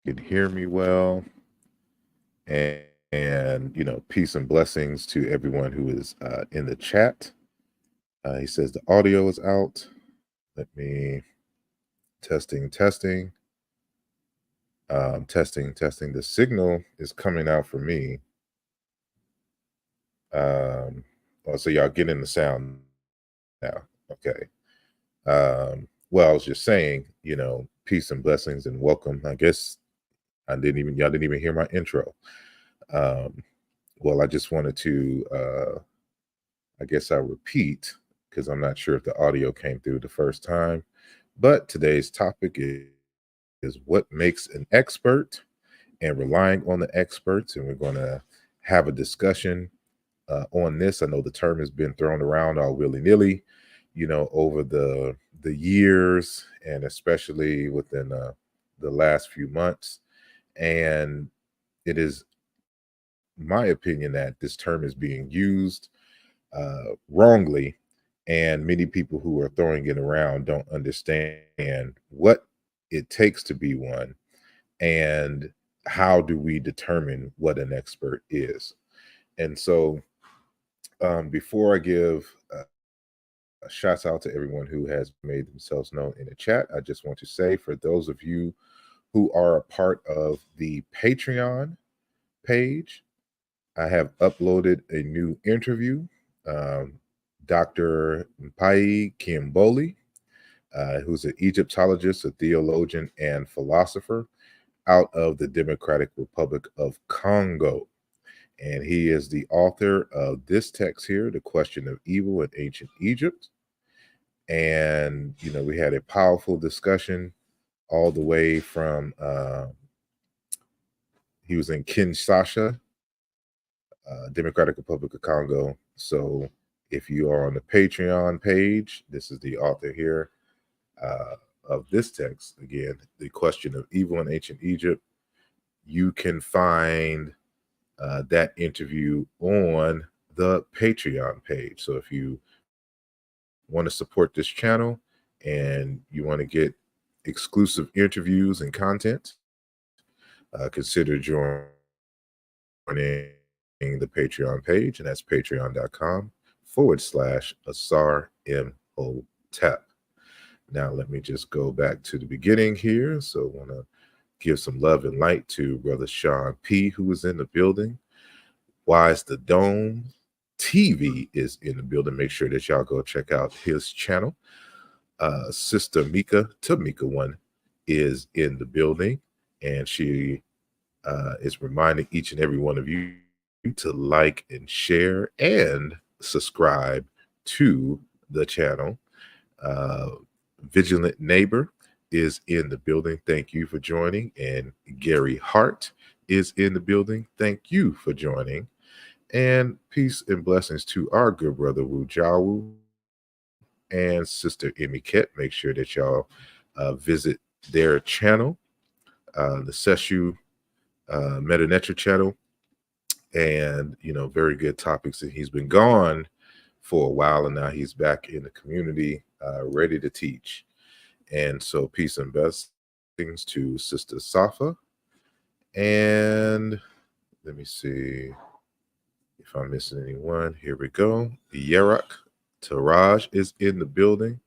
can hear me well. And peace and blessings to everyone who is in the chat. He says the audio is out. Let me testing. Testing. The signal is coming out for me. So y'all getting the sound now. Okay. Well, I was just saying, peace and blessings and welcome. I guess y'all didn't even hear my intro. Well, I just wanted to, I guess I'll repeat because I'm not sure if the audio came through the first time. But today's topic is what makes an expert and relying on the experts. And we're going to have a discussion on this. I know the term has been thrown around all willy nilly, over the years and especially within the last few months. And it is my opinion that this term is being used wrongly, and many people who are throwing it around don't understand what it takes to be one and how do we determine what an expert is. And so before I give shouts out to everyone who has made themselves known in the chat, I just want to say for those of you who are a part of the Patreon page, I have uploaded a new interview. Um, Dr. Mpai Kimboli, who's an Egyptologist, a theologian, and philosopher out of the Democratic Republic of Congo. And he is the author of this text here, The Question of Evil in Ancient Egypt. And, we had a powerful discussion all the way from, he was in Kinshasa, Democratic Republic of Congo. So if you are on the Patreon page, this is the author here of this text. Again, The Question of Evil in Ancient Egypt. You can find that interview on the Patreon page. So if you want to support this channel and you want to get exclusive interviews and content, consider joining the Patreon page, and that's patreon.com/asarimhotep. Now, let me just go back to the beginning here. So, I want to give some love and light to Brother Sean P., who is in the building. Why is the Dome TV is in the building. Make sure that y'all go check out his channel. Sister Tamika one, is in the building, and she is reminding each and every one of you to like and share and subscribe to the channel. Uh, Vigilant Neighbor is in the building. Thank you for joining. And Gary Hart is in the building. Thank you for joining. And peace and blessings to our good brother Ujamaa and sister Emiket. Make sure that y'all visit their channel, the Seshu Metanetra channel, and very good topics. And he's been gone for a while, and now he's back in the community, ready to teach. And so, peace and blessings to Sister Safa. And let me see if I'm missing anyone. Here we go. Yerak Taraj is in the building.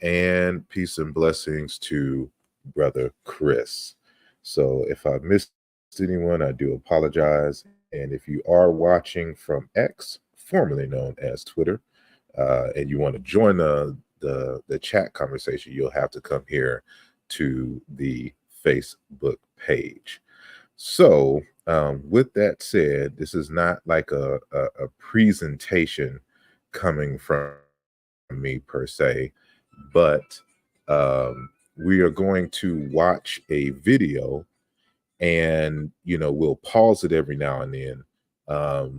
And peace and blessings to Brother Chris. So if I missed anyone, I do apologize. And if you are watching from X, formerly known as Twitter, and you want to join the chat conversation, you'll have to come here to the Facebook page. So, with that said, this is not like a presentation coming from me per se, but we are going to watch a video, and we'll pause it every now and then,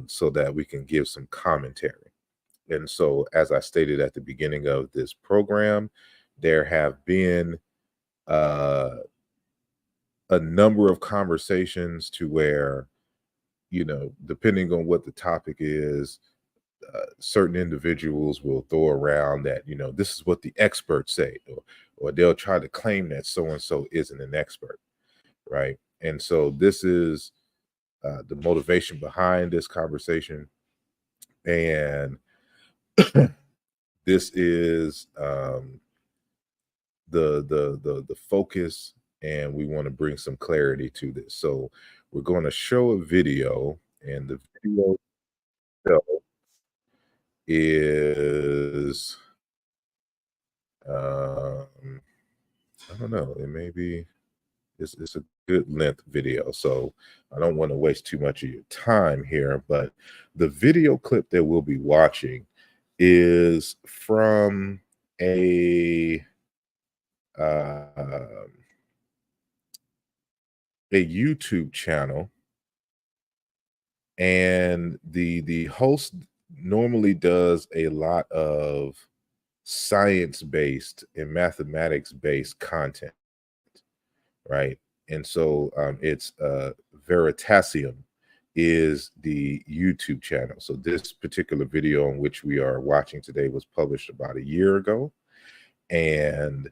so that we can give some commentary. And so, as I stated at the beginning of this program, there have been uh, a number of conversations to where, depending on what the topic is, certain individuals will throw around that, this is what the experts say, or they'll try to claim that so and so isn't an expert. right? And so this is the motivation behind this conversation, and this is the focus, and we want to bring some clarity to this. So we're going to show a video, and the video is I don't know, it may be it's a good length video, so I don't want to waste too much of your time here, but the video clip that we'll be watching is from uh, a YouTube channel, and the host normally does a lot of science-based and mathematics-based content, right? And so it's Veritasium is the YouTube channel. So this particular video in which we are watching today was published about a year ago, and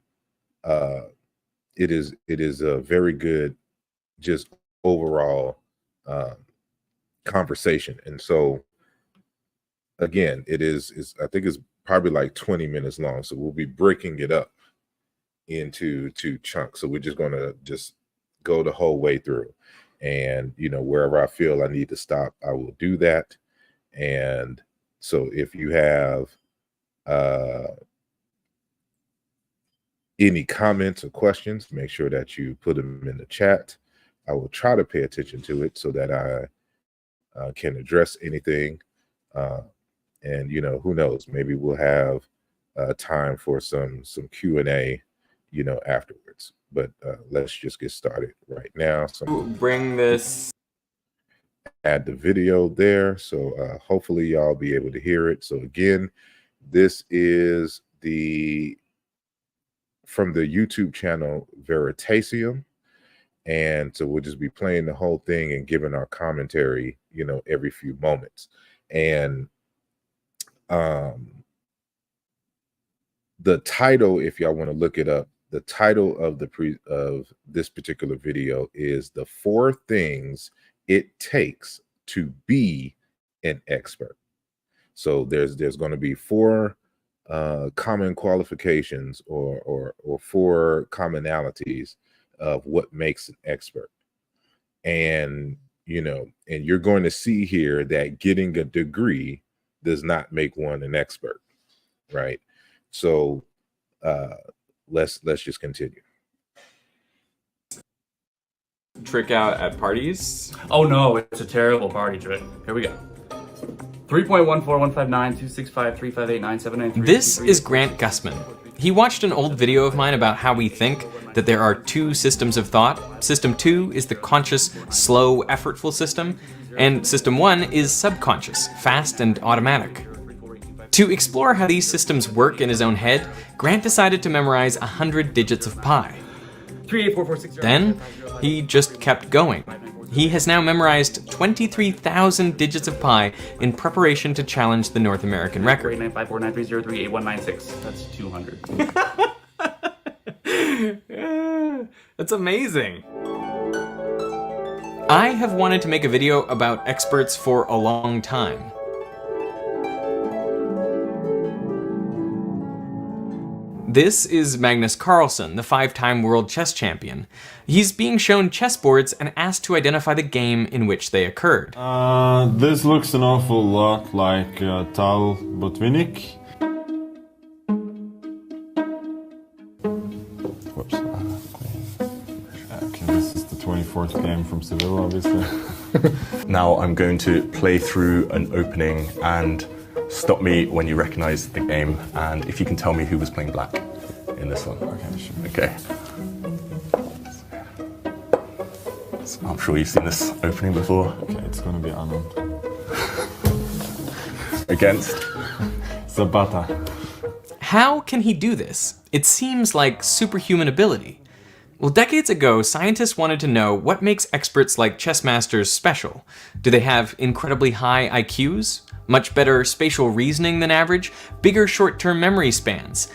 it is a very good, just overall conversation. And so again, is I think it's probably like 20 minutes long. So we'll be breaking it up into chunks. So we're just going to just go the whole way through, and wherever I feel I need to stop, I will do that. And so if you have any comments or questions, make sure that you put them in the chat. I will try to pay attention to it so that I can address anything. And who knows, maybe we'll have time for some Q&A afterwards. But let's just get started right now. So bring this, add the video there, so hopefully y'all be able to hear it. So again, this is from the YouTube channel Veritasium, and so we'll just be playing the whole thing and giving our commentary every few moments. And the title, if y'all want to look it up, the title of this particular video is "The 4 Things It Takes to Be an Expert." So there's going to be 4 common qualifications or 4 commonalities of what makes an expert. And and you're going to see here that getting a degree does not make one an expert, right? So let's just continue. trick out at parties. Oh no, it's a terrible party trick. Here we go. 3.141592653589793. This is Grant Gussman. He watched an old video of mine about how we think, that there are 2 systems of thought. System 2 is the conscious, slow, effortful system, and System 1 is subconscious, fast and automatic. To explore how these systems work in his own head, Grant decided to memorize 100 digits of pi. 38446. Then, he just kept going. He has now memorized 23,000 digits of pi in preparation to challenge the North American record. 8954930388196. That's 200. That's amazing. I have wanted to make a video about experts for a long time. This is Magnus Carlsen, the 5-time world chess champion. He's being shown chessboards and asked to identify the game in which they occurred. This looks an awful lot like Tal Botvinnik. Whoops. Okay, this is the 24th game from Seville, obviously. Now I'm going to play through an opening and stop me when you recognize the game, and if you can tell me who was playing black in this one. Okay, sure. Okay. So I'm sure you've seen this opening before. Okay, it's gonna be Anand. Against Zapata. How can he do this? It seems like superhuman ability. Well, decades ago, scientists wanted to know what makes experts like chess masters special. Do they have incredibly high IQs? Much better spatial reasoning than average? Bigger short-term memory spans?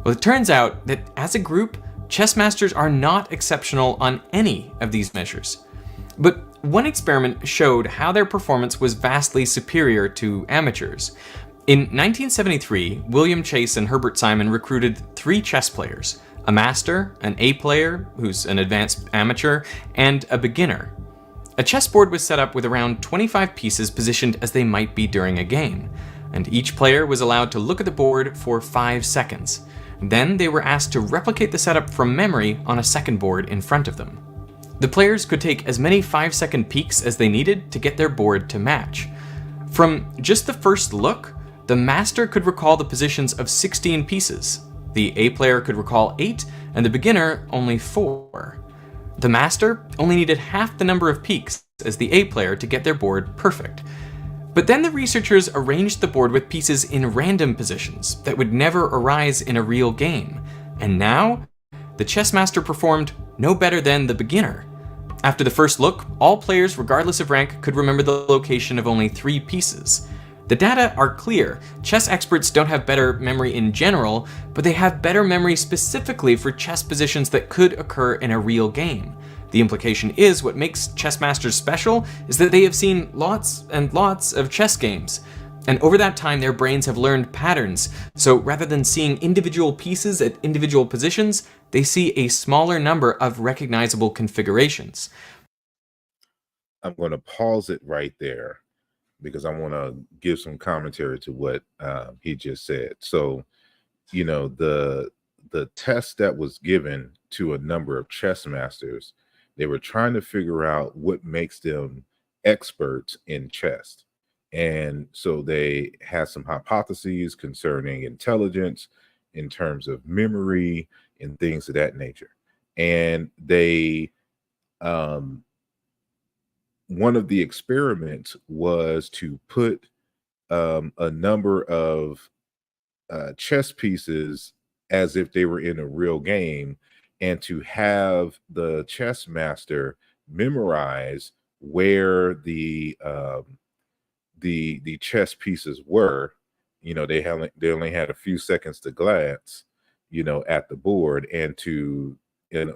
Well, it turns out that as a group, Chess masters are not exceptional on any of these measures. But one experiment showed how their performance was vastly superior to amateurs. In 1973, William Chase and Herbert Simon recruited 3 chess players: a master, an A player, who's an advanced amateur, and a beginner. A chessboard was set up with around 25 pieces positioned as they might be during a game, and each player was allowed to look at the board for 5 seconds. Then they were asked to replicate the setup from memory on a second board in front of them. The players could take as many 5-second peeks as they needed to get their board to match. From just the first look, the master could recall the positions of 16 pieces, the A player could recall 8, and the beginner only 4. The master only needed half the number of peeks as the A player to get their board perfect. But then the researchers arranged the board with pieces in random positions that would never arise in a real game, and now the chess master performed no better than the beginner. After the first look, all players, regardless of rank, could remember the location of only 3 pieces. The data are clear. Chess experts don't have better memory in general, but they have better memory specifically for chess positions that could occur in a real game. The implication is what makes chess masters special is that they have seen lots and lots of chess games. And over that time, their brains have learned patterns. So rather than seeing individual pieces at individual positions, they see a smaller number of recognizable configurations. I'm going to pause it right there because I want to give some commentary to what he just said. So, you know, the test that was given to a number of chess masters, they were trying to figure out what makes them experts in chess. And so they had some hypotheses concerning intelligence in terms of memory and things of that nature. And they, one of the experiments was to put a number of chess pieces as if they were in a real game, and to have the chess master memorize where the chess pieces were. You know, they only had a few seconds to glance, you know, at the board, and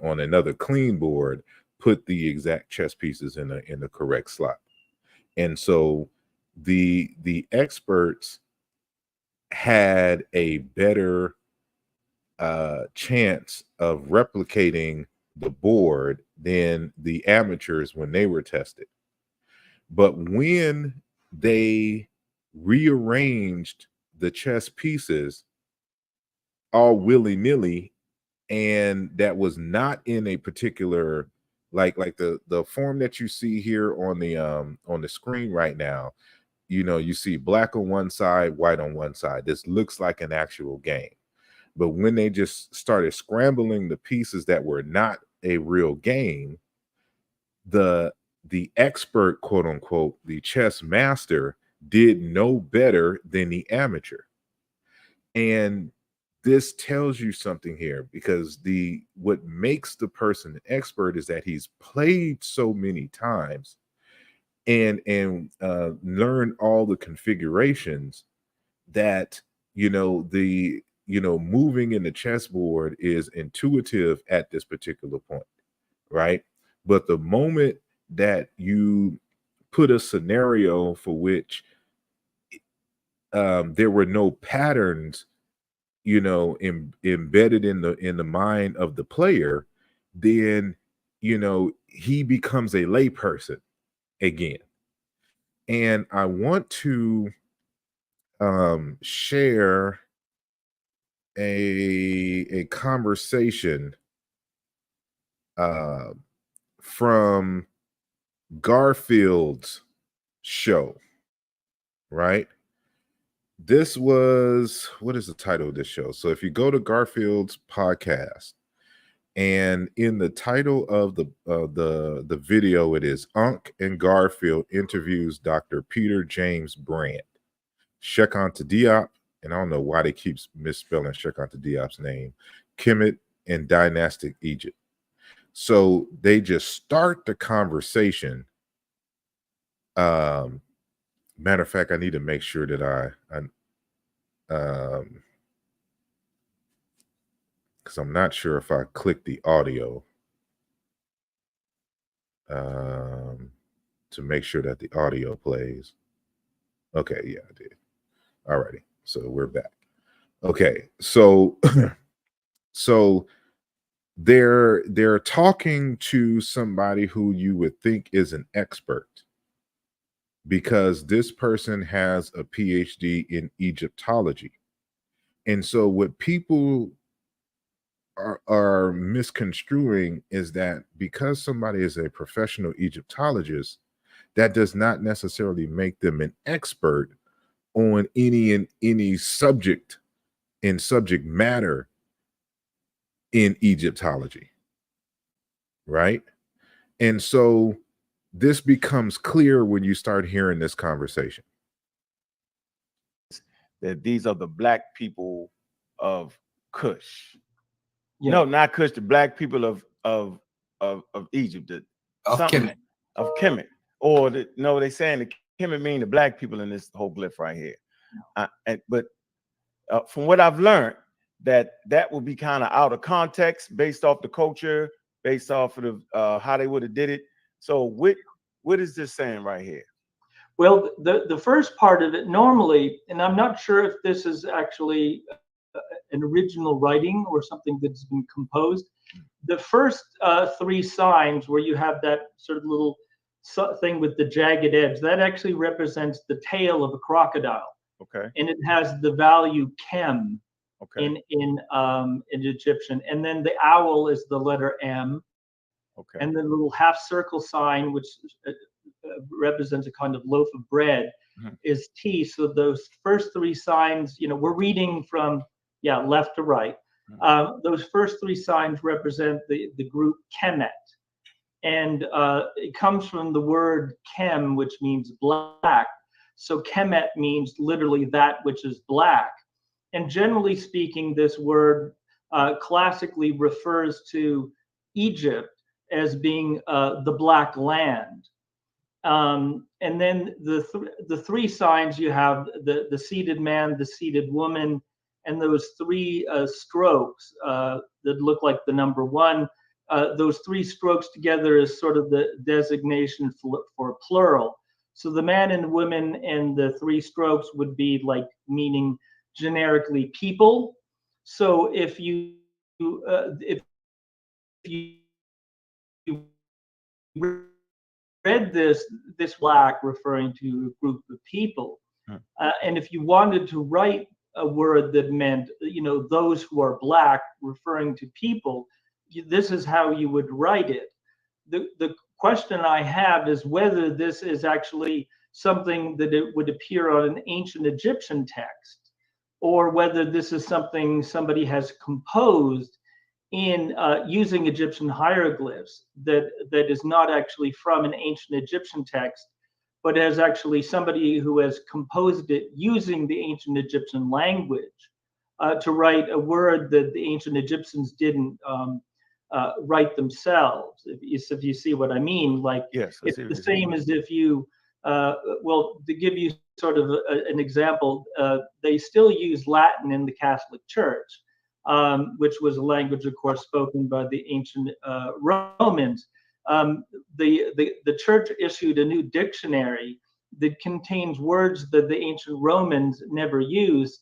on another clean board put the exact chess pieces in the correct slot. And so the experts had a better chance of replicating the board than the amateurs when they were tested. But when they rearranged the chess pieces all willy-nilly, and that was not in a particular, like the form that you see here on the screen right now, you know, you see black on one side, white on one side. This looks like an actual game. But when they just started scrambling the pieces that were not a real game, the expert, quote unquote, the chess master, did no better than the amateur. And this tells you something here, because what makes the person an expert is that he's played so many times and learned all the configurations that, you know, moving in the chessboard is intuitive at this particular point, right? But the moment that you put a scenario for which there were no patterns, you know, embedded in the mind of the player, then, you know, he becomes a layperson again. And I want to share a conversation from Garfield's show, right? This was, what is the title of this show? So if you go to Garfield's podcast, and in the title of the video, it is Unc and Garfield interviews Dr. Peter James Brandt, Sheikh Anta Diop, and I don't know why they keep misspelling Sheikh Anta Diop's name, Kemet, and Dynastic Egypt. So they just start the conversation. Matter of fact, I need to make sure that because because I'm not sure if I clicked the audio to make sure that the audio plays. Okay, yeah, I did. Alrighty, so we're back. Okay, so so they're talking to somebody who you would think is an expert, because this person has a PhD in Egyptology. And so what people are misconstruing is that because somebody is a professional Egyptologist, that does not necessarily make them an expert on any subject and subject matter in Egyptology, right? And so this becomes clear when you start hearing this conversation. That these are the black people of Kush. Yeah. No, not Kush, the black people of Egypt, Of Kemet. Of Kemet. Or no, they saying the Kemet mean the black people in this whole glyph right here. But from what I've learned, that will be kind of out of context based off the culture, based off of the, how they would have did it. So what is this saying right here? Well, the first part of it normally, and I'm not sure if this is actually an original writing or something that's been composed. The first three signs where you have that sort of little thing with the jagged edge, that actually represents the tail of a crocodile. Okay. And it has the value chem. Okay. In Egyptian, and then the owl is the letter M. Okay. And the little half circle sign, which represents a kind of loaf of bread, is T. So those first three signs, we're reading from left to right. Those first three signs represent the group Kemet, and it comes from the word Kem, which means black. So Kemet means literally that which is black. And generally speaking, this word classically refers to Egypt as being the black land. And then the three signs you have, the seated man, the seated woman, and those three strokes that look like the number one. Those three strokes together is sort of the designation for plural. So the man and women and the three strokes would be like meaning generically people. So if you read this black referring to a group of people, and if you wanted to write a word that meant those who are black referring to people, this is how you would write it. The question I have is whether this is actually something that it would appear on an ancient Egyptian text, or whether this is something somebody has composed in using Egyptian hieroglyphs that is not actually from an ancient Egyptian text, but as actually somebody who has composed it using the ancient Egyptian language to write a word that the ancient Egyptians didn't write themselves. If you see what I mean, like yes, it's the same as if you, well, to give you sort of an example, they still use Latin in the Catholic Church, which was a language, of course, spoken by the ancient Romans. The church issued a new dictionary that contains words that the ancient Romans never used,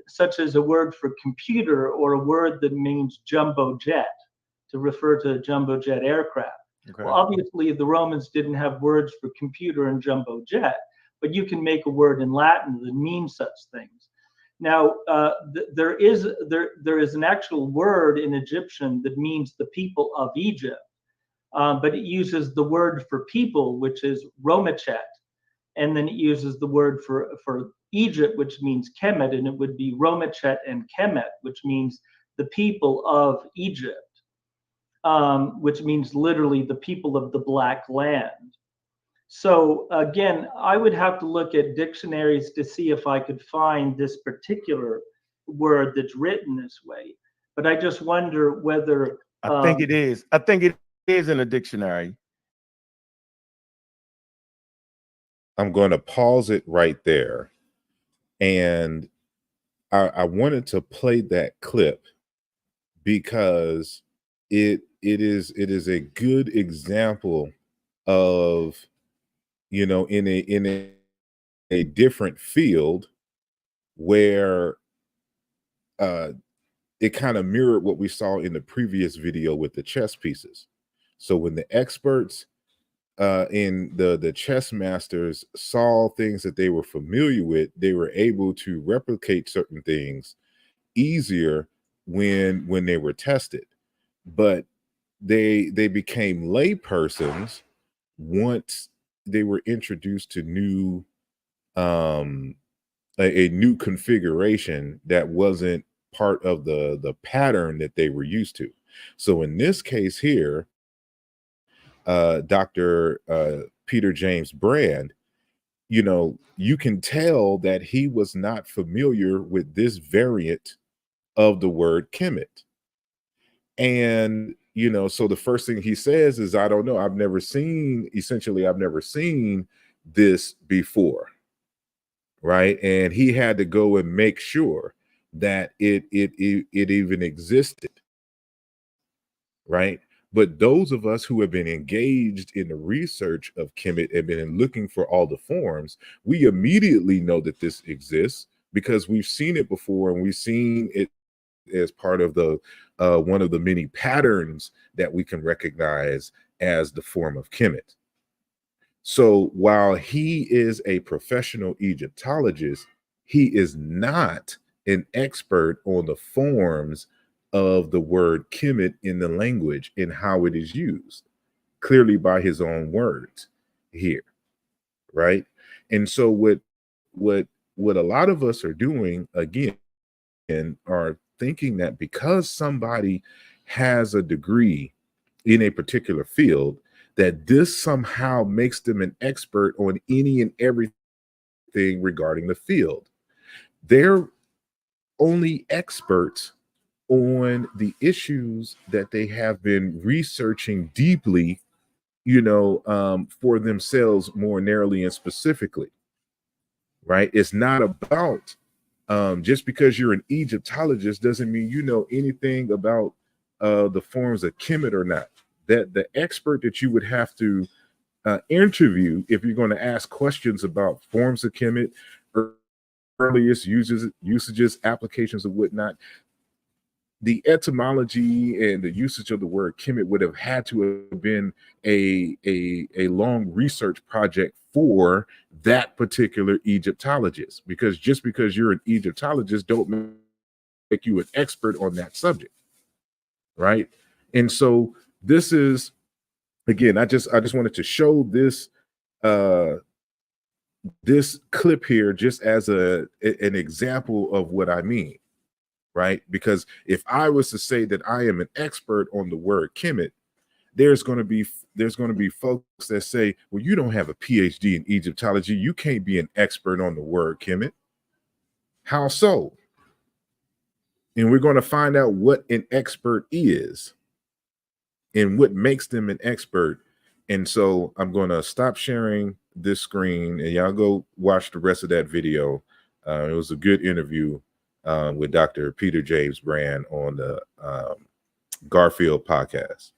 such as a word for computer or a word that means jumbo jet, to refer to a jumbo jet aircraft. Okay. Well, obviously, the Romans didn't have words for computer and jumbo jet, but you can make a word in Latin that means such things. Now, there is an actual word in Egyptian that means the people of Egypt, but it uses the word for people, which is Romachet, and then it uses the word for Egypt, which means Kemet, and it would be Romachet and Kemet, which means the people of Egypt, which means literally the people of the Black Land. So again, I would have to look at dictionaries to see if I could find this particular word that's written this way. But I just wonder whether I think it is. I think it is in a dictionary. I'm going to pause it right there. And I wanted to play that clip because it is a good example of, in a different field where it kind of mirrored what we saw in the previous video with the chess pieces. So when the experts in the chess masters saw things that they were familiar with, they were able to replicate certain things easier when they were tested. But they became laypersons once they were introduced to new a new configuration that wasn't part of the pattern that they were used to. So in this case here, Dr. Peter James Brand, you can tell that he was not familiar with this variant of the word Kemet. And, so the first thing he says is, I don't know, I've never seen this before. Right. And he had to go and make sure that it even existed. Right. But those of us who have been engaged in the research of Kemet and been looking for all the forms, we immediately know that this exists because we've seen it before, and we've seen it as part of the one of the many patterns that we can recognize as the form of Kemet. So while he is a professional Egyptologist, he is not an expert on the forms of the word Kemet in the language and how it is used, clearly by his own words here, right? And so what a lot of us are doing, again, are thinking that because somebody has a degree in a particular field, that this somehow makes them an expert on any and everything regarding the field. They're only experts on the issues that they have been researching deeply, for themselves more narrowly and specifically, right? It's not about just because you're an Egyptologist doesn't mean you know anything about the forms of Kemet or not. That the expert that you would have to interview if you're going to ask questions about forms of Kemet, earliest usages, applications, and whatnot, the etymology and the usage of the word Kemet would have had to have been a long research project for that particular Egyptologist, because just because you're an Egyptologist don't make you an expert on that subject, right? And so this is, again, I just wanted to show this this clip here just as an example of what I mean, right? Because if I was to say that I am an expert on the word Kemet, there's going to be folks that say, well, you don't have a PhD in Egyptology, you can't be an expert on the word Kemet. How so? And we're going to find out what an expert is and what makes them an expert. And so I'm going to stop sharing this screen and y'all go watch the rest of that video. It was a good interview with Dr. Peter James Brand on the Garfield podcast,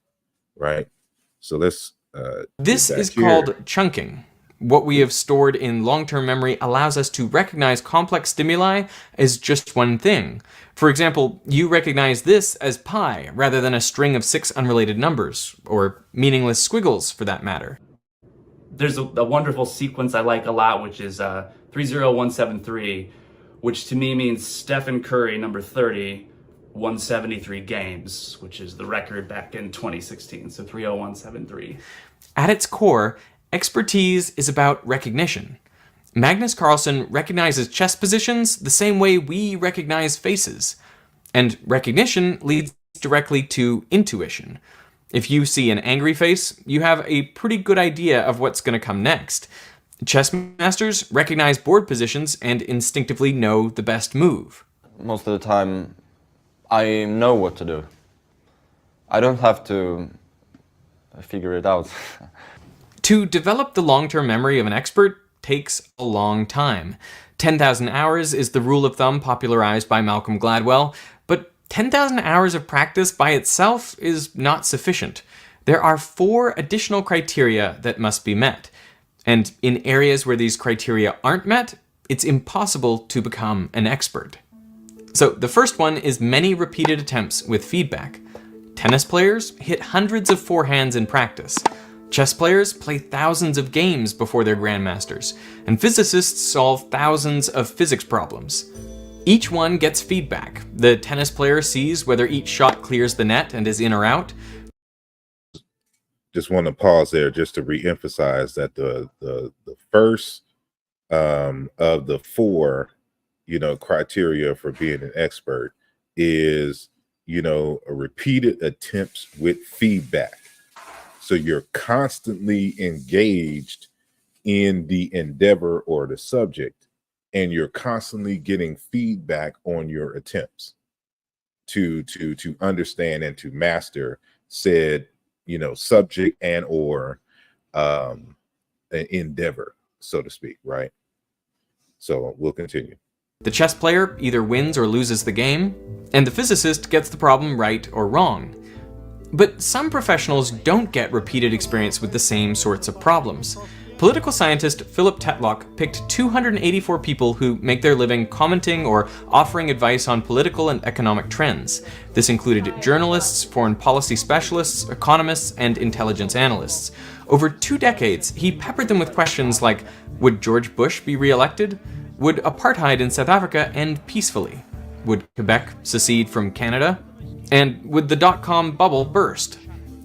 right? So let's this is called chunking. What we have stored in long-term memory allows us to recognize complex stimuli as just one thing. For example, you recognize this as pi rather than a string of 6 unrelated numbers, or meaningless squiggles for that matter. There's a wonderful sequence I like a lot, which is 30173, which to me means Stephen Curry, number 30, 173 games, which is the record back in 2016. So 30173. At its core, expertise is about recognition. Magnus Carlsen recognizes chess positions the same way we recognize faces. And recognition leads directly to intuition. If you see an angry face, you have a pretty good idea of what's going to come next. Chess masters recognize board positions and instinctively know the best move. Most of the time, I know what to do. I don't have to figure it out. To develop the long-term memory of an expert takes a long time. 10,000 hours is the rule of thumb popularized by Malcolm Gladwell, but 10,000 hours of practice by itself is not sufficient. There are 4 additional criteria that must be met. And in areas where these criteria aren't met, it's impossible to become an expert. So the first one is many repeated attempts with feedback. Tennis players hit hundreds of forehands in practice. Chess players play thousands of games before they're grandmasters. And physicists solve thousands of physics problems. Each one gets feedback. The tennis player sees whether each shot clears the net and is in or out. Just want to pause there just to re-emphasize that the first of the 4, criteria for being an expert is, a repeated attempts with feedback. So you're constantly engaged in the endeavor or the subject, and you're constantly getting feedback on your attempts to understand and to master said subject and or an endeavor, so to speak, right? So we'll continue. The chess player either wins or loses the game, and the physicist gets the problem right or wrong. But some professionals don't get repeated experience with the same sorts of problems. Political scientist Philip Tetlock picked 284 people who make their living commenting or offering advice on political and economic trends. This included journalists, foreign policy specialists, economists, and intelligence analysts. Over 2 decades, he peppered them with questions like, would George Bush be re-elected? Would apartheid in South Africa end peacefully? Would Quebec secede from Canada? And would the dot-com bubble burst?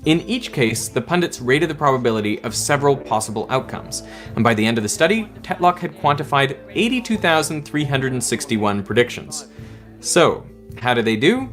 In each case, the pundits rated the probability of several possible outcomes, and by the end of the study, Tetlock had quantified 82,361 predictions. So, how did they do?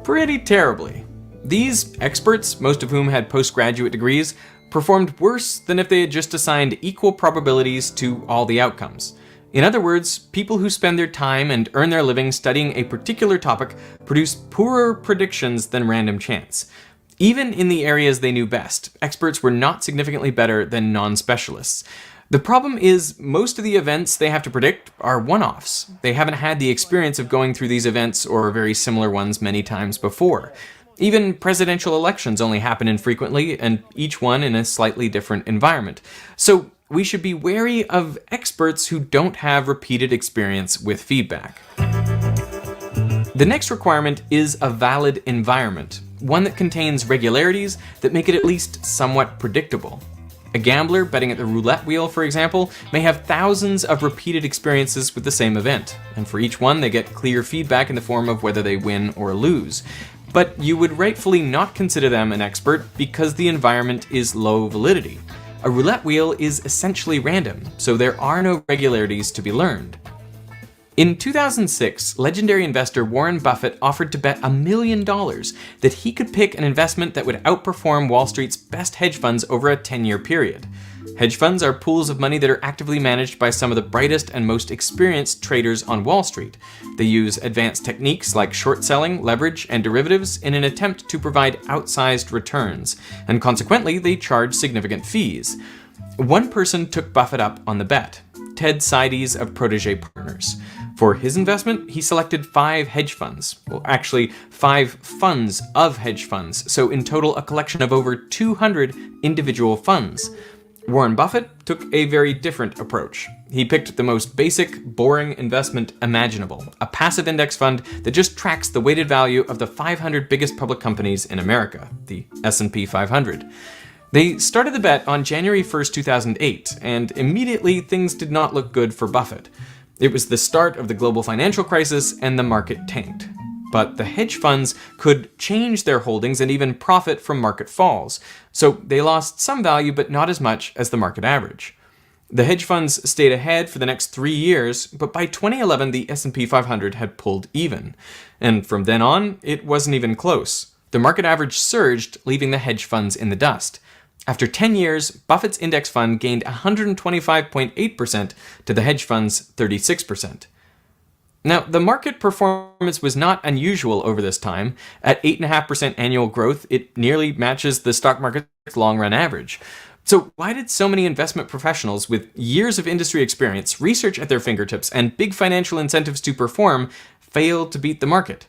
Pretty terribly. These experts, most of whom had postgraduate degrees, performed worse than if they had just assigned equal probabilities to all the outcomes. In other words, people who spend their time and earn their living studying a particular topic produce poorer predictions than random chance. Even in the areas they knew best, experts were not significantly better than non-specialists. The problem is, most of the events they have to predict are one-offs. They haven't had the experience of going through these events or very similar ones many times before. Even presidential elections only happen infrequently, and each one in a slightly different environment. So we should be wary of experts who don't have repeated experience with feedback. The next requirement is a valid environment, one that contains regularities that make it at least somewhat predictable. A gambler betting at the roulette wheel, for example, may have thousands of repeated experiences with the same event, and for each one they get clear feedback in the form of whether they win or lose. But you would rightfully not consider them an expert because the environment is low validity. A roulette wheel is essentially random, so there are no regularities to be learned. In 2006, legendary investor Warren Buffett offered to bet $1 million that he could pick an investment that would outperform Wall Street's best hedge funds over a 10-year period. Hedge funds are pools of money that are actively managed by some of the brightest and most experienced traders on Wall Street. They use advanced techniques like short selling, leverage, and derivatives in an attempt to provide outsized returns, and consequently they charge significant fees. One person took Buffett up on the bet, Ted Seides of Protege Partners. For his investment, he selected 5 hedge funds. Well, actually, 5 funds of hedge funds, so in total a collection of over 200 individual funds. Warren Buffett took a very different approach. He picked the most basic, boring investment imaginable, a passive index fund that just tracks the weighted value of the 500 biggest public companies in America, the S&P 500. They started the bet on January 1st, 2008, and immediately things did not look good for Buffett. It was the start of the global financial crisis, and the market tanked. But the hedge funds could change their holdings and even profit from market falls, so they lost some value but not as much as the market average. The hedge funds stayed ahead for the next 3 years, but by 2011 the S&P 500 had pulled even. And from then on, it wasn't even close. The market average surged, leaving the hedge funds in the dust. After 10 years, Buffett's index fund gained 125.8% to the hedge fund's 36%. Now, the market performance was not unusual over this time. At 8.5% annual growth, it nearly matches the stock market's long-run average. So why did so many investment professionals with years of industry experience, research at their fingertips, and big financial incentives to perform fail to beat the market?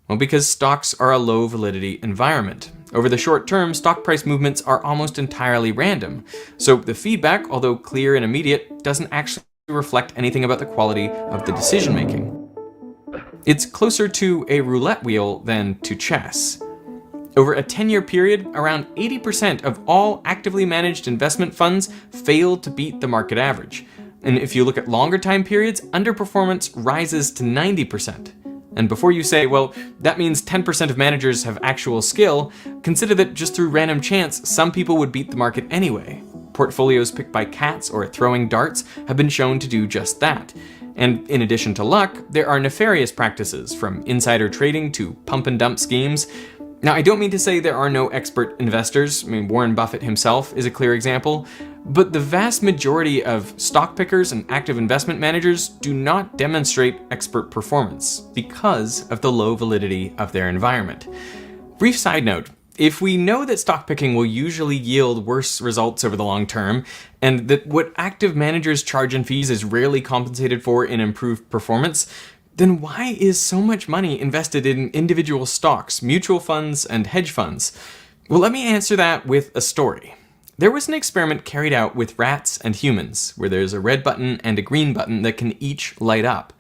Well, because stocks are a low validity environment. Over the short term, stock price movements are almost entirely random. So the feedback, although clear and immediate, doesn't actually reflect anything about the quality of the decision making. It's closer to a roulette wheel than to chess. Over a 10-year period, around 80% of all actively managed investment funds failed to beat the market average. And if you look at longer time periods, underperformance rises to 90%. And before you say, well, that means 10% of managers have actual skill, consider that just through random chance, some people would beat the market anyway. Portfolios picked by cats or throwing darts have been shown to do just that. And in addition to luck, there are nefarious practices, from insider trading to pump and dump schemes. Now, I don't mean to say there are no expert investors. I mean, Warren Buffett himself is a clear example. But the vast majority of stock pickers and active investment managers do not demonstrate expert performance because of the low validity of their environment. Brief side note. If we know that stock picking will usually yield worse results over the long term, and that what active managers charge in fees is rarely compensated for in improved performance, then why is so much money invested in individual stocks, mutual funds, and hedge funds? Well, let me answer that with a story. There was an experiment carried out with rats and humans, where there's a red button and a green button that can each light up.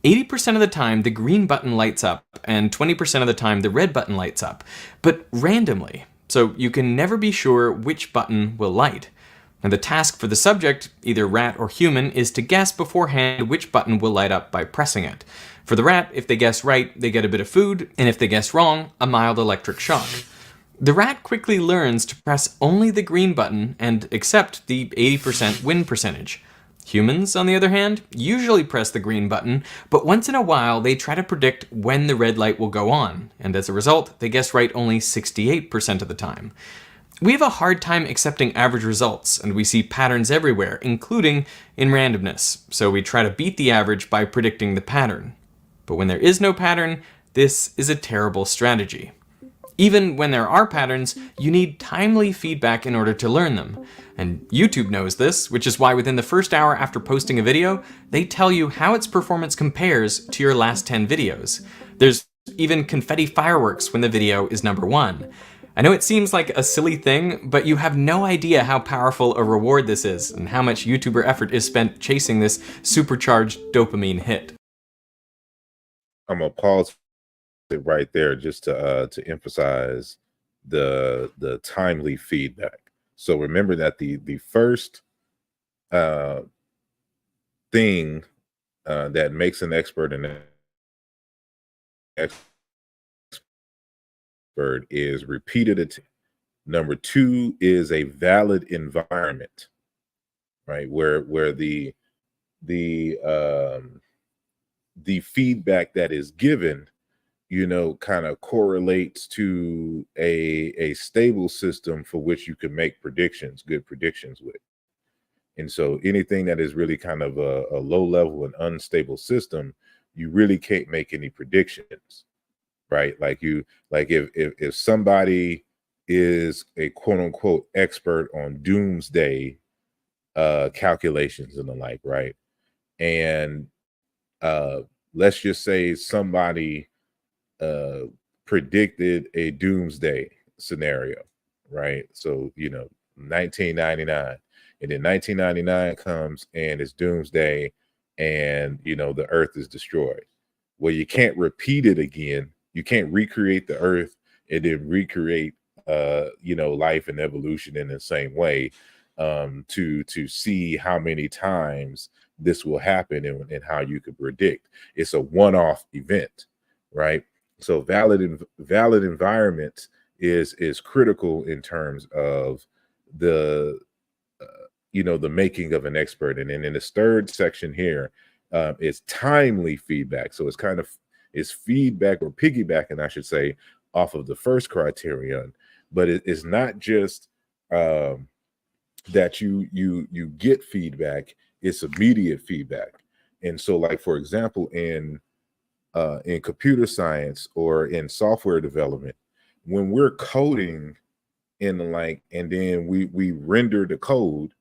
80% of the time, the green button lights up, and 20% of the time, the red button lights up, but randomly, so you can never be sure which button will light. And the task for the subject, either rat or human, is to guess beforehand which button will light up by pressing it. For the rat, if they guess right, they get a bit of food, and if they guess wrong, a mild electric shock. The rat quickly learns to press only the green button and accept the 80% win percentage. Humans, on the other hand, usually press the green button, but once in a while they try to predict when the red light will go on, and as a result, they guess right only 68% of the time. We have a hard time accepting average results, and we see patterns everywhere, including in randomness, so we try to beat the average by predicting the pattern. But when there is no pattern, this is a terrible strategy. Even when there are patterns, you need timely feedback in order to learn them. And YouTube knows this, which is why within the first hour after posting a video, they tell you how its performance compares to your last 10 videos. There's even confetti fireworks when the video is number 1. I know it seems like a silly thing, but you have no idea how powerful a reward this is and how much YouTuber effort is spent chasing this supercharged dopamine hit. I'm gonna pause it right there just to emphasize the timely feedback. So remember that the first thing that makes an expert an expert is repeated attention. Number 2 is a valid environment, right? Where the feedback that is given, kind of correlates to a stable system for which you can make good predictions with. And so anything that is really kind of a low level and unstable system, you really can't make any predictions, right? Like if somebody is a quote unquote expert on doomsday calculations and the like, right? And let's just say somebody predicted a doomsday scenario, right? So 1999, and then 1999 comes and it's doomsday, and the earth is destroyed. Well, you can't repeat it again. You can't recreate the earth and then recreate life and evolution in the same way to see how many times this will happen and how you could predict. It's a one-off event, right? So valid environment is critical in terms of the the making of an expert. And then in this third section here, is timely feedback. So it's feedback, or piggybacking, I should say, off of the first criterion. But it's not just that you get feedback; it's immediate feedback. And so, like for example, in computer science or in software development, when we're coding and then we render the code,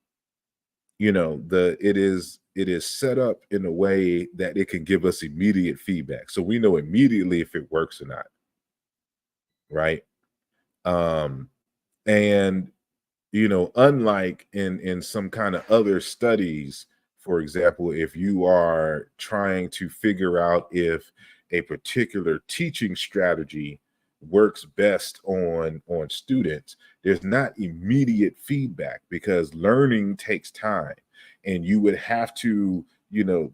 it is set up in a way that it can give us immediate feedback, so we know immediately if it works or not, right? um and unlike in some kind of other studies, for example, if you are trying to figure out if a particular teaching strategy works best on students, there's not immediate feedback because learning takes time, and you would have to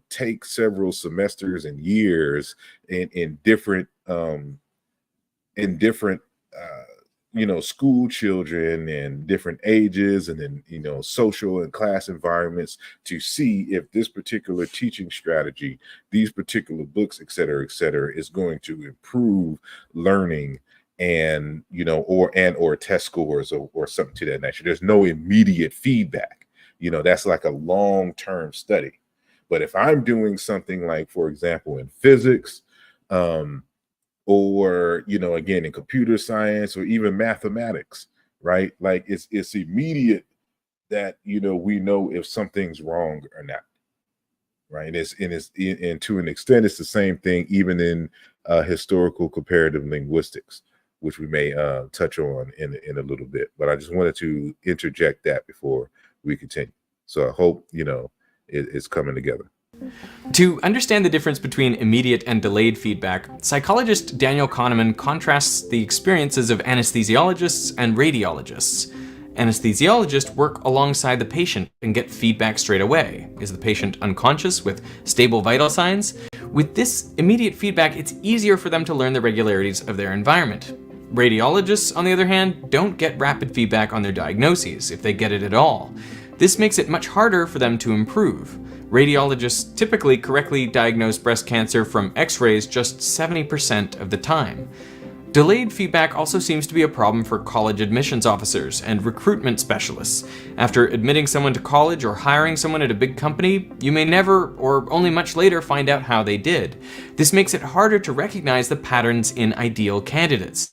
take several semesters and years in different uh school children and different ages, and then social and class environments, to see if this particular teaching strategy, these particular books, et cetera, is going to improve learning, and or test scores, or something to that nature. There's no immediate feedback. That's like a long-term study. But if I'm doing something like, for example, in physics, or again in computer science, or even mathematics, right? Like it's immediate that we know if something's wrong or not, right? And to an extent it's the same thing even in historical comparative linguistics, which we may touch on in a little bit. But I just wanted to interject that before we continue. So I hope it's coming together. To understand the difference between immediate and delayed feedback, psychologist Daniel Kahneman contrasts the experiences of anesthesiologists and radiologists. Anesthesiologists work alongside the patient and get feedback straight away. Is the patient unconscious with stable vital signs? With this immediate feedback, it's easier for them to learn the regularities of their environment. Radiologists, on the other hand, don't get rapid feedback on their diagnoses, if they get it at all. This makes it much harder for them to improve. Radiologists typically correctly diagnose breast cancer from X-rays just 70% of the time. Delayed feedback also seems to be a problem for college admissions officers and recruitment specialists. After admitting someone to college or hiring someone at a big company, you may never, or only much later, find out how they did. This makes it harder to recognize the patterns in ideal candidates.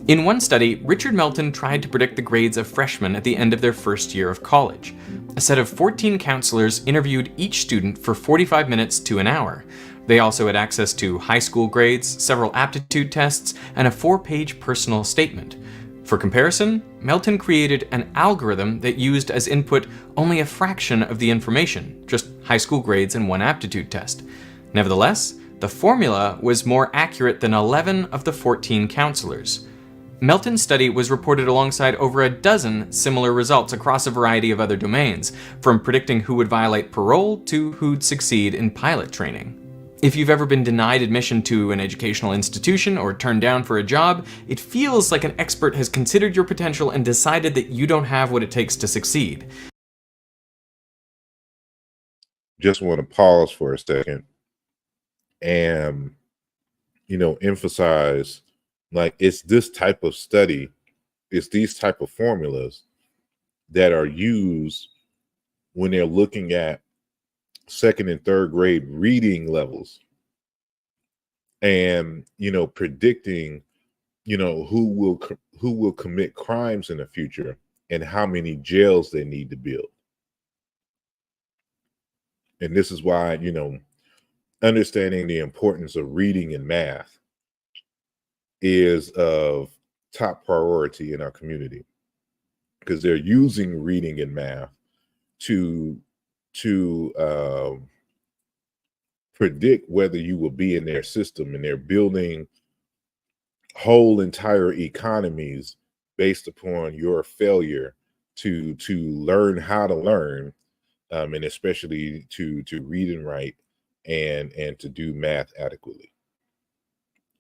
In one study, Richard Melton tried to predict the grades of freshmen at the end of their first year of college. A set of 14 counselors interviewed each student for 45 minutes to an hour. They also had access to high school grades, several aptitude tests, and a 4-page personal statement. For comparison, Melton created an algorithm that used as input only a fraction of the information, just high school grades and 1 aptitude test. Nevertheless, the formula was more accurate than 11 of the 14 counselors. Melton's study was reported alongside over a dozen similar results across a variety of other domains, from predicting who would violate parole to who'd succeed in pilot training. If you've ever been denied admission to an educational institution or turned down for a job, it feels like an expert has considered your potential and decided that you don't have what it takes to succeed. Just want to pause for a second and emphasize, like, it's this type of study, it's these type of formulas that are used when they're looking at 2nd and 3rd grade reading levels, and predicting who will commit crimes in the future and how many jails they need to build. And this is why understanding the importance of reading and math is of top priority in our community, because they're using reading and math to predict whether you will be in their system, and they're building whole entire economies based upon your failure to learn how to learn, and especially to read and write and to do math adequately.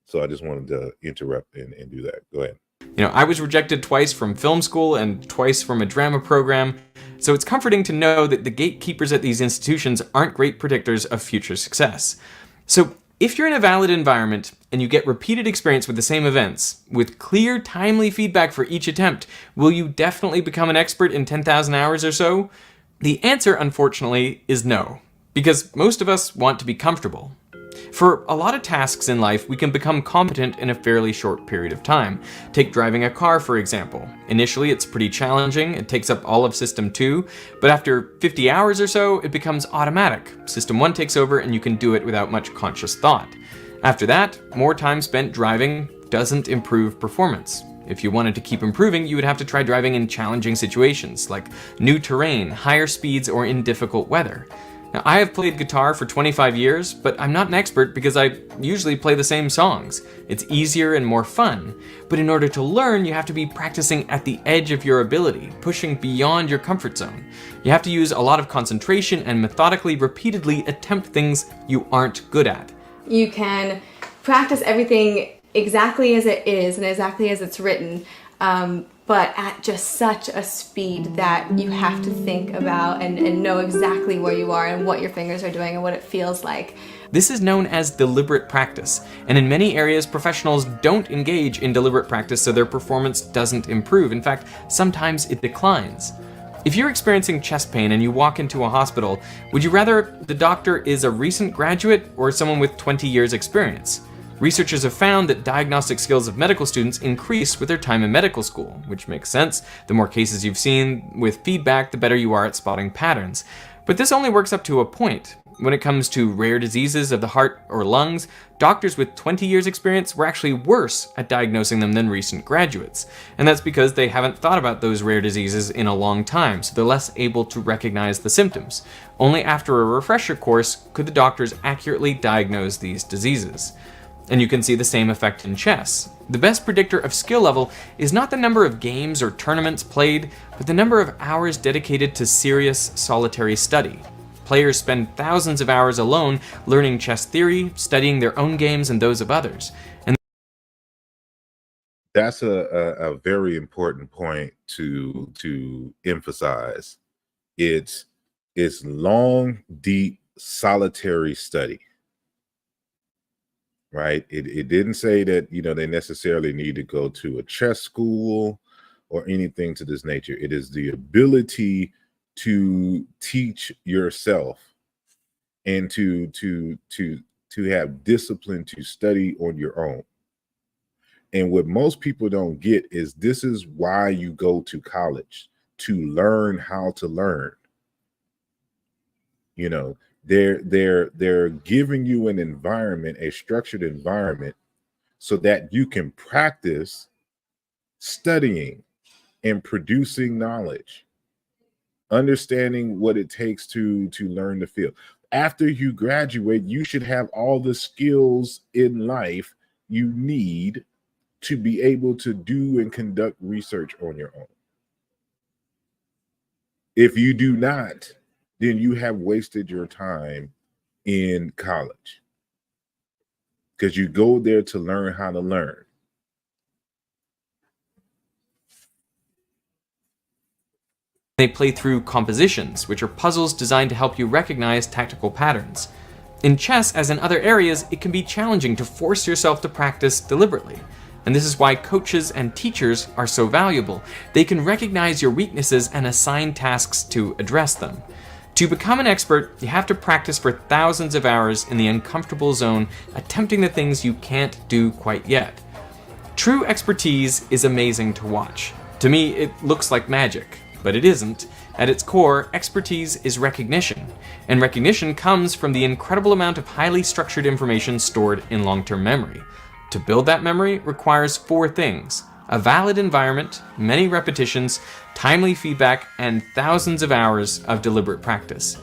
So I just wanted to interrupt and do that. Go ahead. I was rejected twice from film school and twice from a drama program, so it's comforting to know that the gatekeepers at these institutions aren't great predictors of future success. So if you're in a valid environment and you get repeated experience with the same events, with clear, timely feedback for each attempt, will you definitely become an expert in 10,000 hours or so? The answer, unfortunately, is no, because most of us want to be comfortable. For a lot of tasks in life, we can become competent in a fairly short period of time. Take driving a car, for example. Initially, it's pretty challenging. It takes up all of System 2, but after 50 hours or so, it becomes automatic. System 1 takes over and you can do it without much conscious thought. After that, more time spent driving doesn't improve performance. If you wanted to keep improving, you would have to try driving in challenging situations, like new terrain, higher speeds, or in difficult weather. Now, I have played guitar for 25 years, but I'm not an expert because I usually play the same songs. It's easier and more fun. But in order to learn, you have to be practicing at the edge of your ability, pushing beyond your comfort zone. You have to use a lot of concentration and methodically, repeatedly attempt things you aren't good at. You can practice everything exactly as it is and exactly as it's written, but at just such a speed that you have to think about and know exactly where you are and what your fingers are doing and what it feels like. This is known as deliberate practice, and in many areas, professionals don't engage in deliberate practice, so their performance doesn't improve. In fact, sometimes it declines. If you're experiencing chest pain and you walk into a hospital, would you rather the doctor is a recent graduate or someone with 20 years experience? Researchers have found that diagnostic skills of medical students increase with their time in medical school, which makes sense. The more cases you've seen with feedback, the better you are at spotting patterns. But this only works up to a point. When it comes to rare diseases of the heart or lungs, doctors with 20 years experience were actually worse at diagnosing them than recent graduates. And that's because they haven't thought about those rare diseases in a long time, so they're less able to recognize the symptoms. Only after a refresher course could the doctors accurately diagnose these diseases. And you can see the same effect in chess. The best predictor of skill level is not the number of games or tournaments played, but the number of hours dedicated to serious solitary study. Players spend thousands of hours alone learning chess theory, studying their own games and those of others. And that's a very important point to emphasize. It's long, deep, solitary study. Right? It didn't say that, they necessarily need to go to a chess school or anything to this nature. It is the ability to teach yourself and to have discipline to study on your own. And what most people don't get is this is why you go to college, to learn how to learn. They're giving you an environment, a structured environment, so that you can practice studying and producing knowledge, understanding what it takes to learn the field. After you graduate, you should have all the skills in life you need to be able to do and conduct research on your own. If you do not, then you have wasted your time in college, because you go there to learn how to learn. they play through compositions, which are puzzles designed to help you recognize tactical patterns. In chess, as in other areas, it can be challenging to force yourself to practice deliberately. And this is why coaches and teachers are so valuable. They can recognize your weaknesses and assign tasks to address them. To become an expert, you have to practice for thousands of hours in the uncomfortable zone, attempting the things you can't do quite yet. True expertise is amazing to watch. To me, it looks like magic, but it isn't. At its core, expertise is recognition, and recognition comes from the incredible amount of highly structured information stored in long-term memory. To build that memory requires 4 things: a valid environment, many repetitions, timely feedback, and thousands of hours of deliberate practice.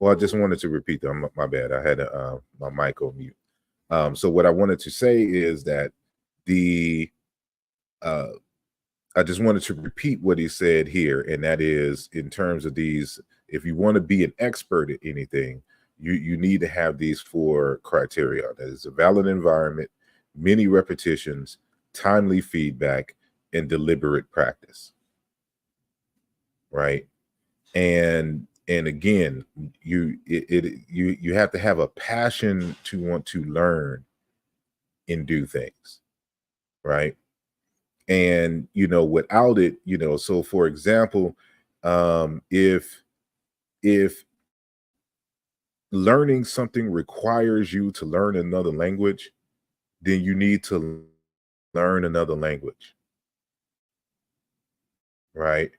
Well, I just wanted to repeat that. My bad. I had my mic on mute. So what I wanted to say is that I just wanted to repeat what he said here, and that is, in terms of these, if you want to be an expert at anything, you need to have these 4 criteria. That is a valid environment, many repetitions, timely feedback, and deliberate practice. Right? And And again, you have to have a passion to want to learn and do things, right? And without it, so for example, if learning something requires you to learn another language, then you need to learn another language, right?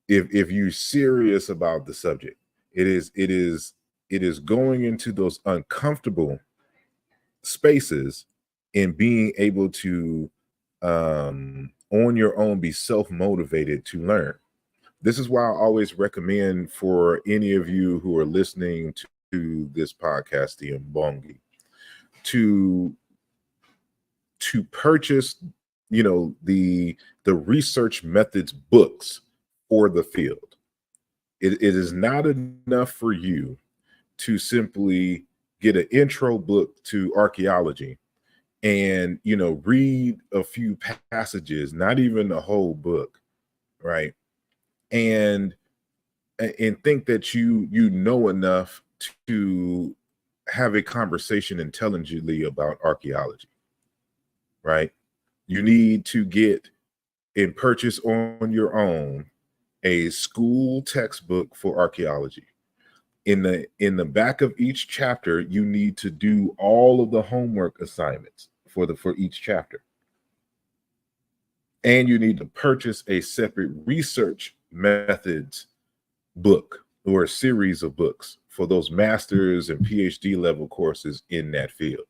If you're serious about the subject, it is going into those uncomfortable spaces and being able to on your own be self-motivated to learn. This is why I always recommend for any of you who are listening to this podcast, the Mbongi, to purchase, the research methods books for the field. It is not enough for you to simply get an intro book to archaeology and read a few passages, not even the whole book, right? And think that you know enough to have a conversation intelligently about archaeology, right? You need to get and purchase on your own a school textbook for archaeology. In the back of each chapter, you need to do all of the homework assignments for each chapter. And you need to purchase a separate research methods book or a series of books for those master's and PhD level courses in that field.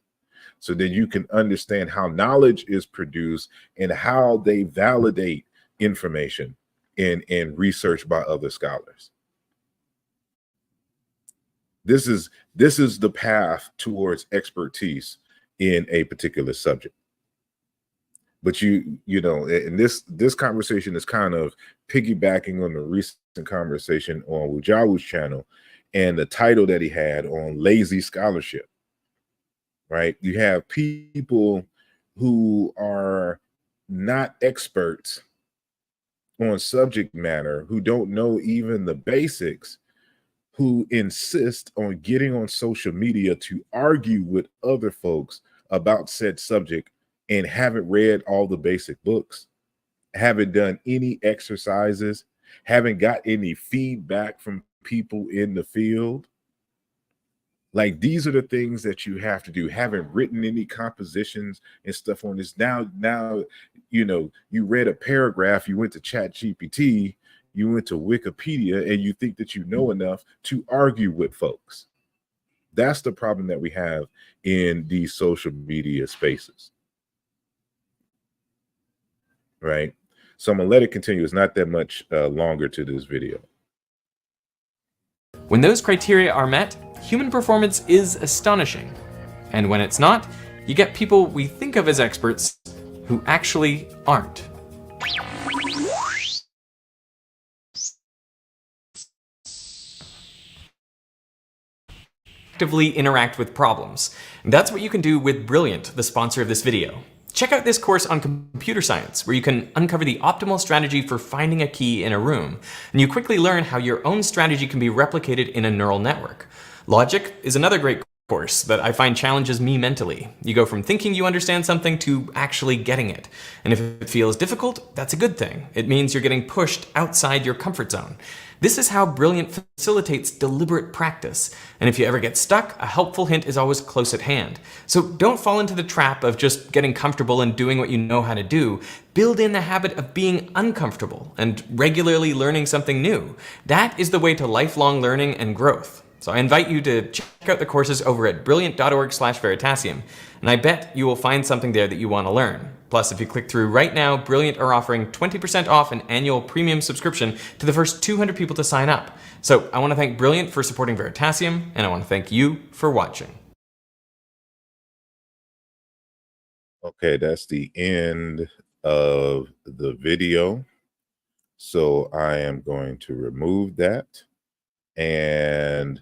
So then you can understand how knowledge is produced and how they validate information and research by other scholars. This is the path towards expertise in a particular subject. But and this conversation is kind of piggybacking on the recent conversation on Ujawa's channel and the title that he had on lazy scholarship, right? You have people who are not experts on subject matter, who don't know even the basics, who insist on getting on social media to argue with other folks about said subject and haven't read all the basic books, haven't done any exercises, haven't got any feedback from people in the field. Like, these are the things that you have to do. Haven't written any compositions and stuff on this. Now, you read a paragraph, you went to ChatGPT, you went to Wikipedia, and you think that you know enough to argue with folks. That's the problem that we have in these social media spaces. Right? So I'm gonna let it continue. It's not that much longer to this video. When those criteria are met, human performance is astonishing. And when it's not, you get people we think of as experts who actually aren't. Actively interact with problems. And that's what you can do with Brilliant, the sponsor of this video. Check out this course on computer science, where you can uncover the optimal strategy for finding a key in a room, and you quickly learn how your own strategy can be replicated in a neural network. Logic is another great course that I find challenges me mentally. You go from thinking you understand something to actually getting it. And if it feels difficult, that's a good thing. It means you're getting pushed outside your comfort zone. This is how Brilliant facilitates deliberate practice. And if you ever get stuck, a helpful hint is always close at hand. So don't fall into the trap of just getting comfortable and doing what you know how to do. Build in the habit of being uncomfortable and regularly learning something new. That is the way to lifelong learning and growth. So I invite you to check out the courses over at brilliant.org/Veritasium, and I bet you will find something there that you want to learn. Plus, if you click through right now, Brilliant are offering 20% off an annual premium subscription to the first 200 people to sign up. So I want to thank Brilliant for supporting Veritasium, and I want to thank you for watching. Okay, that's the end of the video. So I am going to remove that. And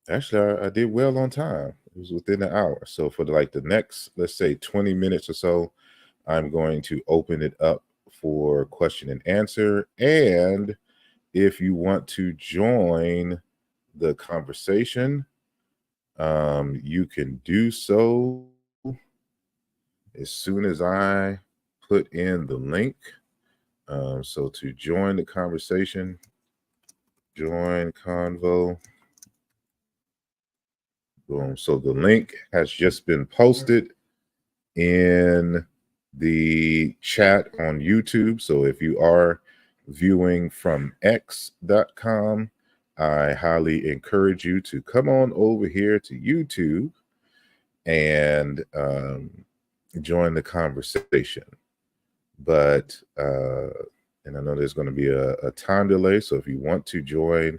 actually I did well on time. It was within an hour. So for the next, let's say 20 minutes or so, I'm going to open it up for question and answer. And if you want to join the conversation, you can do so as soon as I put in the link. So to join the conversation, join convo. Boom. So the link has just been posted in the chat on YouTube. So if you are viewing from x.com, I highly encourage you to come on over here to YouTube and join the conversation. But and I know there's going to be a time delay, so if you want to join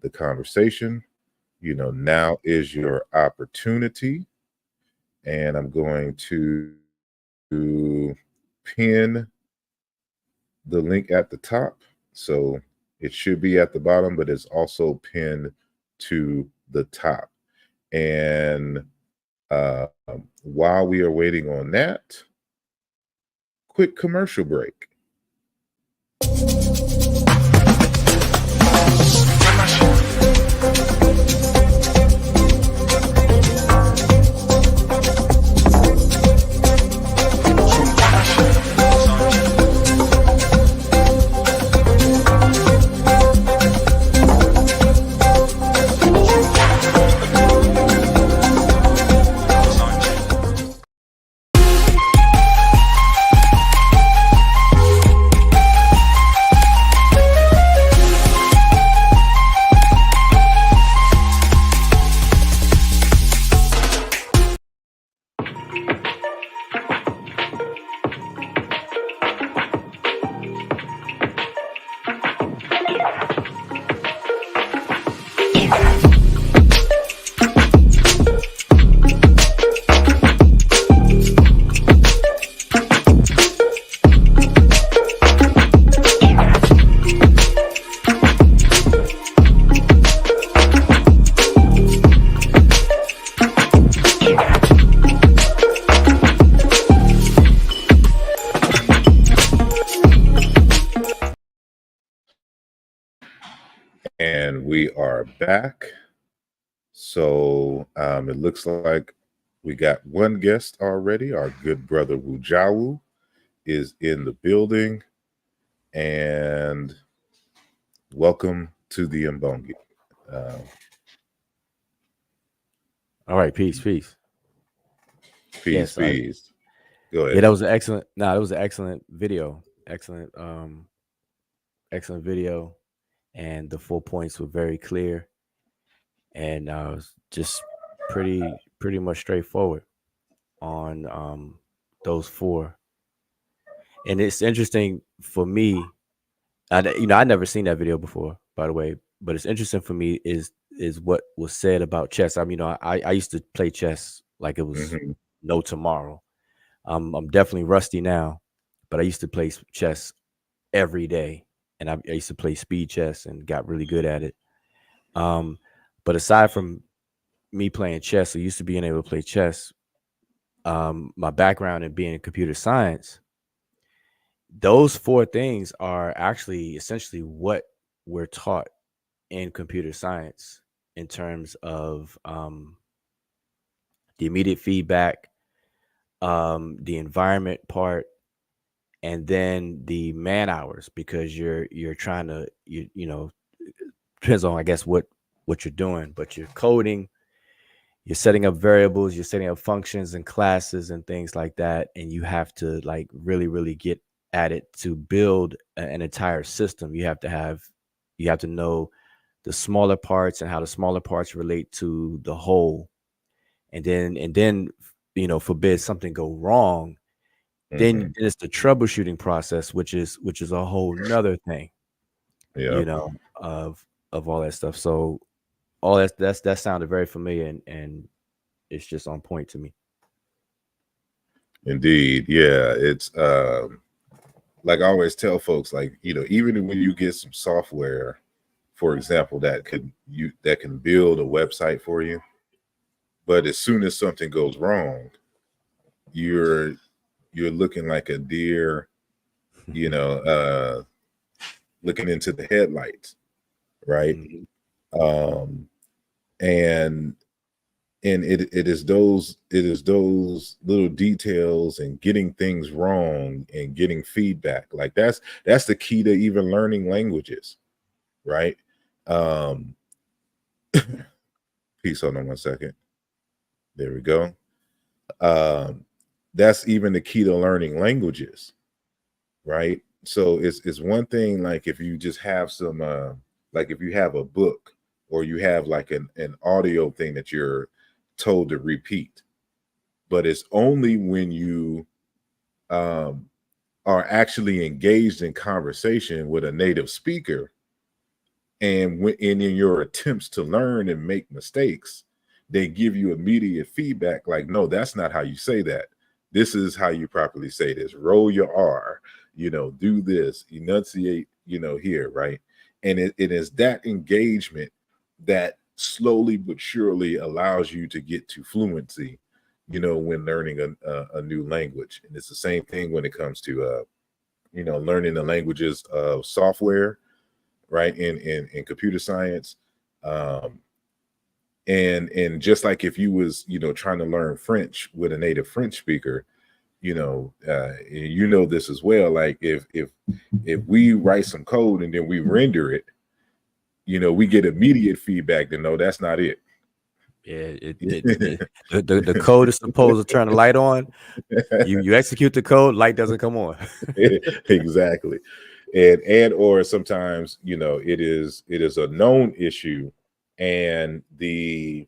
the conversation, now is your opportunity. And I'm going to pin the link at the top. So it should be at the bottom, but it's also pinned to the top. And while we are waiting on that, quick commercial break. And we are back. So it looks like we got one guest already. Our good brother Ujamaa is in the building. And welcome to the Mbongi. All right, peace. Peace. Go ahead. Yeah, that was an excellent. It was an excellent video. Excellent video, and the 4 points were very clear, and just pretty much straightforward on those 4. And it's interesting for me. I'd never seen that video before, by the way, but it's interesting for me is what was said about chess. I used to play chess like it was no tomorrow. I'm definitely rusty now, but I used to play chess every day, and I used to play speed chess and got really good at it. But aside from me playing chess, or used to being able to play chess, my background in being in computer science, those 4 things are actually essentially what we're taught in computer science in terms of the immediate feedback, the environment part, and then the man hours, because you're trying to depends on, I guess, what you're doing, but you're coding, you're setting up variables, you're setting up functions and classes and things like that, and you have to like really get at it to build an entire system. You have to know the smaller parts and how the smaller parts relate to the whole, and then forbid something go wrong, then it's the troubleshooting process, which is a whole nother thing, of all that stuff. So all that sounded very familiar, and it's just on point to me. Indeed. Yeah. It's like I always tell folks, like, even when you get some software, for example, that can build a website for you, but as soon as something goes wrong, you're looking like a deer you know, looking into the headlights, right? And it is those little details and getting things wrong and getting feedback. Like that's the key to even learning languages, right? Peace, hold on 1 second. There we go. That's even the key to learning languages, right? So it's one thing like if you just have some like if you have a book or you have like an audio thing that you're told to repeat, but it's only when you are actually engaged in conversation with a native speaker and in your attempts to learn and make mistakes, they give you immediate feedback like, no, that's not how you say that. This is how you properly say this. Roll your R, do this, enunciate, here, right? And it is that engagement that slowly but surely allows you to get to fluency, when learning a new language. And it's the same thing when it comes to, learning the languages of software, right? In computer science. And just like if you was, trying to learn French with a native French speaker, this as well. Like if we write some code and then we render it, we get immediate feedback to know that's not it. Yeah, the code is supposed to turn the light on. You execute the code, light doesn't come on. Exactly. And or sometimes, it is a known issue, and the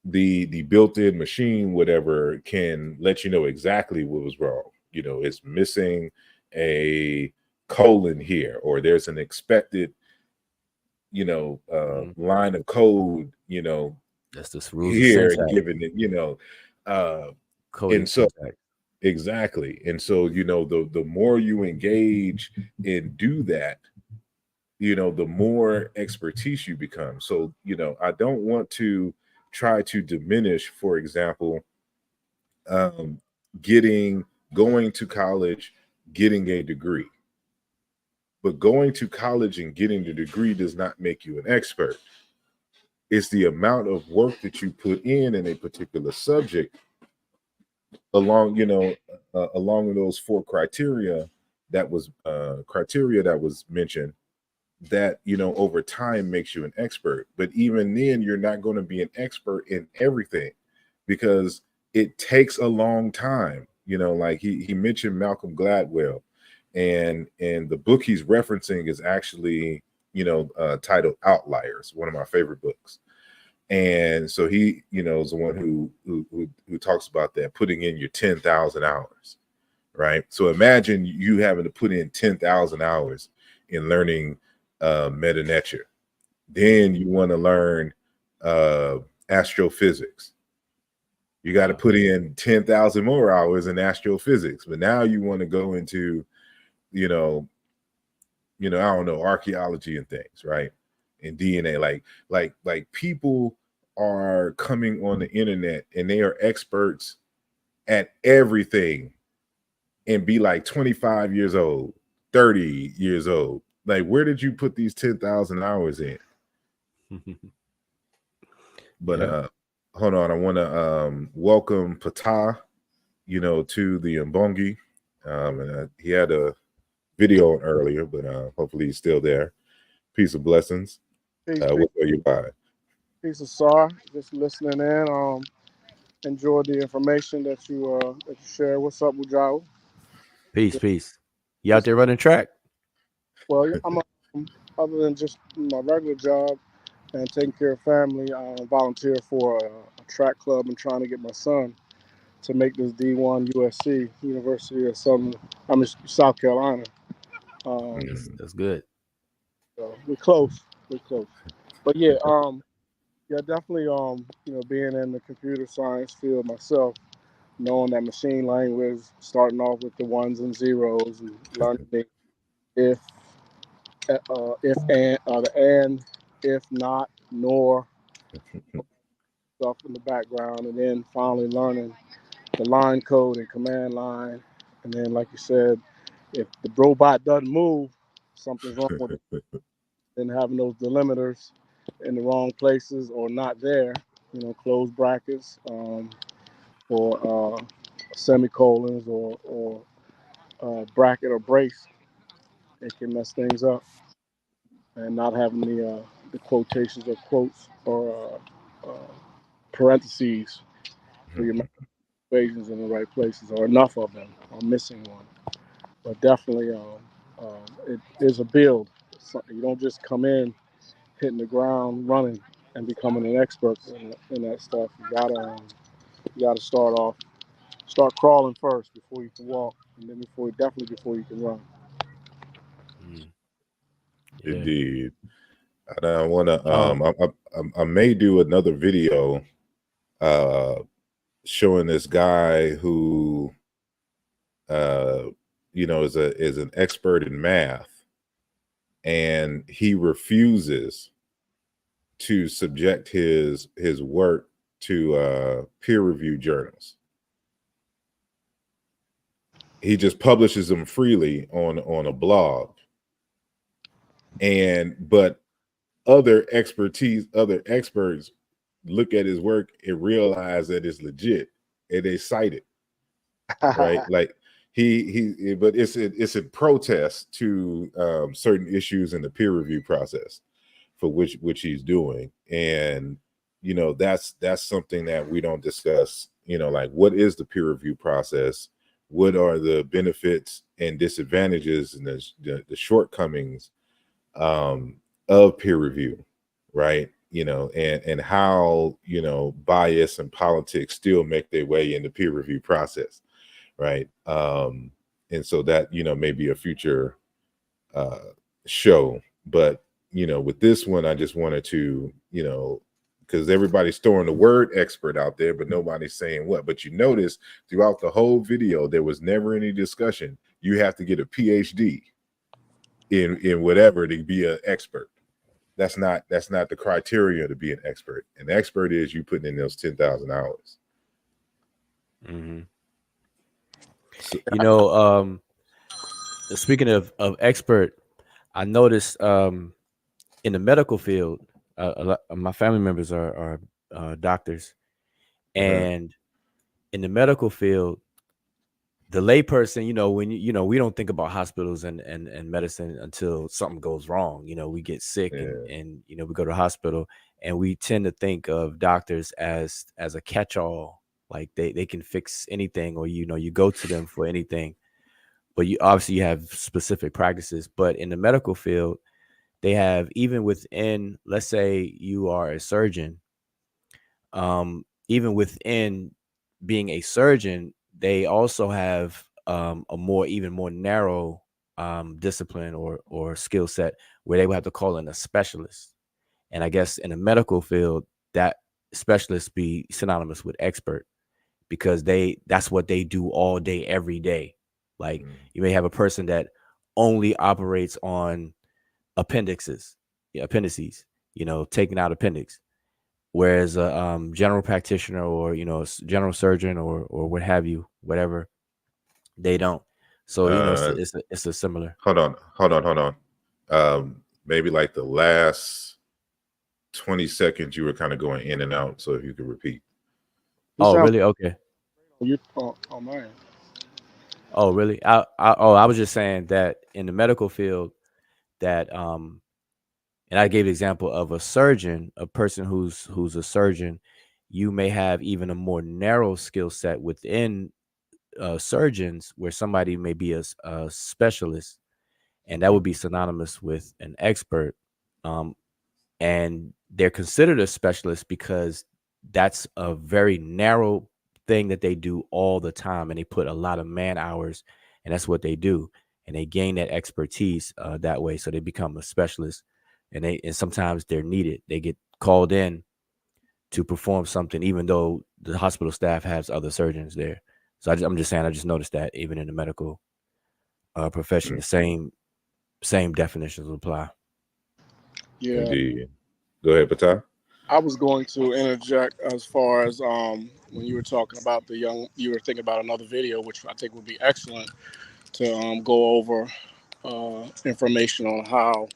built-in machine, whatever, can let you know exactly what was wrong. It's missing a colon here, or there's an expected line of code, That's the rules here, of syntax. given it, Coding and so syntax. exactly. And so, the more you engage and do that, the more expertise you become. So, I don't want to try to diminish, for example, going to college, getting a degree. But going to college and getting the degree does not make you an expert. It's the amount of work that you put in a particular subject along, along with those four criteria that was mentioned, that over time makes you an expert. But even then, you're not going to be an expert in everything, because it takes a long time. Like he mentioned Malcolm Gladwell, and the book he's referencing is actually titled Outliers, one of my favorite books. And so he is the one who talks about that, putting in your 10,000 hours, right? So imagine you having to put in 10,000 hours in learning meta nature. Then you want to learn astrophysics. You got to put in 10,000 more hours in astrophysics. But now you want to go into, I don't know, archaeology and things, right? And DNA. Like people are coming on the internet and they are experts at everything, and be like 25 years old, 30 years old. Like, where did you put these 10,000 hours in? But hold on, I want to welcome Patah, to the Mbongi. And he had a video on earlier, but hopefully he's still there. Peace of blessings. What are you by? Peace of SAR. Just listening in. Enjoy the information that you share. What's up, Ujamaa? Peace. You out there running track? Well, I'm other than just my regular job and taking care of family, I volunteer for a track club and trying to get my son to make this D1 USC, University of South Carolina. That's good. So we're close. But yeah, definitely. Being in the computer science field myself, knowing that machine language, starting off with the ones and zeros, and learning the if and the and, if not, nor stuff in the background, and then finally learning the line code and command line, And then, like you said, if the robot doesn't move, something's wrong with it. And having those delimiters in the wrong places or not there, closed brackets or semicolons or bracket or brace, it can mess things up. And not having the quotations or quotes or parentheses for your equations in the right places, or enough of them, or missing one. But definitely, it is a build. You don't just come in hitting the ground running and becoming an expert in that stuff. You gotta start crawling first before you can walk, and then before you can run. Yeah. Indeed. I don't want to. I may do another video showing this guy who, is an expert in math, and he refuses to subject his work to peer review journals. He just publishes them freely on a blog, but other experts look at his work and realize that it's legit, and they cite it, right? Like but it's a protest to certain issues in the peer review process for which he's doing. And that's something that we don't discuss. Like, what is the peer review process? What are the benefits and disadvantages and the shortcomings of peer review, right? And how bias and politics still make their way in the peer review process, right? And so that may be a future show. But with this one, I just wanted to because everybody's throwing the word expert out there, but nobody's saying what. But you notice throughout the whole video, there was never any discussion. You have to get a PhD in whatever to be an expert. That's not the criteria to be an expert. An expert is you putting in those 10,000 hours. Mm-hmm. So, speaking of expert, I noticed in the medical field, a lot of my family members are doctors, and in the medical field, the layperson, when we don't think about hospitals and medicine until something goes wrong. We get sick and we go to the hospital, and we tend to think of doctors as a catch-all, like they can fix anything, or you go to them for anything. But you obviously have specific practices. But in the medical field, they have, even within, let's say you are a surgeon, even within being a surgeon, they also have even more narrow discipline or skill set, where they would have to call in a specialist. And I guess in the medical field, that specialist be synonymous with expert, because that's what they do all day, every day. Like, you may have a person that only operates on appendices, taking out appendix, whereas a general practitioner or general surgeon or what have you, whatever, they don't. So it's a similar. Hold on. Maybe like the last 20 seconds you were kind of going in and out, so if you could repeat. Oh, really? Okay. Oh man. Oh, really? I was just saying that in the medical field, that and I gave the example of a surgeon, a person who's a surgeon. You may have even a more narrow skill set within surgeons, where somebody may be a specialist, and that would be synonymous with an expert. And they're considered a specialist because that's a very narrow thing that they do all the time, and they put a lot of man hours, and that's what they do, and they gain that expertise that way. So they become a specialist, and sometimes they're needed. They get called in to perform something, even though the hospital staff has other surgeons there. So I'm just saying, I just noticed that even in the medical profession, the same definitions apply. Yeah. Indeed. Go ahead, Patah. I was going to interject as far as when you were talking about you were thinking about another video, which I think would be excellent to go over information on how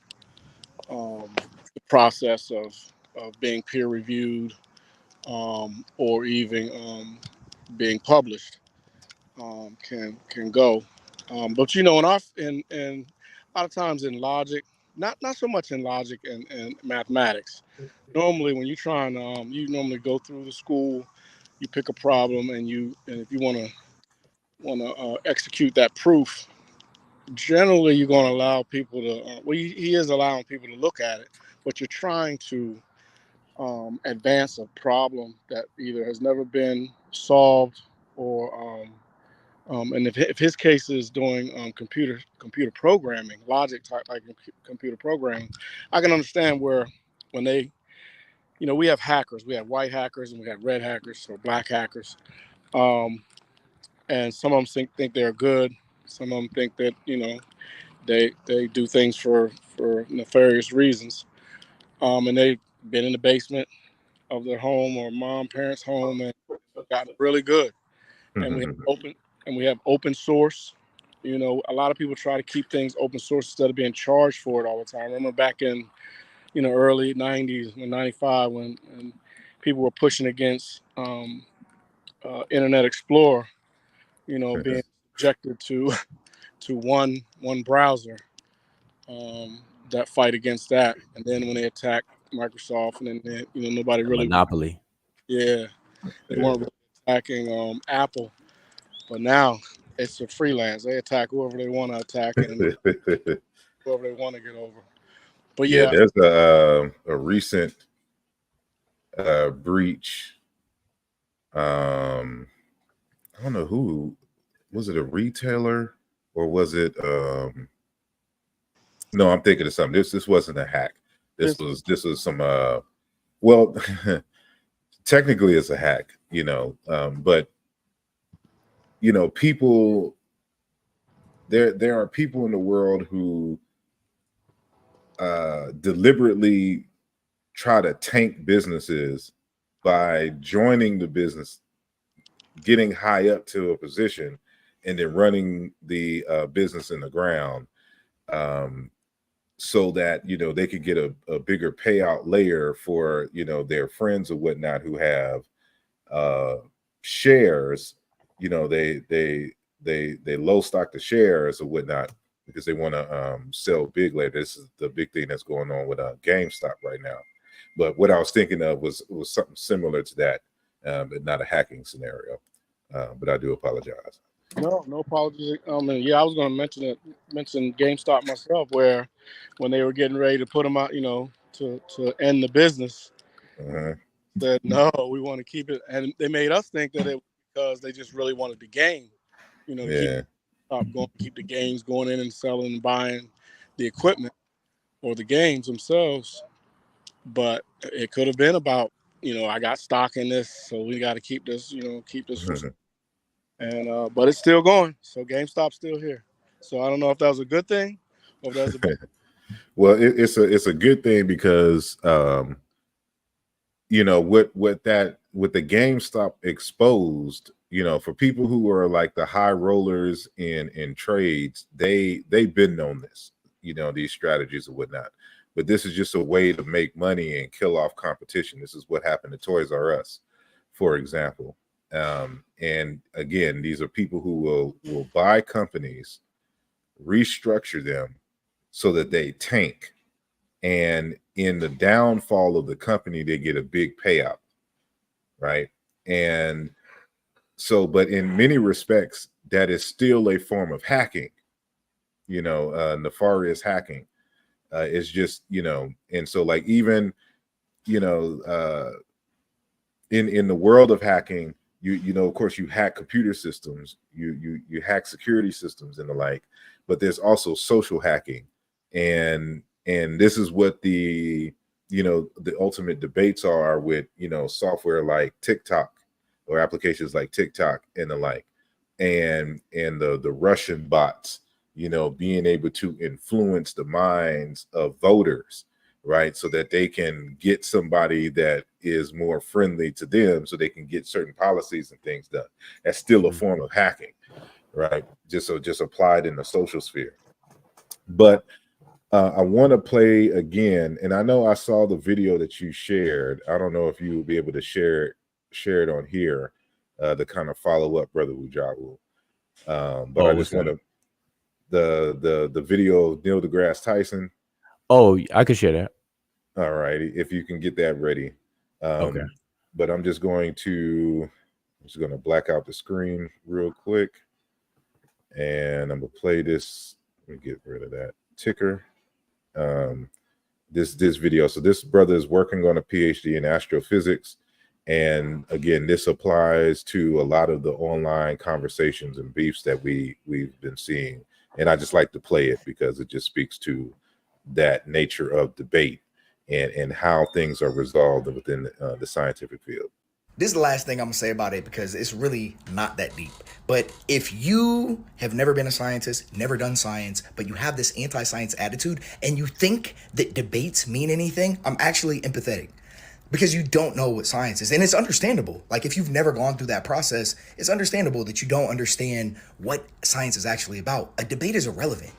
the process of being peer reviewed or even being published can go. But you know, in a lot of times in logic, not so much in logic and mathematics. Normally, when you're trying, you normally go through the school, you pick a problem, and if you want to execute that proof, generally you're going to allow people to. Well, he is allowing people to look at it, but you're trying to advance a problem that either has never been solved or and if his case is doing computer programming, logic type like computer programming, I can understand where when they, we have hackers, we have white hackers and we have red hackers or black hackers, and some of them think they're good, some of them think that they do things for nefarious reasons, and they've been in the basement of their home or parents' home and gotten really good. And we have open source. A lot of people try to keep things open source instead of being charged for it all the time. I remember back in early 90s when 95 when people were pushing against Internet Explorer, being subjected to one browser, that fight against that. And then when they attacked Microsoft, and then nobody really monopoly. Yeah, they weren't really attacking Apple, but now it's a freelance. They attack whoever they want to attack and whoever they want to get over. But yeah, yeah, there's a recent breach. I don't know who was it, a retailer or was it? No, I'm thinking of something. This wasn't a hack. This was some. Well, technically it's a hack, but people. There are people in the world who deliberately try to tank businesses by joining the business, getting high up to a position, and then running the business in the ground, so that they could get a bigger payout layer for their friends or whatnot who have shares. They low stock the shares or whatnot because they want to sell big later. This is the big thing that's going on with GameStop right now. But what I was thinking of was something similar to that, but not a hacking scenario. But I do apologize. no apologies. Yeah, I was going to mention GameStop myself, where when they were getting ready to put them out, to end the business, said no, we want to keep it, and they made us think that it was because they just really wanted the game, to keep the games going in and selling and buying the equipment or the games themselves. But it could have been about, I got stock in this, so we got to keep this, and but it's still going. So GameStop's still here. So I don't know if that was a good thing or if that was a bad. Well, it's a good thing because what the GameStop exposed, for people who are like the high rollers in trades, they've been known this, these strategies and whatnot. But this is just a way to make money and kill off competition. This is what happened to Toys R Us, for example. And again, these are people who will buy companies, restructure them so that they tank, and in the downfall of the company, they get a big payout, right? And so, but in many respects, that is still a form of hacking, nefarious hacking. It's just, and so like even, in the world of hacking, of course you hack computer systems, you hack security systems and the like, but there's also social hacking, and this is what the ultimate debates are with software like TikTok or applications like TikTok and the like, and the Russian bots, being able to influence the minds of voters right? So that they can get somebody that is more friendly to them so they can get certain policies and things done. That's still a form of hacking, right? Just applied in the social sphere. But I want to play again, and I know I saw the video that you shared. I don't know if you will be able to share it on here to kind of follow up, Brother Ujamaa. But I just want to the video of Neil deGrasse Tyson. Oh, I could share that. All right, if you can get that ready. Okay. But I'm just going to black out the screen real quick, and I'm gonna play this. Let me get rid of that ticker. This video. So this brother is working on a PhD in astrophysics, and again, this applies to a lot of the online conversations and beefs that we've been seeing. And I just like to play it because it just speaks to that nature of debate and how things are resolved within the scientific field. This is the last thing I'm gonna say about it because it's really not that deep. But if you have never been a scientist, never done science, but you have this anti-science attitude and you think that debates mean anything, I'm actually empathetic because you don't know what science is. And it's understandable. Like if you've never gone through that process, it's understandable that you don't understand what science is actually about. A debate is irrelevant.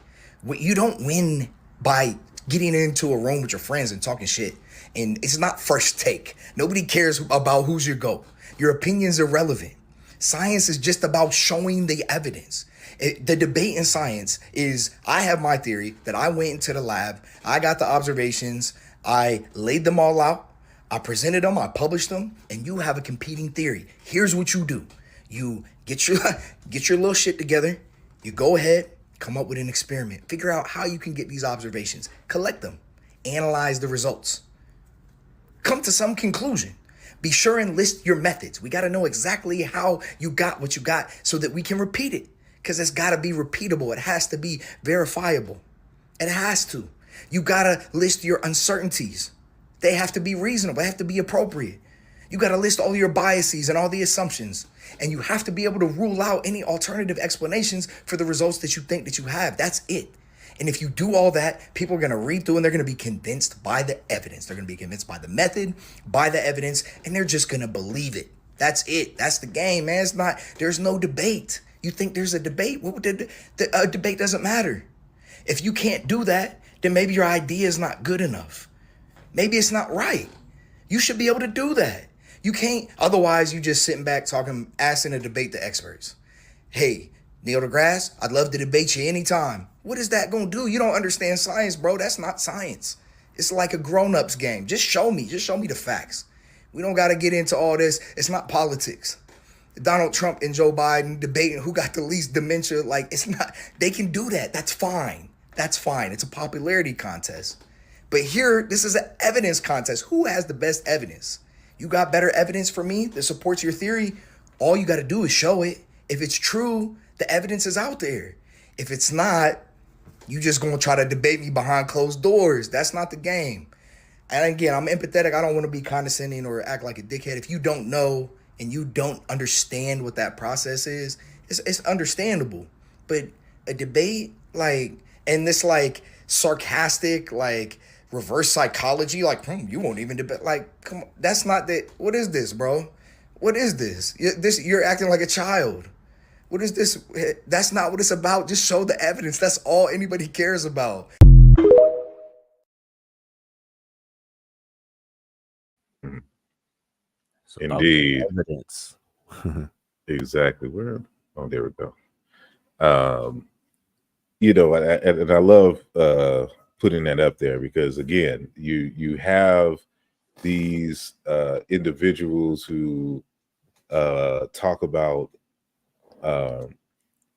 You don't win by getting into a room with your friends and talking shit. And it's not first take. Nobody cares about who's your GOAT. Your opinion's irrelevant. Science is just about showing the evidence. The debate in science is I have my theory that I went into the lab, I got the observations, I laid them all out, I presented them, I published them, and you have a competing theory. Here's what you do. You get your little shit together, you go ahead, come up with an experiment, figure out how you can get these observations, collect them, analyze the results. Come to some conclusion. Be sure and list your methods. We got to know exactly how you got what you got so that we can repeat it. Because it's got to be repeatable. It has to be verifiable. It has to. You got to list your uncertainties. They have to be reasonable. They have to be appropriate. You got to list all your biases and all the assumptions. And you have to be able to rule out any alternative explanations for the results that you think that you have. That's it. And if you do all that, people are going to read through and they're going to be convinced by the evidence. They're going to be convinced by the method, by the evidence, and they're just going to believe it. That's it. That's the game, man. There's no debate. You think there's a debate? A debate doesn't matter. If you can't do that, then maybe your idea is not good enough. Maybe it's not right. You should be able to do that. You can't, otherwise you just sitting back asking to debate the experts. Hey, Neil deGrasse, I'd love to debate you anytime. What is that going to do? You don't understand science, bro. That's not science. It's like a grown-ups game. Just show me the facts. We don't got to get into all this. It's not politics. Donald Trump and Joe Biden debating who got the least dementia. Like, it's not, they can do that. That's fine. That's fine. It's a popularity contest. But here, this is an evidence contest. Who has the best evidence? You got better evidence for me that supports your theory? All you got to do is show it. If it's true, the evidence is out there. If it's not, you just going to try to debate me behind closed doors. That's not the game. And again, I'm empathetic. I don't want to be condescending or act like a dickhead. If you don't know and you don't understand what that process is, it's understandable. But a debate, like, and this like sarcastic, like reverse psychology, like, you won't even debate. Like, come on, that's not that. What is this, bro? What is this? You're acting like a child. What is this? That's not what it's about. Just show the evidence. That's all anybody cares about. Indeed. Evidence. Exactly. Oh, there we go. You know, and I love putting that up there because again, you have these individuals who talk about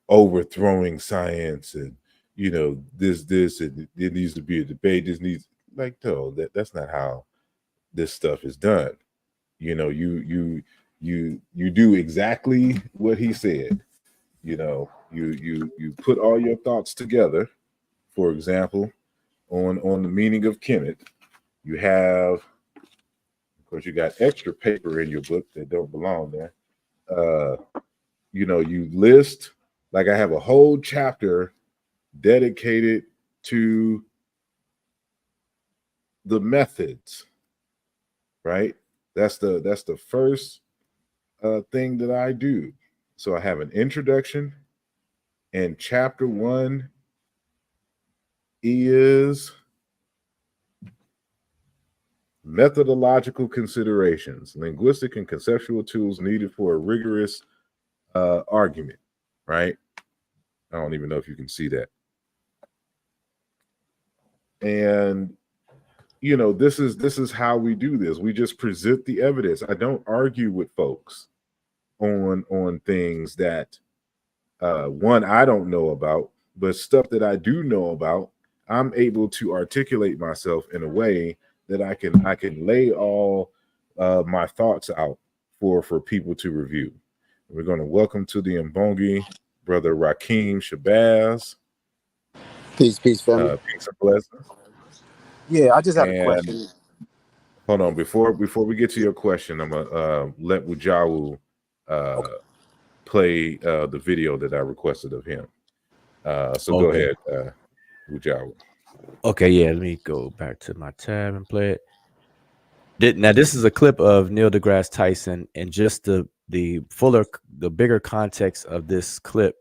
overthrowing science and this and there needs to be a debate. This needs no, that's not how this stuff is done. You know, you do exactly what he said. You know, you put all your thoughts together. For example, on the meaning of Kemet, you have, of course, you got extra paper in your book that don't belong there. You list, like I have a whole chapter dedicated to the methods, right? That's the first thing that I do. So I have an introduction, and chapter 1 is methodological considerations, linguistic and conceptual tools needed for a rigorous argument, right? I don't even know if you can see that. And you know, this is how we do this. We just present the evidence. I don't argue with folks on things that one, I don't know about, but stuff that I do know about. I'm able to articulate myself in a way that I can lay all my thoughts out for people to review. We're going to welcome to the Mbongi brother Rakeem Shabazz. Peace, family. Peace and blessings. Yeah, I just had a question. Hold on, before we get to your question, I'm gonna let Wujawu play the video that I requested of him. So go ahead, Ujamaa. Okay, yeah, let me go back to my tab and play it. Now, this is a clip of Neil deGrasse Tyson, and just the bigger context of this clip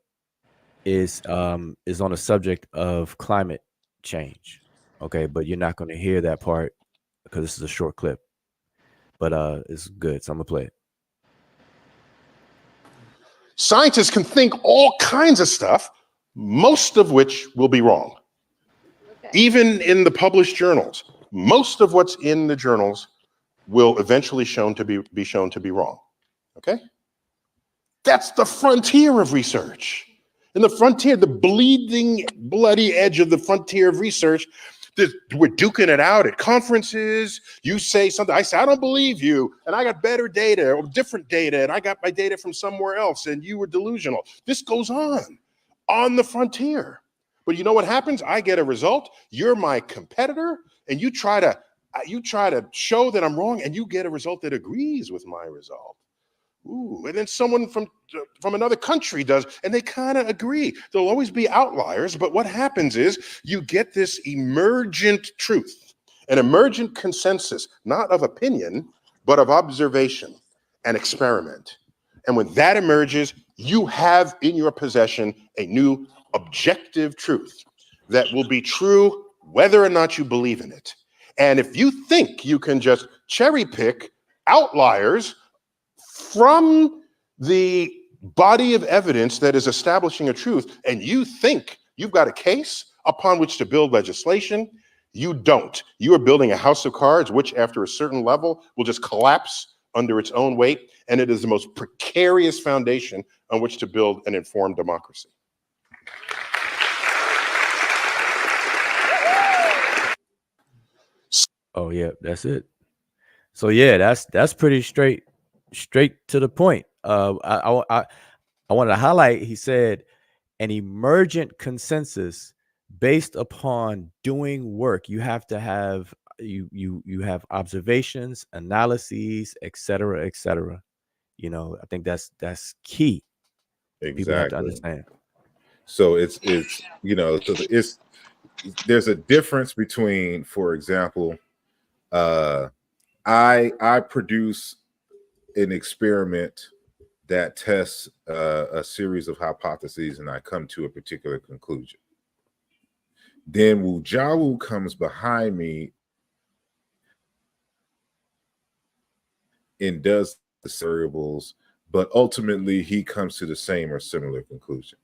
is on a subject of climate change. Okay, but you're not going to hear that part because this is a short clip. But it's good, so I'm gonna play it. Scientists can think all kinds of stuff, most of which will be wrong. Okay. Even in the published journals, most of what's in the journals will eventually be shown to be wrong. Okay? That's the frontier of research. In the frontier, the bleeding, bloody edge of the frontier of research, we're duking it out at conferences. You say something, I say, I don't believe you, and I got better data or different data, and I got my data from somewhere else, and you were delusional. This goes on the frontier. But you know what happens? I get a result. You're my competitor, and you try to show that I'm wrong, and you get a result that agrees with my result. Ooh, and then someone from another country does, and they kind of agree. There'll always be outliers, but what happens is you get this emergent truth, an emergent consensus, not of opinion, but of observation and experiment. And when that emerges, you have in your possession a new objective truth that will be true whether or not you believe in it. And if you think you can just cherry pick outliers from the body of evidence that is establishing a truth, and you think you've got a case upon which to build legislation, you don't. You are building a house of cards, which after a certain level will just collapse under its own weight, and it is the most precarious foundation on which to build an informed democracy. Oh yeah, that's it. So yeah, that's pretty straight to the point. I wanted to highlight. He said an emergent consensus based upon doing work. You have to have you have observations, analyses, etc., etc. You know, I think that's key. Exactly. People have to understand. So it's you know, so there's a difference between, for example, I produce an experiment that tests a series of hypotheses, and I come to a particular conclusion. Then Wujawu comes behind me and does the variables, but ultimately he comes to the same or similar conclusion.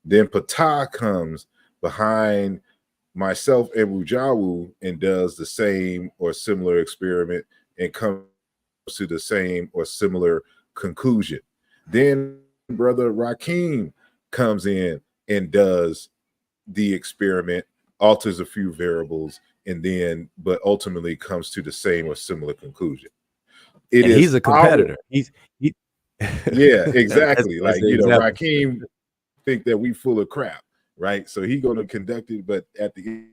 Then Ptah comes behind myself and Wujawu and does the same or similar experiment and comes to the same or similar conclusion. Then brother Rakeem comes in and does the experiment, alters a few variables, and then but ultimately comes to the same or similar conclusion. He's a competitor. Yeah, exactly. That's like, you know, example. Rakeem think that we full of crap, right? So he going to conduct it, but at the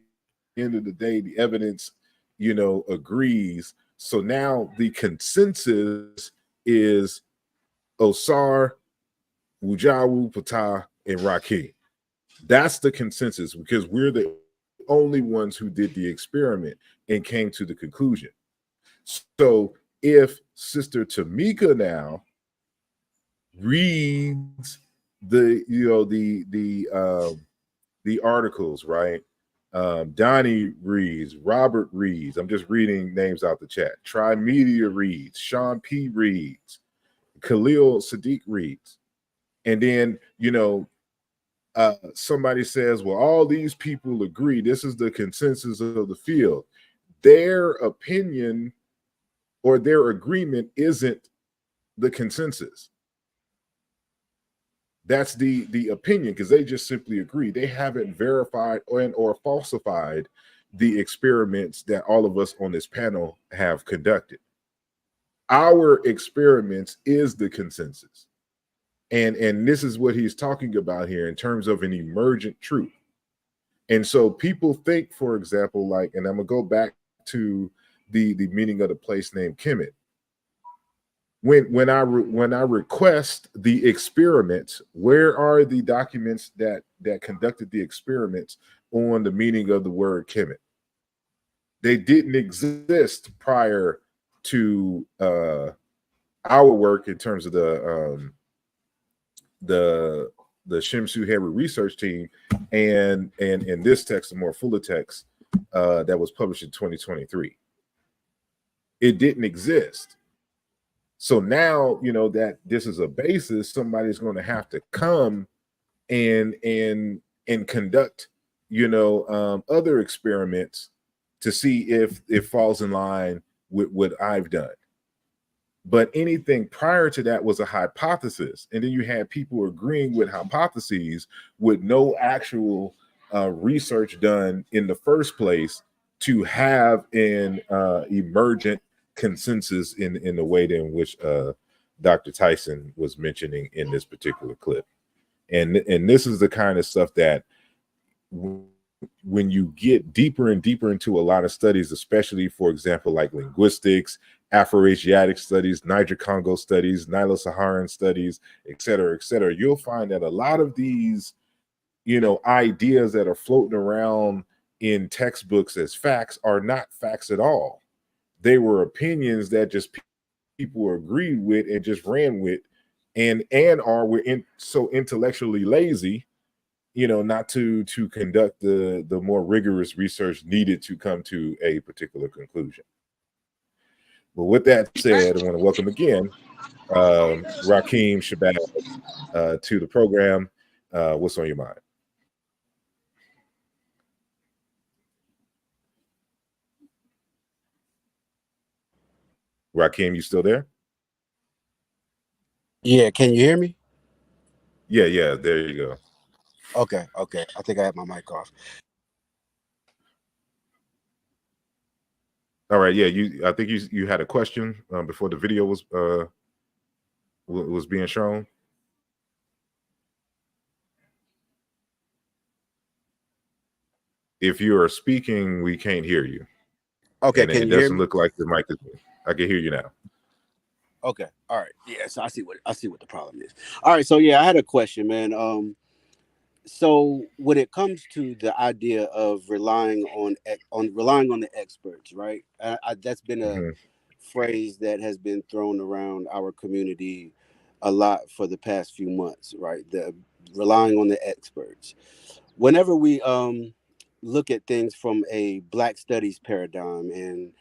end of the day, the evidence, you know, agrees. So now the consensus is Osar, Wujawu, Ptah, and Rakeem. That's the consensus, because we're the only ones who did the experiment and came to the conclusion. So if Sister Tamika now reads the articles, right? Donnie reads, Robert reads. I'm just reading names out the chat. Trimedia reads, Sean P reads, Khalil Sadiq reads, and then somebody says, well, all these people agree. This is the consensus of the field. Their opinion or their agreement isn't the consensus. That's the opinion, because they just simply agree. They haven't verified or falsified the experiments that all of us on this panel have conducted. Our experiments is the consensus. And this is what he's talking about here in terms of an emergent truth. And so people think, for example, like, and I'm gonna go back to the meaning of the place name Kemet. When I request the experiments, where are the documents that conducted the experiments on the meaning of the word Kemet? They didn't exist prior to our work in terms of the Shimsu Harry research team and this text, a more fuller text that was published in 2023. It didn't exist. So now, that this is a basis, somebody's going to have to come and conduct, other experiments to see if it falls in line with what I've done. But anything prior to that was a hypothesis. And then you had people agreeing with hypotheses with no actual research done in the first place to have an emergent consensus in the way in which Dr. Tyson was mentioning in this particular clip. And this is the kind of stuff that when you get deeper and deeper into a lot of studies, especially, for example, like linguistics, Afro-Asiatic studies, Niger-Congo studies, Nilo-Saharan studies, et cetera, you'll find that a lot of these, ideas that are floating around in textbooks as facts are not facts at all. They were opinions that just people agreed with and just ran with, and we're so intellectually lazy, not to conduct the more rigorous research needed to come to a particular conclusion. Well, with that said, I want to welcome again Rakeem Shabazz to the program. What's on your mind? Rakeem, you still there? Yeah, can you hear me? Yeah, there you go. Okay. I think I had my mic off. All right, yeah, I think you had a question before the video was being shown. If you are speaking, we can't hear you. Okay, and can it you hear doesn't me? look like the mic is. I can hear you now. Okay, all right. Yeah, so I see what the problem is. All right, so yeah, I had a question, man. So when it comes to the idea of relying on the experts, right? That's been a phrase that has been thrown around our community a lot for the past few months, right? The relying on the experts. Whenever we look at things from a Black studies paradigm, and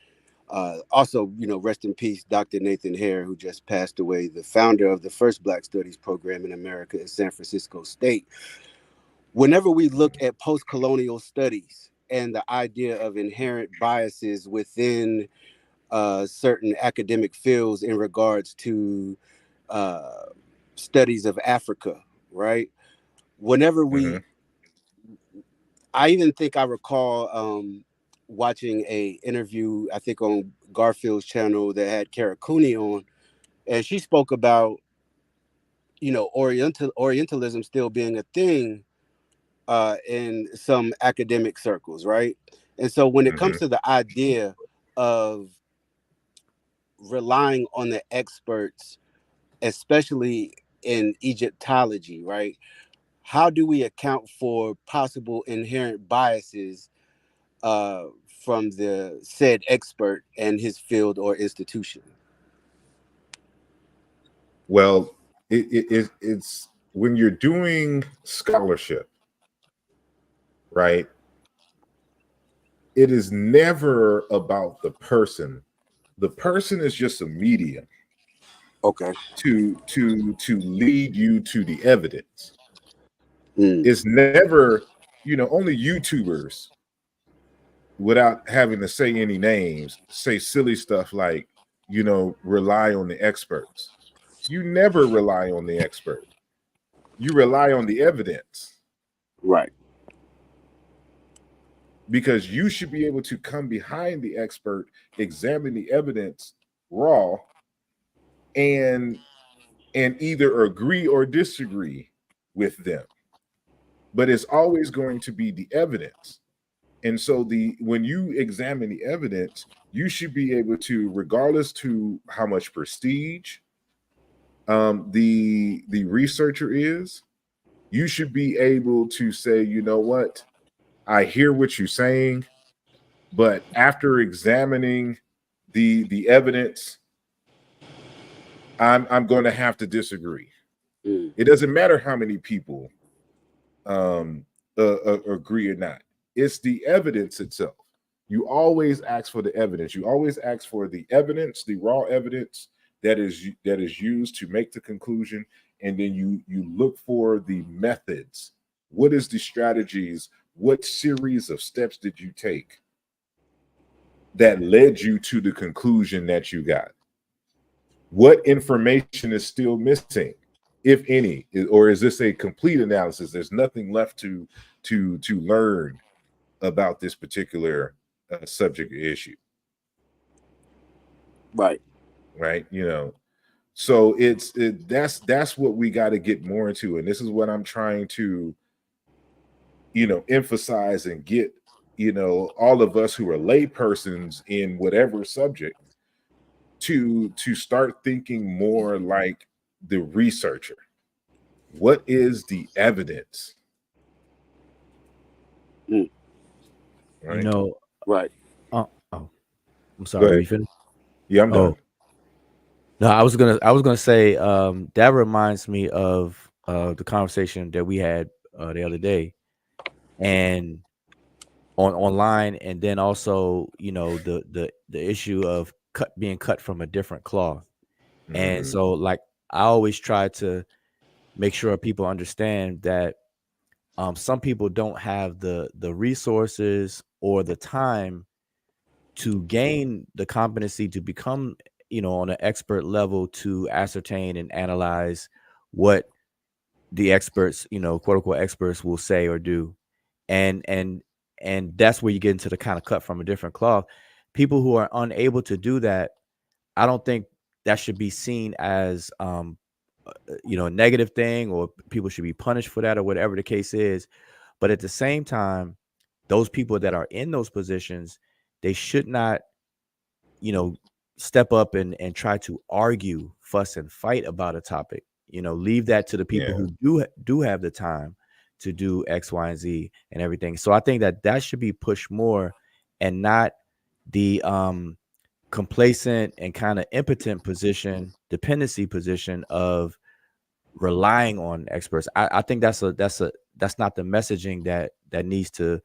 also, rest in peace, Dr. Nathan Hare, who just passed away, the founder of the first Black studies program in America at San Francisco State. Whenever we look at post-colonial studies and the idea of inherent biases within certain academic fields in regards to studies of Africa, right? Whenever I even think I recall watching a interview, I think on Garfield's channel, that had Kara Cooney on, and she spoke about, Orientalism still being a thing in some academic circles, right? And so when it comes to the idea of relying on the experts, especially in Egyptology, right? How do we account for possible inherent biases from the said expert and his field or institution? Well, it's when you're doing scholarship, right? It is never about the person. The person is just a medium. Okay. To lead you to the evidence. Mm. It's never, only YouTubers, without having to say any names, say silly stuff like, rely on the experts. You never rely on the expert. You rely on the evidence. Right. Because you should be able to come behind the expert, examine the evidence raw, and either agree or disagree with them. But it's always going to be the evidence. And so when you examine the evidence, you should be able to, regardless to how much prestige the researcher is, you should be able to say, you know what, I hear what you're saying, but after examining the evidence, I'm going to have to disagree. Mm. It doesn't matter how many people agree or not. It's the evidence itself. You always ask for the evidence. You always ask for the evidence, the raw evidence that is used to make the conclusion, and then you look for the methods. What is the strategies? What series of steps did you take that led you to the conclusion that you got? What information is still missing, if any, or is this a complete analysis? There's nothing left to learn about this particular subject or issue. Right. So that's what we got to get more into, and this is what I'm trying to emphasize and get all of us who are lay persons in whatever subject to start thinking more like the researcher. What is the evidence? Mm. Right. Right. Oh, I'm sorry. Are you finished? Yeah, I'm done. No, I was gonna say that reminds me of the conversation that we had the other day, and online, and then also the issue of being cut from a different cloth. And so, like, I always try to make sure people understand that some people don't have the resources or the time to gain the competency to become on an expert level to ascertain and analyze what the experts, quote unquote experts, will say or do. And that's where you get into the kind of cut from a different cloth. People who are unable to do that, I don't think that should be seen as a negative thing, or people should be punished for that, or whatever the case is. But at the same time, those people that are in those positions, they should not step up and try to argue, fuss, and fight about a topic. Leave that to the people who do have the time to do X, Y, and Z and everything. So I think that should be pushed more, and not the complacent and kind of impotent dependency position of relying on experts. I think that's not the messaging that needs to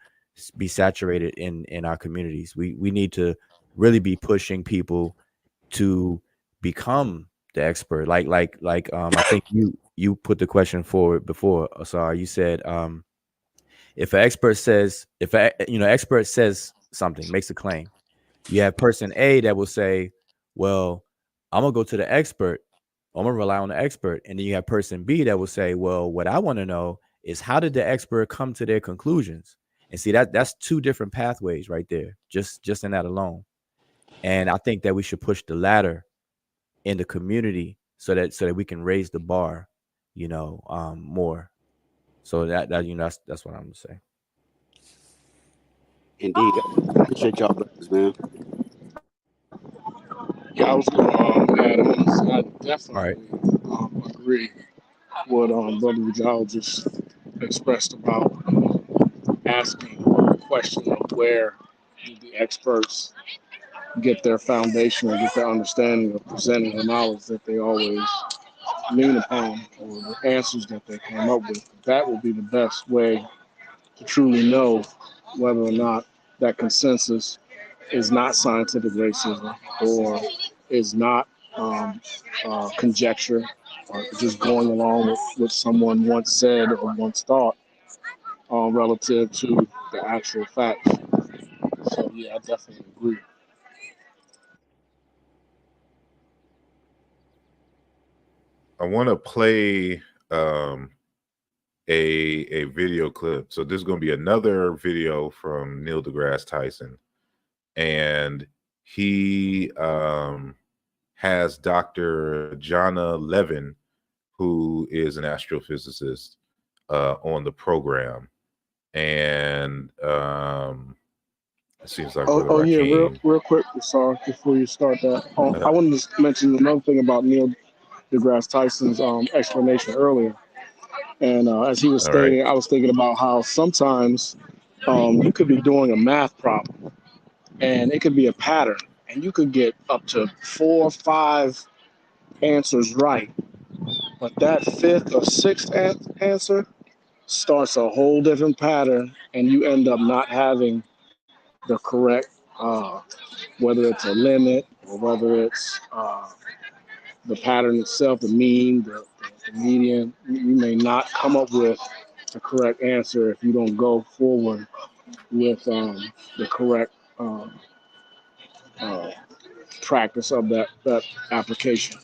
be saturated in our communities. We need to really be pushing people to become the expert. Like I think you put the question forward before, Asar. You said if an expert says expert says something, makes a claim, you have person A that will say, well, I'm gonna go to the expert, I'm gonna rely on the expert. And then you have person B that will say, well, what I want to know is, how did the expert come to their conclusions? And see, that's two different pathways right there, just in that alone. And I think that we should push the latter in the community so that we can raise the bar, more. So that that's what I'm gonna say. Indeed. Appreciate y'all brothers, man. Yeah, I was going to add on this. I definitely All right. agree with Brother Ujal just expressed about asking the question of where the experts get their foundation or get their understanding of presenting the knowledge that they always lean upon, or the answers that they came up with. That will be the best way to truly know whether or not that consensus is not scientific racism or is not conjecture or just going along with what someone once said or once thought relative to the actual facts. So yeah, I definitely agree. I want to play a video clip. So this is going to be another video from Neil deGrasse Tyson, and he has Dr. Jana Levin, who is an astrophysicist, on the program, and it seems like Oh yeah, real quick, sorry, before you start that, I wanted to mention another thing about Neil deGrasse Tyson's explanation earlier. And as he was stating, I was thinking about how sometimes you could be doing a math problem and it could be a pattern and you could get up to 4 or 5 answers right. But that 5th or 6th answer starts a whole different pattern and you end up not having the correct, whether it's a limit or whether it's the pattern itself, the mean, the median. You may not come up with the correct answer if you don't go forward with the correct practice of that application.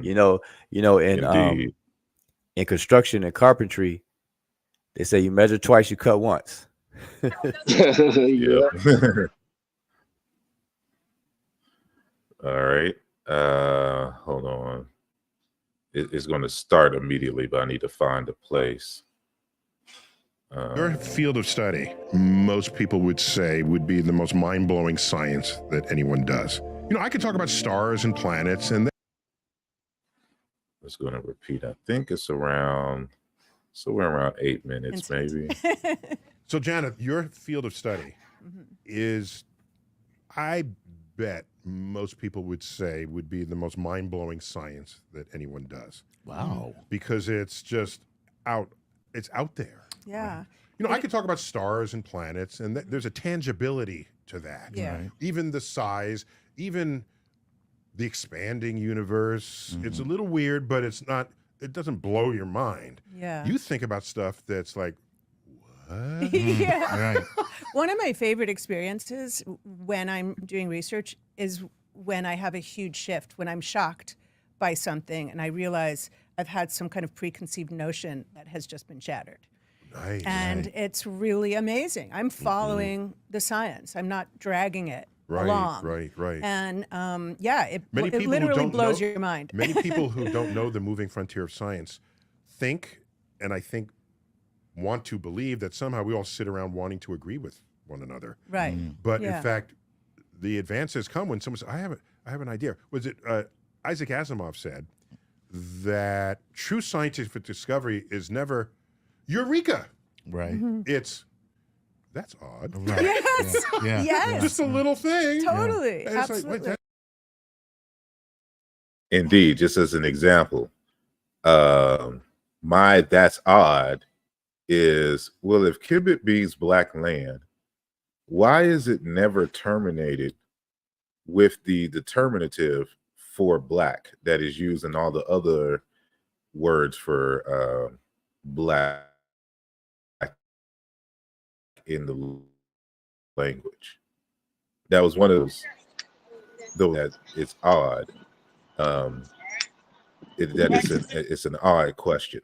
You know, in construction and carpentry, they say you measure twice, you cut once. Yeah. All right. Hold on. It's going to start immediately, but I need to find a place. Your field of study, most people would say, would be the most mind-blowing science that anyone does. You know, I could talk about stars and planets, and it's going to repeat. I think it's around somewhere around 8 minutes, maybe. So, Janet, your field of study is, I bet most people would say, would be the most mind-blowing science that anyone does. Wow. Because it's just it's out there. Yeah. Right? You know, I could talk about stars and planets, and there's a tangibility to that. Yeah. Right. Even the size, even the expanding universe. It's a little weird, but it's not, it doesn't blow your mind. Yeah. You think about stuff that's like, what? Yeah. Right. One of my favorite experiences when I'm doing research is when I have a huge shift, when I'm shocked by something and I realize I've had some kind of preconceived notion that has just been shattered. Nice. And it's really amazing. I'm following the science. I'm not dragging it along. Right. And yeah, it Many people who literally don't blows know- your mind. Many people who don't know the moving frontier of science think, and I think want to believe, that somehow we all sit around wanting to agree with one another. Right. But Yeah. in fact, the advances come when someone says, I have an idea. Was it Isaac Asimov said that true scientific discovery is never eureka. Right. It's, that's odd. Right. Yes. Yeah. Yes. Just a little thing. Totally. And it's like, Absolutely. wait, Indeed, just as an example, my that's odd is, well, if Kibbit means black land, why is it never terminated with the determinative for black that is used in all the other words for black in the language? That was one of those, though, that it's odd. It's an odd question,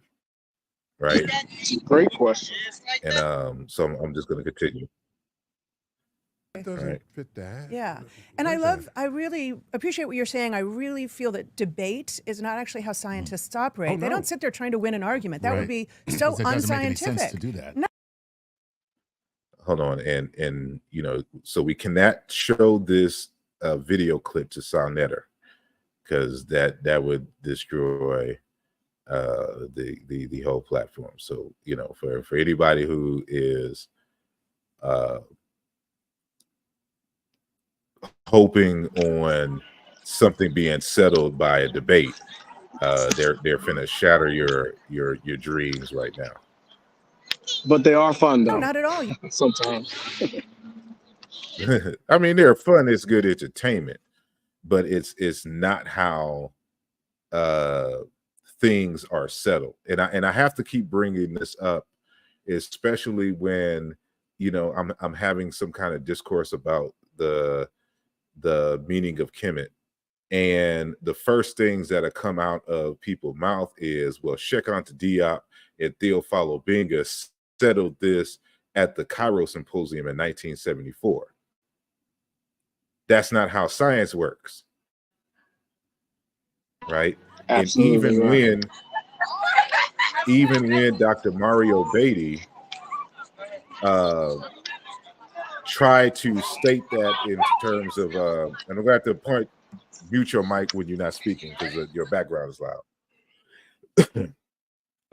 right? It's a great question. And so I'm just going to continue. It doesn't fit that. Yeah. And I really appreciate what you're saying. I really feel that debate is not actually how scientists operate. Oh, They no. don't sit there trying to win an argument. That would be so It doesn't make any unscientific. sense to do that. No. Hold on, and you know, so we cannot show this video clip to Sonetter because that would destroy the whole platform. So, you know, for anybody who is hoping on something being settled by a debate, they're finna shatter your dreams right now. But they are fun No, though. not at all. Sometimes. I mean, they're fun. It's good entertainment, but it's not how things are settled. And I have to keep bringing this up, especially when, you know, I'm having some kind of discourse about the meaning of Kemet. And the first things that have come out of people's mouth is, well, Sheikh Diop and Theophilo Benga settled this at the Cairo Symposium in 1974. That's not how science works, right? Absolutely And right. even when Dr. Mario Beatty tried to state that in terms of, and I'm going to have to point, mute your mic when you're not speaking because your background is loud.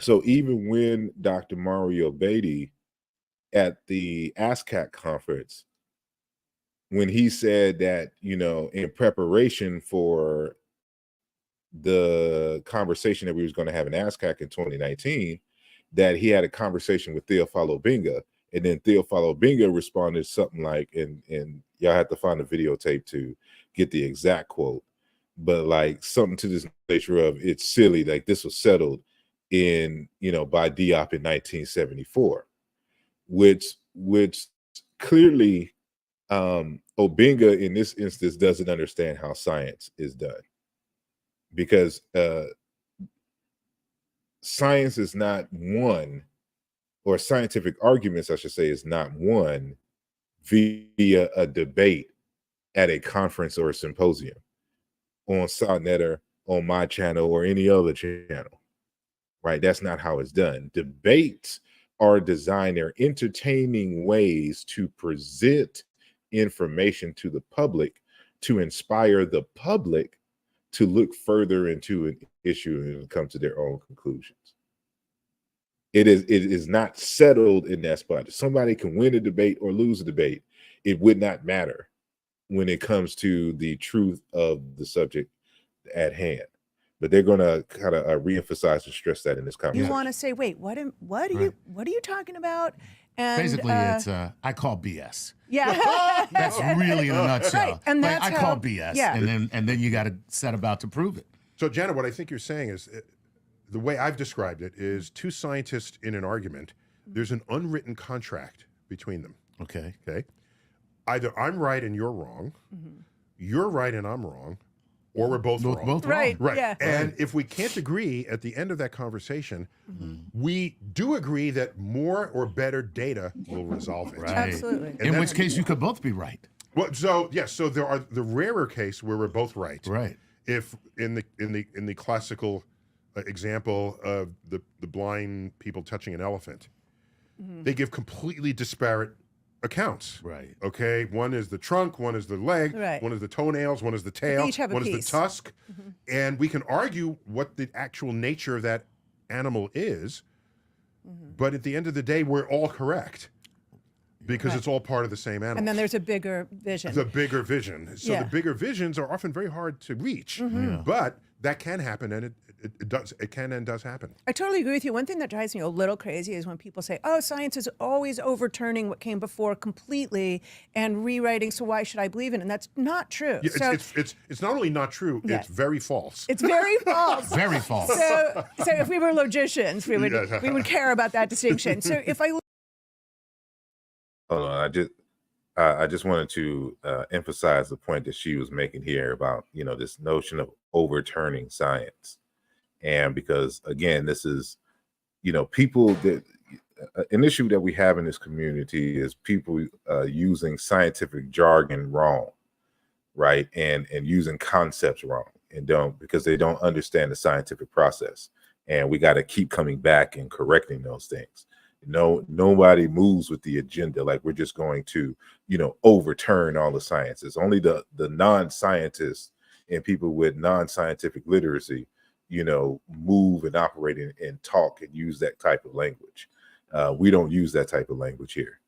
So even when Dr. Mario Beatty at the ASCAC conference, when he said that, you know, in preparation for the conversation that we was going to have in ASCAC in 2019, that he had a conversation with Theophilo Benga, and then Theophilo Benga responded something like, and y'all have to find the videotape to get the exact quote, but like something to this nature of, it's silly, like this was settled in, you know, by Diop in 1974, which clearly Obenga in this instance doesn't understand how science is done, because science is not won, or scientific arguments, I should say, is not won via a debate at a conference or a symposium on Sonnetter, on my channel, or any other channel, right? That's not how it's done. Debates are designed, they're entertaining ways to present information to the public, to inspire the public to look further into an issue and come to their own conclusions. It is not settled in that spot. Somebody can win a debate or lose a debate. It would not matter when it comes to the truth of the subject at hand. But they're going to kind of reemphasize and stress that in this conversation. You want to say, wait, what are you talking about? And basically, it's I call BS. Yeah, that's really in a nutshell. Right. And that's I call BS. Yeah. and then you got to set about to prove it. So, Janet, what I think you're saying is, the way I've described it is two scientists in an argument. There's an unwritten contract between them. Okay. Okay. Either I'm right and you're wrong, you're right and I'm wrong, or we're both wrong. Both right. Right. Yeah. And if we can't agree at the end of that conversation, we do agree that more or better data will resolve it. Right. Absolutely. And In which case, you could both be right. Well, so yes, so there are the rarer case where we're both right. Right. If in the classical example of the blind people touching an elephant, they give completely disparate accounts. Right. Okay. One is the trunk, one is the leg, Right. one is the toenails, one is the tail, each have a one is piece. the tusk. And we can argue what the actual nature of that animal is, but at the end of the day, we're all correct because Right. it's all part of the same animal. And then there's a bigger vision. The bigger vision. So Yeah. the bigger visions are often very hard to reach, but that can happen, and it does. It can and does happen. I totally agree with you. One thing that drives me a little crazy is when people say, oh, science is always overturning what came before completely and rewriting, so why should I believe it? And that's not true. Yeah, So it's not only not true, Yes. it's very false. it's very false. Very false. So if we were logicians, we would care about that distinction. So if I Hold on, I just wanted to emphasize the point that she was making here about, you know, this notion of overturning science, and because again, this is, you know, people that an issue that we have in this community is people using scientific jargon wrong, right, and using concepts wrong, and because they don't understand the scientific process, and we got to keep coming back and correcting those things. Nobody moves with the agenda like we're just going to, you know, overturn all the sciences. Only the non-scientists and people with non-scientific literacy move and operate and talk and use that type of language. We don't use that type of language here.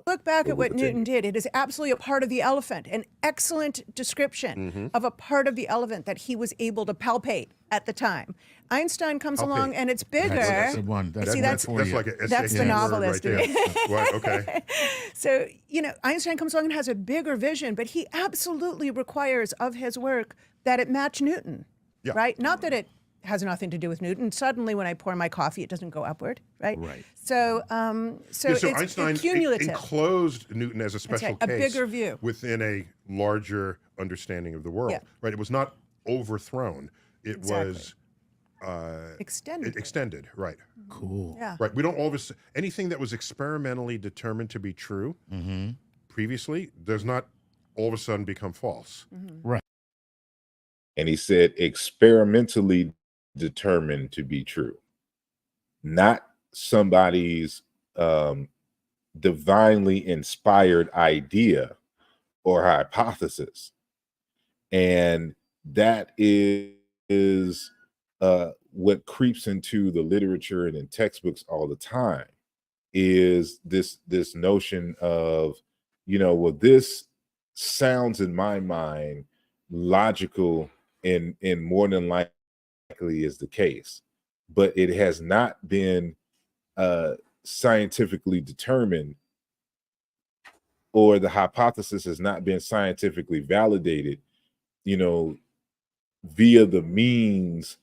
Look back at what Newton did. It is absolutely a part of the elephant, an excellent description of a part of the elephant that he was able to palpate at the time. Einstein comes along and it's bigger. That's the one. That's like that's the novelist. Right, okay. So, Einstein comes along and has a bigger vision, but he absolutely requires of his work that it match Newton, right? Not that it has nothing to do with Newton. Suddenly, when I pour my coffee, it doesn't go upward, right? Right. So it's Einstein cumulative. enclosed Newton as a special a case, bigger view within a larger understanding of the world. Yeah. Right. It was not overthrown. It was extended. Extended. Right. Cool. Yeah. Right. We don't always anything that was experimentally determined to be true previously does not all of a sudden become false. Right. And he said experimentally determined to be true, not somebody's divinely inspired idea or hypothesis. And that is what creeps into the literature and in textbooks all the time, is this notion of, well, this sounds in my mind logical and more than likely is the case, but it has not been scientifically determined, or the hypothesis has not been scientifically validated, via the means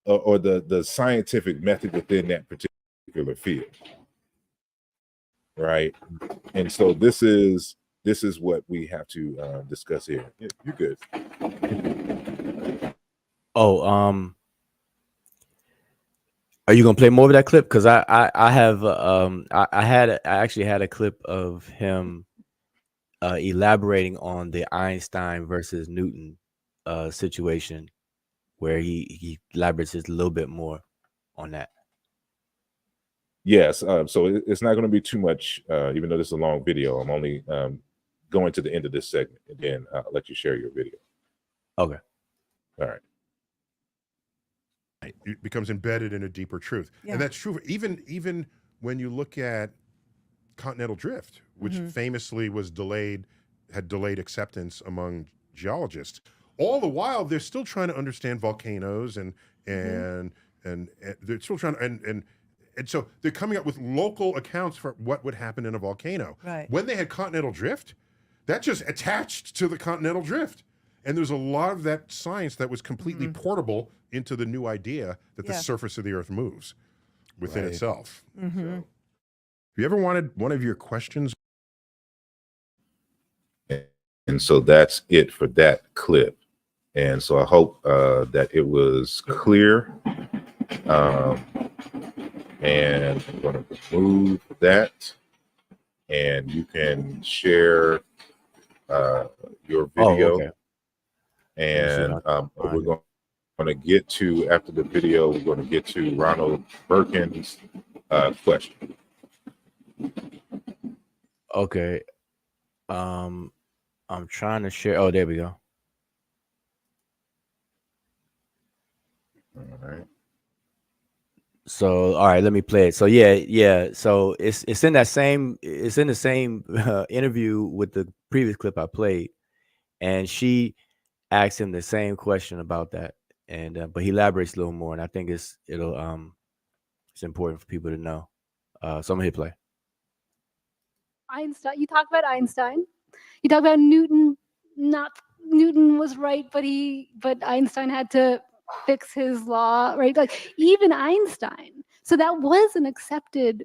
or the scientific method within that particular field, right? And so this is what we have to discuss here. Yeah, you're good. Oh, are you gonna play more of that clip? Because I actually had a clip of him elaborating on the Einstein versus Newton situation, where he elaborates just a little bit more on that. Yes, so it's not going to be too much, even though this is a long video. I'm only going to the end of this segment, and then I'll let you share your video. Okay. All right. It becomes embedded in a deeper truth. Yeah. And that's true even when you look at continental drift, which famously had delayed acceptance among geologists. All the while, they're still trying to understand volcanoes and they're still trying to, and so they're coming up with local accounts for what would happen in a volcano. Right. When they had continental drift, that just attached to the continental drift. And there's a lot of that science that was completely portable into the new idea that the surface of the earth moves within itself. So, if you ever wanted one of your questions. And so that's it for that clip. And so I hope that it was clear. And I'm going to remove that. And you can share your video. Oh, okay. And we're going to get to, after the video, we're going to get to Ronald Birkin's question. Okay. I'm trying to share. Oh, there we go. All right. So, all right, let me play it. So, yeah. So it's in the same interview with the previous clip I played, and she asked him the same question about that, and but he elaborates a little more, and I think it's important for people to know. So I'm gonna hit play. Einstein. You talk about Einstein. You talk about Newton. Newton was right, but Einstein had to fix his law, right? Like even Einstein. So that wasn't accepted.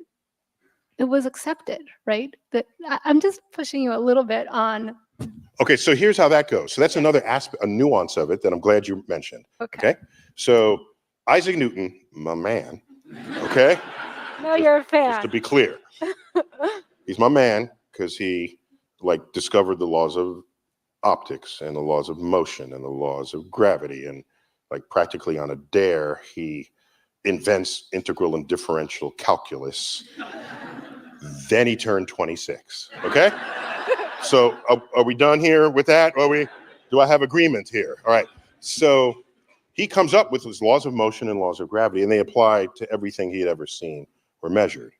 It was accepted, right? That I'm just pushing you a little bit on. Okay, so here's how that goes. So that's another aspect, a nuance of it that I'm glad you mentioned. Okay. So Isaac Newton, my man. Okay. No, you're a fan. Just to be clear, he's my man because he discovered the laws of optics and the laws of motion and the laws of gravity, and practically on a dare, he invents integral and differential calculus. Then he turned 26. Okay. So are we done here with that? Do I have agreement here? All right. So he comes up with his laws of motion and laws of gravity, and they apply to everything he had ever seen or measured.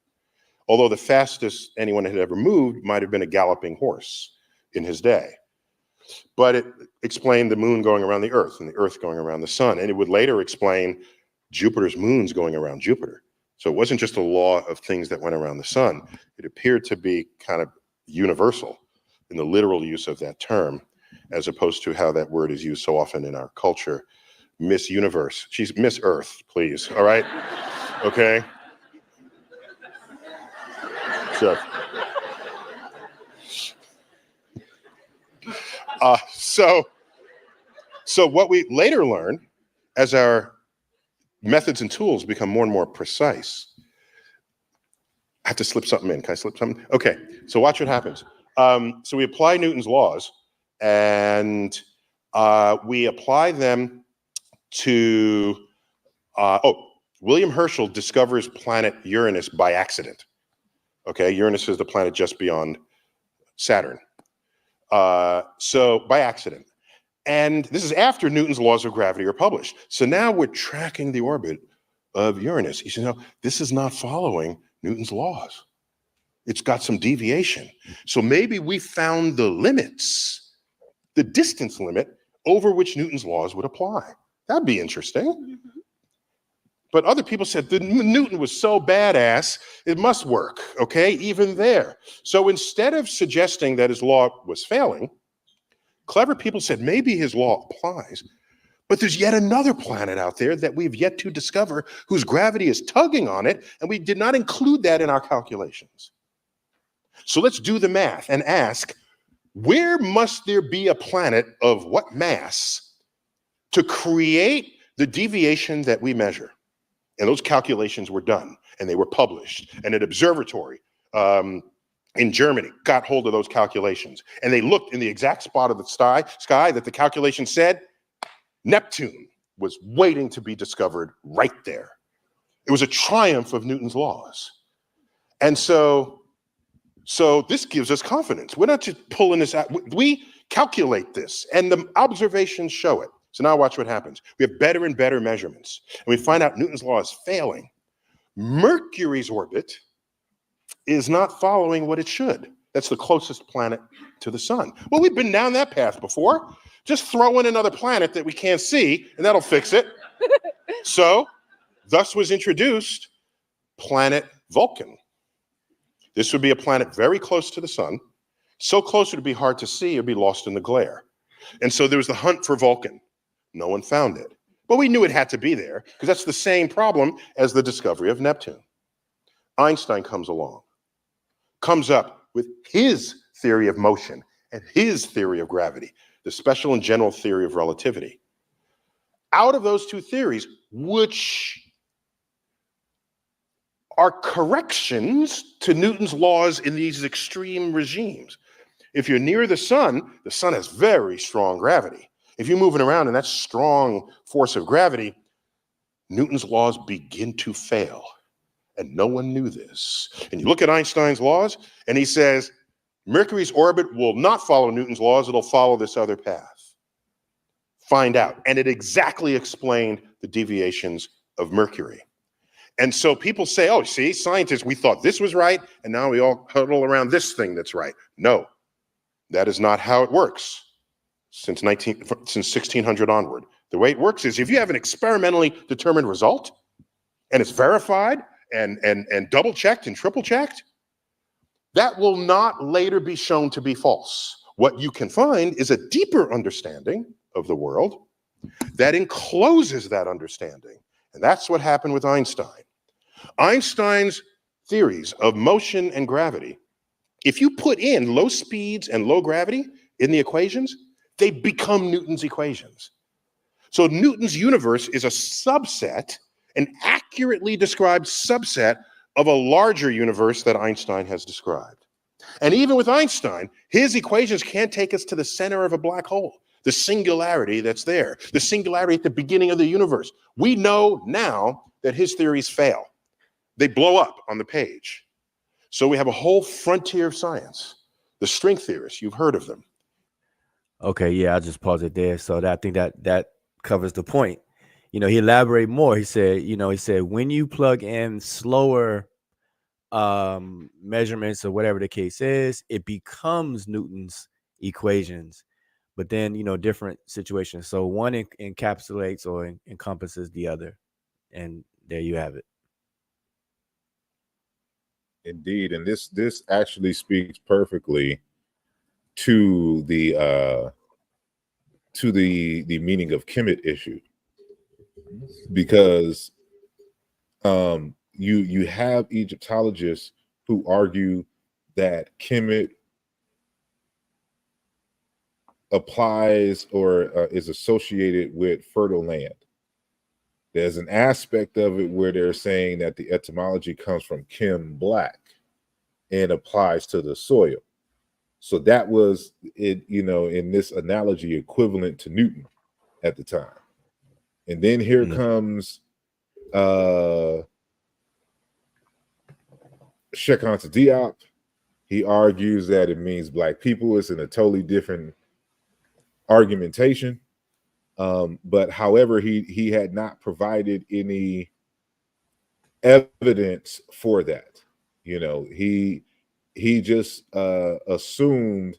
Although the fastest anyone had ever moved might have been a galloping horse in his day. But it explained the moon going around the earth and the earth going around the sun. And it would later explain Jupiter's moons going around Jupiter. So it wasn't just a law of things that went around the sun. It appeared to be kind of universal in the literal use of that term, as opposed to how that word is used so often in our culture. Miss Universe. She's Miss Earth, please. All right? Okay? So what we later learn as our methods and tools become more and more precise. I have to slip something in. Can I slip something? Okay, so watch what happens. So we apply Newton's laws, and we apply them to, William Herschel discovers planet Uranus by accident. Okay, Uranus is the planet just beyond Saturn. So by accident. And this is after Newton's laws of gravity are published. So now we're tracking the orbit of Uranus. You say, no, this is not following Newton's laws. It's got some deviation. So maybe we found the limits, the distance limit over which Newton's laws would apply. That'd be interesting. Mm-hmm. But other people said that Newton was so badass, it must work, okay, even there. So instead of suggesting that his law was failing, clever people said maybe his law applies, but there's yet another planet out there that we've yet to discover whose gravity is tugging on it, and we did not include that in our calculations. So let's do the math and ask, where must there be a planet of what mass to create the deviation that we measure? And those calculations were done, and they were published, and an observatory in Germany got hold of those calculations, and they looked in the exact spot of the sky that the calculation said Neptune was waiting to be discovered right there. It was a triumph of Newton's laws. And so this gives us confidence. We're not just pulling this out. We calculate this, and the observations show it. So now watch what happens. We have better and better measurements, and we find out Newton's law is failing. Mercury's orbit is not following what it should. That's the closest planet to the sun. Well, we've been down that path before. Just throw in another planet that we can't see, and that'll fix it. So, thus was introduced planet Vulcan. This would be a planet very close to the sun, so close it would be hard to see, it would be lost in the glare. And so there was the hunt for Vulcan. No one found it. But we knew it had to be there, because that's the same problem as the discovery of Neptune. Einstein comes along, comes up with his theory of motion and his theory of gravity, the special and general theory of relativity. Out of those two theories, which are corrections to Newton's laws in these extreme regimes. If you're near the sun has very strong gravity. If you're moving around in that strong force of gravity, Newton's laws begin to fail. And no one knew this. And you look at Einstein's laws, and he says, Mercury's orbit will not follow Newton's laws, it'll follow this other path. Find out. And it exactly explained the deviations of Mercury. And so people say, oh, see, scientists, we thought this was right, and now we all huddle around this thing that's right. No, that is not how it works since 1600 onward. The way it works is if you have an experimentally determined result, and it's verified, and double-checked and triple-checked, that will not later be shown to be false. What you can find is a deeper understanding of the world that encloses that understanding. And that's what happened with Einstein. Einstein's theories of motion and gravity, if you put in low speeds and low gravity in the equations, they become Newton's equations. So Newton's universe is a subset, an accurately described subset of a larger universe that Einstein has described. And even with Einstein, his equations can't take us to the center of a black hole, the singularity that's there, the singularity at the beginning of the universe. We know now that his theories fail. They blow up on the page. So we have a whole frontier of science. The string theorists, you've heard of them. Okay, yeah, I'll just pause it there. So I think that covers the point. he elaborated more. He said when you plug in slower measurements or whatever the case is, it becomes Newton's equations. But then, different situations. So one encapsulates or encompasses the other. And there you have it. Indeed. And this actually speaks perfectly to the meaning of Kemet issue, because you have Egyptologists who argue that Kemet applies or is associated with fertile land. There's an aspect of it where they're saying that the etymology comes from Kim, black, and applies to the soil. So that was it, in this analogy, equivalent to Newton at the time. And then here comes Sheikh Anta Diop. He argues that it means black people. It's in a totally different argumentation. But however, he had not provided any evidence for that. He just assumed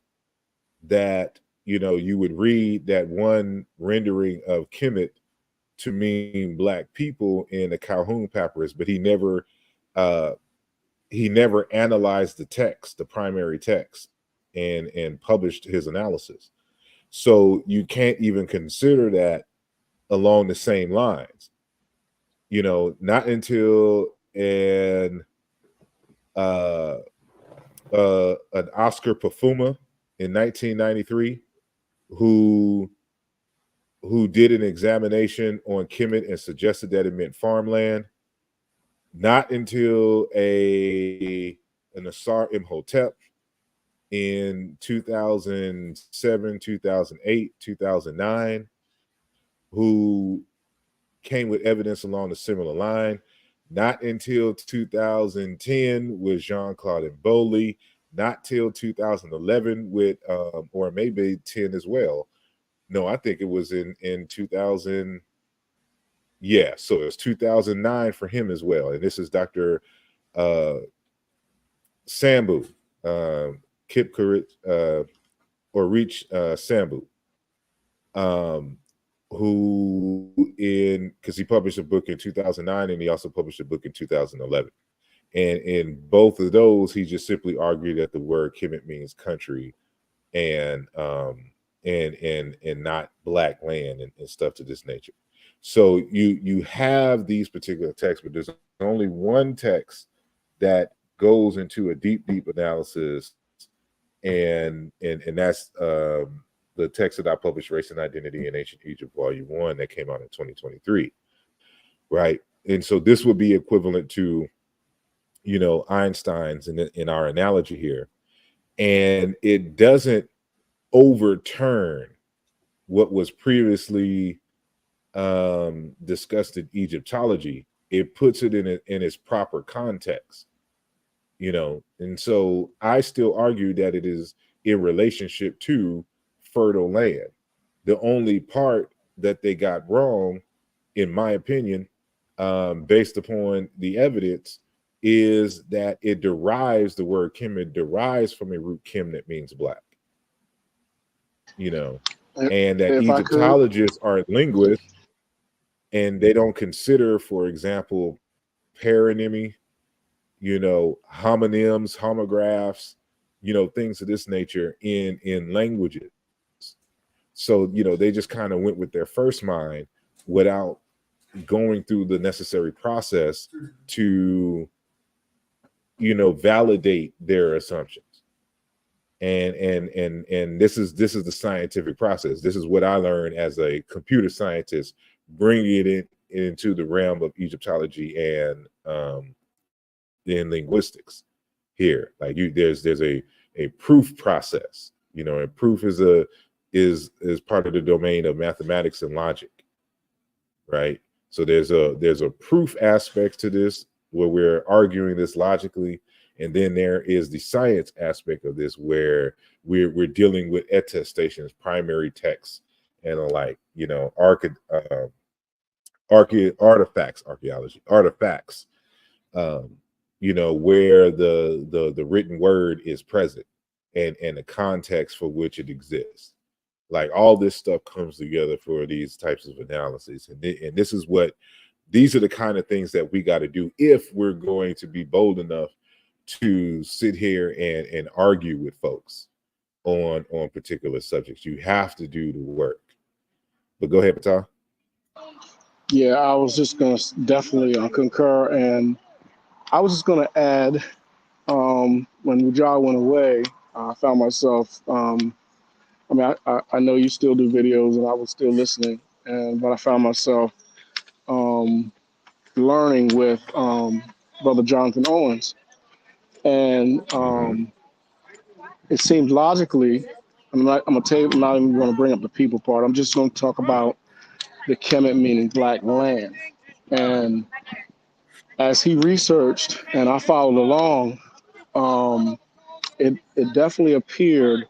that you would read that one rendering of Kemet to mean black people in the Calhoun papyrus, but he never analyzed the text, the primary text, and published his analysis. So you can't even consider that along the same lines. Not until an Oscar Pafuma in 1993, who did an examination on Kemet and suggested that it meant farmland. Not until an asarimhotep in 2007, 2008, 2009, who came with evidence along a similar line. Not until 2010 with Jean-Claude Mboli. Not till 2011 with, or maybe 10 as well. No, I think it was in 2000. Yeah, so it's 2009 for him as well. And this is Dr. Sambu, Kipkarit, or Reach Sambu, who because he published a book in 2009 and he also published a book in 2011. And in both of those, he just simply argued that the word Kemet means country and not black land and stuff to this nature. So you have these particular texts, but there's only one text that goes into a deep analysis, and that's the text that I published, Race and Identity in Ancient Egypt, Volume 1, that came out in 2023, right? And so this would be equivalent to, Einstein's in our analogy here, and it doesn't overturn what was previously discussed in Egyptology. It puts it in its proper context, and so I still argue that it is in relationship to fertile land. The only part that they got wrong, in my opinion, based upon the evidence, is that it derives, the word Kemet derives from a root Kim that means black, and that Egyptologists are linguists, and they don't consider, for example, paronymy, homonyms, homographs, things of this nature in languages. So, they just kind of went with their first mind without going through the necessary process to, validate their assumptions. And this is the scientific process. This is what I learned as a computer scientist, bringing it into the realm of Egyptology and in linguistics here. Like there's a proof process, and proof is part of the domain of mathematics and logic, right? So there's a proof aspect to this where we're arguing this logically, and then there is the science aspect of this where we're dealing with attestations, primary texts, and alike, artifacts, where the written word is present and the context for which it exists. Like all this stuff comes together for these types of analyses, and these are the kind of things that we got to do if we're going to be bold enough to sit here and argue with folks on particular subjects. You have to do the work. But go ahead, Patal. Yeah, I was just going to definitely concur. And I was just going to add, when Ujaa went away, I found myself, I know you still do videos and I was still listening, but I found myself learning with Brother Jonathan Owens. And it seems logically, I'm not even going to bring up the people part. I'm just going to talk about the Kemet, meaning black land. And as he researched and I followed along, it definitely appeared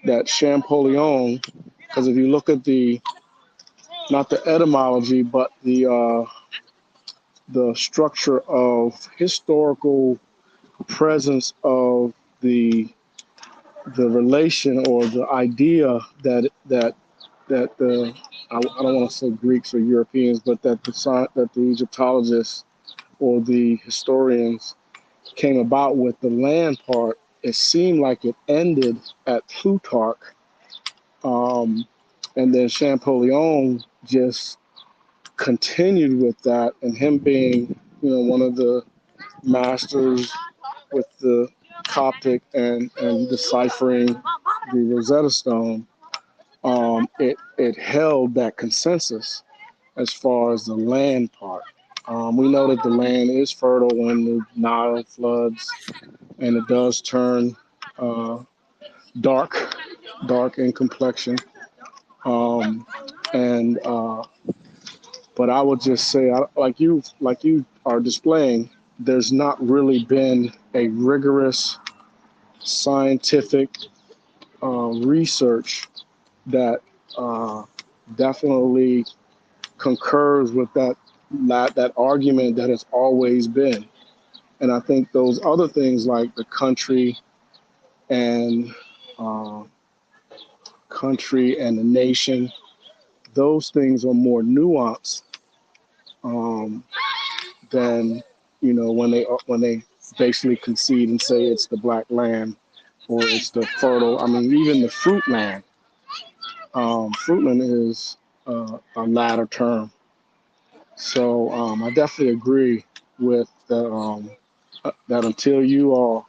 that Champollion, because if you look at not the etymology, but the structure of historical presence of the relation or the idea that the I don't want to say Greeks or Europeans, but that the Egyptologists or the historians came about with the land part, it seemed like it ended at Plutarch, and then Champollion just continued with that, and him being, one of the masters with the Coptic and deciphering the Rosetta Stone, it held that consensus as far as the land part. We know that the land is fertile when the Nile floods, and it does turn dark in complexion. But I would just say, like you are displaying, there's not really been a rigorous scientific research that definitely concurs with that argument that has always been. And I think those other things like the country and the nation, those things are more nuanced than when they basically concede and say it's the black land or it's the fertile. I mean, even the fruit land. Fruitland is a latter term. So I definitely agree with that until you all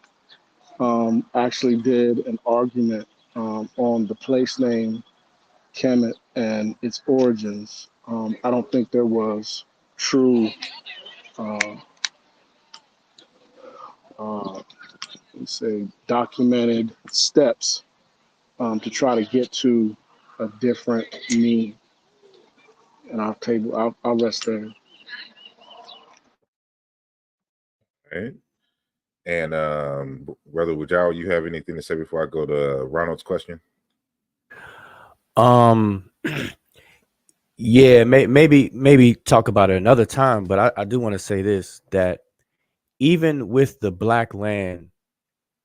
actually did an argument on the place name Kemet and its origins, I don't think there was true let's say documented steps to try to get to a different meaning. And I'll rest there. All right. And Brother Ujao, you have anything to say before I go to Ronald's question? Yeah, maybe talk about it another time, but I do want to say this, that even with the black land,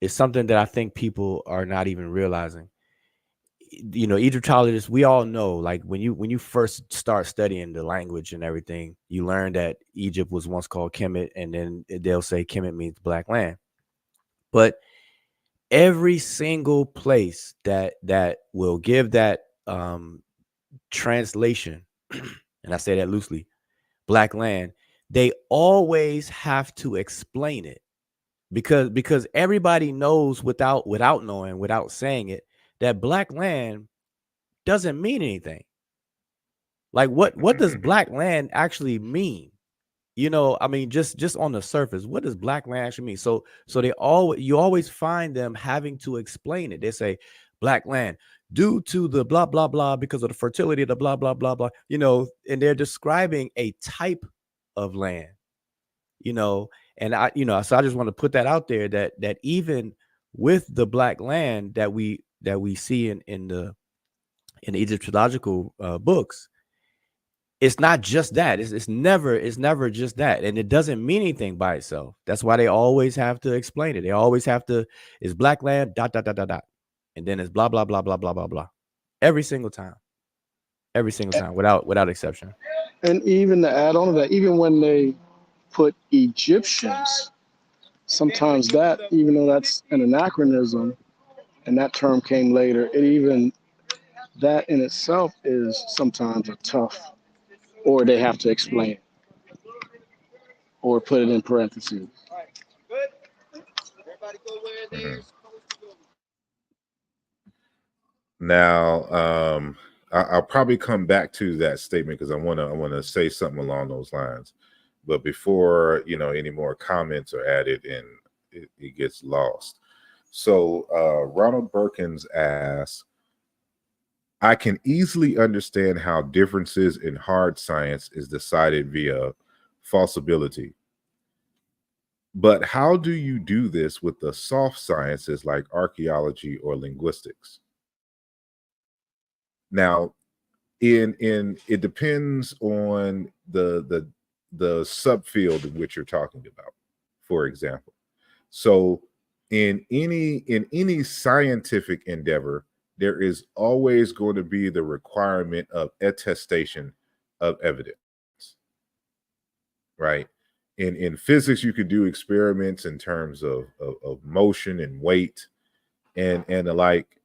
it's something that I think people are not even realizing. Egyptologists, we all know, like when you first start studying the language and everything, you learn that Egypt was once called Kemet, and then they'll say Kemet means black land. But every single place that will give that translation, and I say that loosely, black land, they always have to explain it, because everybody knows without knowing, without saying it, that black land doesn't mean anything. Like what does black land actually mean? I mean, just on the surface, what does black land actually mean? So you always find them having to explain it. They say black land due to the blah blah blah, because of the fertility of the blah blah blah blah, and they're describing a type of land, and so I just want to put that out there, that even with the black land that we see in the Egyptological books, it's not just that. It's never just that. And it doesn't mean anything by itself. That's why they always have to explain it. They always have to, it's black land, dot, dot, dot, dot, dot. And then it's blah, blah, blah, blah, blah, blah, blah. Every single time. Every single time, without exception. And even to add on to that, even when they put Egyptians, sometimes that, even though that's an anachronism and that term came later, it even, that in itself is sometimes a tough, or they have to explain it or put it in parentheses. Mhm. Now, I'll probably come back to that statement because I want to say something along those lines. But before any more comments are added and it gets lost. So Ronald Perkins asks, I can easily understand how differences in hard science is decided via falsibility. But how do you do this with the soft sciences like archaeology or linguistics? Now, in it depends on the subfield in which you're talking about, for example. So in any scientific endeavor, there is always going to be the requirement of attestation of evidence, right? In physics, you could do experiments in terms of motion and weight and the like,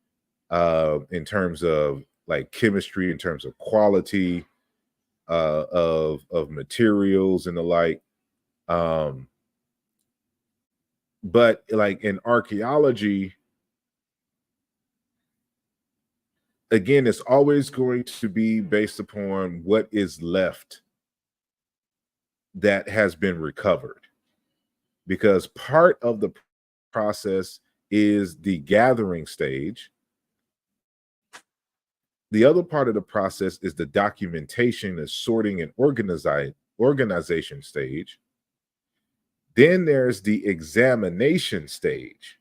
in terms of like chemistry, in terms of quality of materials and the like. But like in archaeology, again, it's always going to be based upon what is left that has been recovered, because part of the process is the gathering stage. The other part of the process is the documentation, the sorting and organization stage. Then there's the examination stage.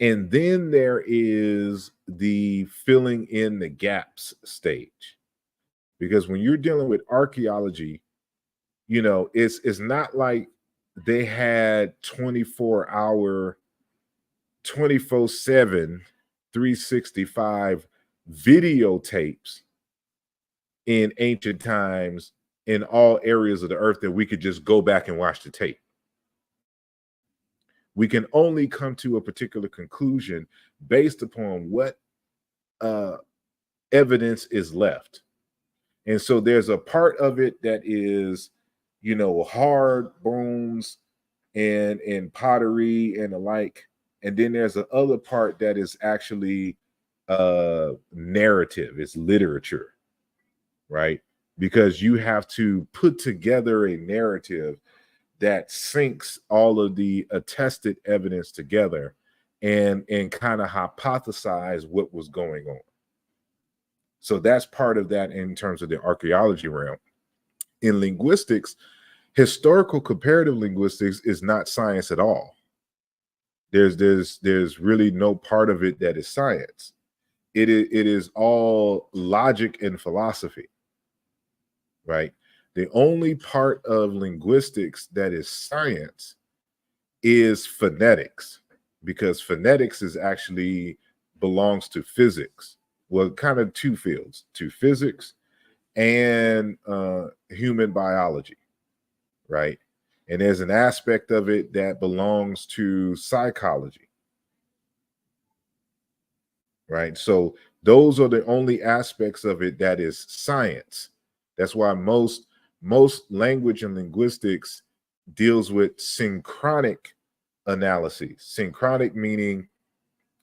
And then there is the filling in the gaps stage. Because when you're dealing with archaeology, it's not like they had 24-hour, 24/7, 365 videotapes in ancient times in all areas of the earth that we could just go back and watch the tape. We can only come to a particular conclusion based upon what evidence is left. And so there's a part of it that is, hard bones and pottery and the like. And then there's the other part that is actually narrative, it's literature, right? Because you have to put together a narrative that syncs all of the attested evidence together and kind of hypothesize what was going on. So that's part of that in terms of the archaeology realm. In linguistics, historical comparative linguistics is not science at all. There's really no part of it that is science. It is all logic and philosophy, right? The only part of linguistics that is science is phonetics, because phonetics is actually belongs to physics. Well, kind of two fields, to physics and human biology, right? And there's an aspect of it that belongs to psychology, right? So those are the only aspects of it that is science. That's why most language and linguistics deals with synchronic analyses. Synchronic meaning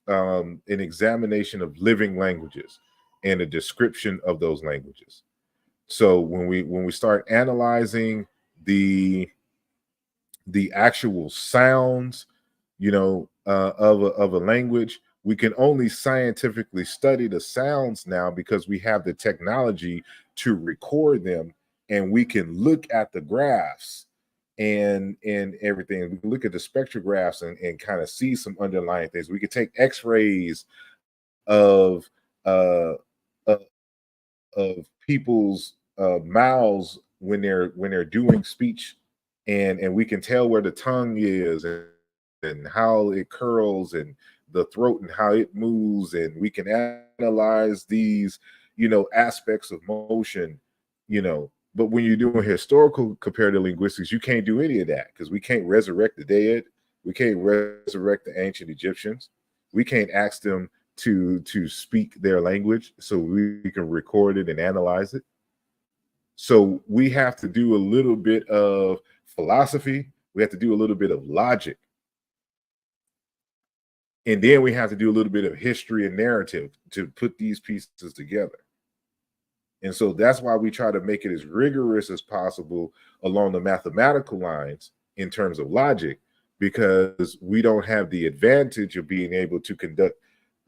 an examination of living languages and a description of those languages. So when we start analyzing the actual sounds, of a language, we can only scientifically study the sounds now because we have the technology to record them, and we can look at the graphs and everything. We can look at the spectrographs and kind of see some underlying things. We could take x-rays of of people's mouths when they're doing speech, and we can tell where the tongue is, and how it curls, and the throat and how it moves, and we can analyze these, aspects of motion, but when you're doing historical comparative linguistics, you can't do any of that, because we can't resurrect the dead. We can't resurrect the ancient Egyptians. We can't ask them to speak their language so we can record it and analyze it. So we have to do a little bit of philosophy. We have to do a little bit of logic. And then we have to do a little bit of history and narrative to put these pieces together. And so that's why we try to make it as rigorous as possible along the mathematical lines in terms of logic, because we don't have the advantage of being able to conduct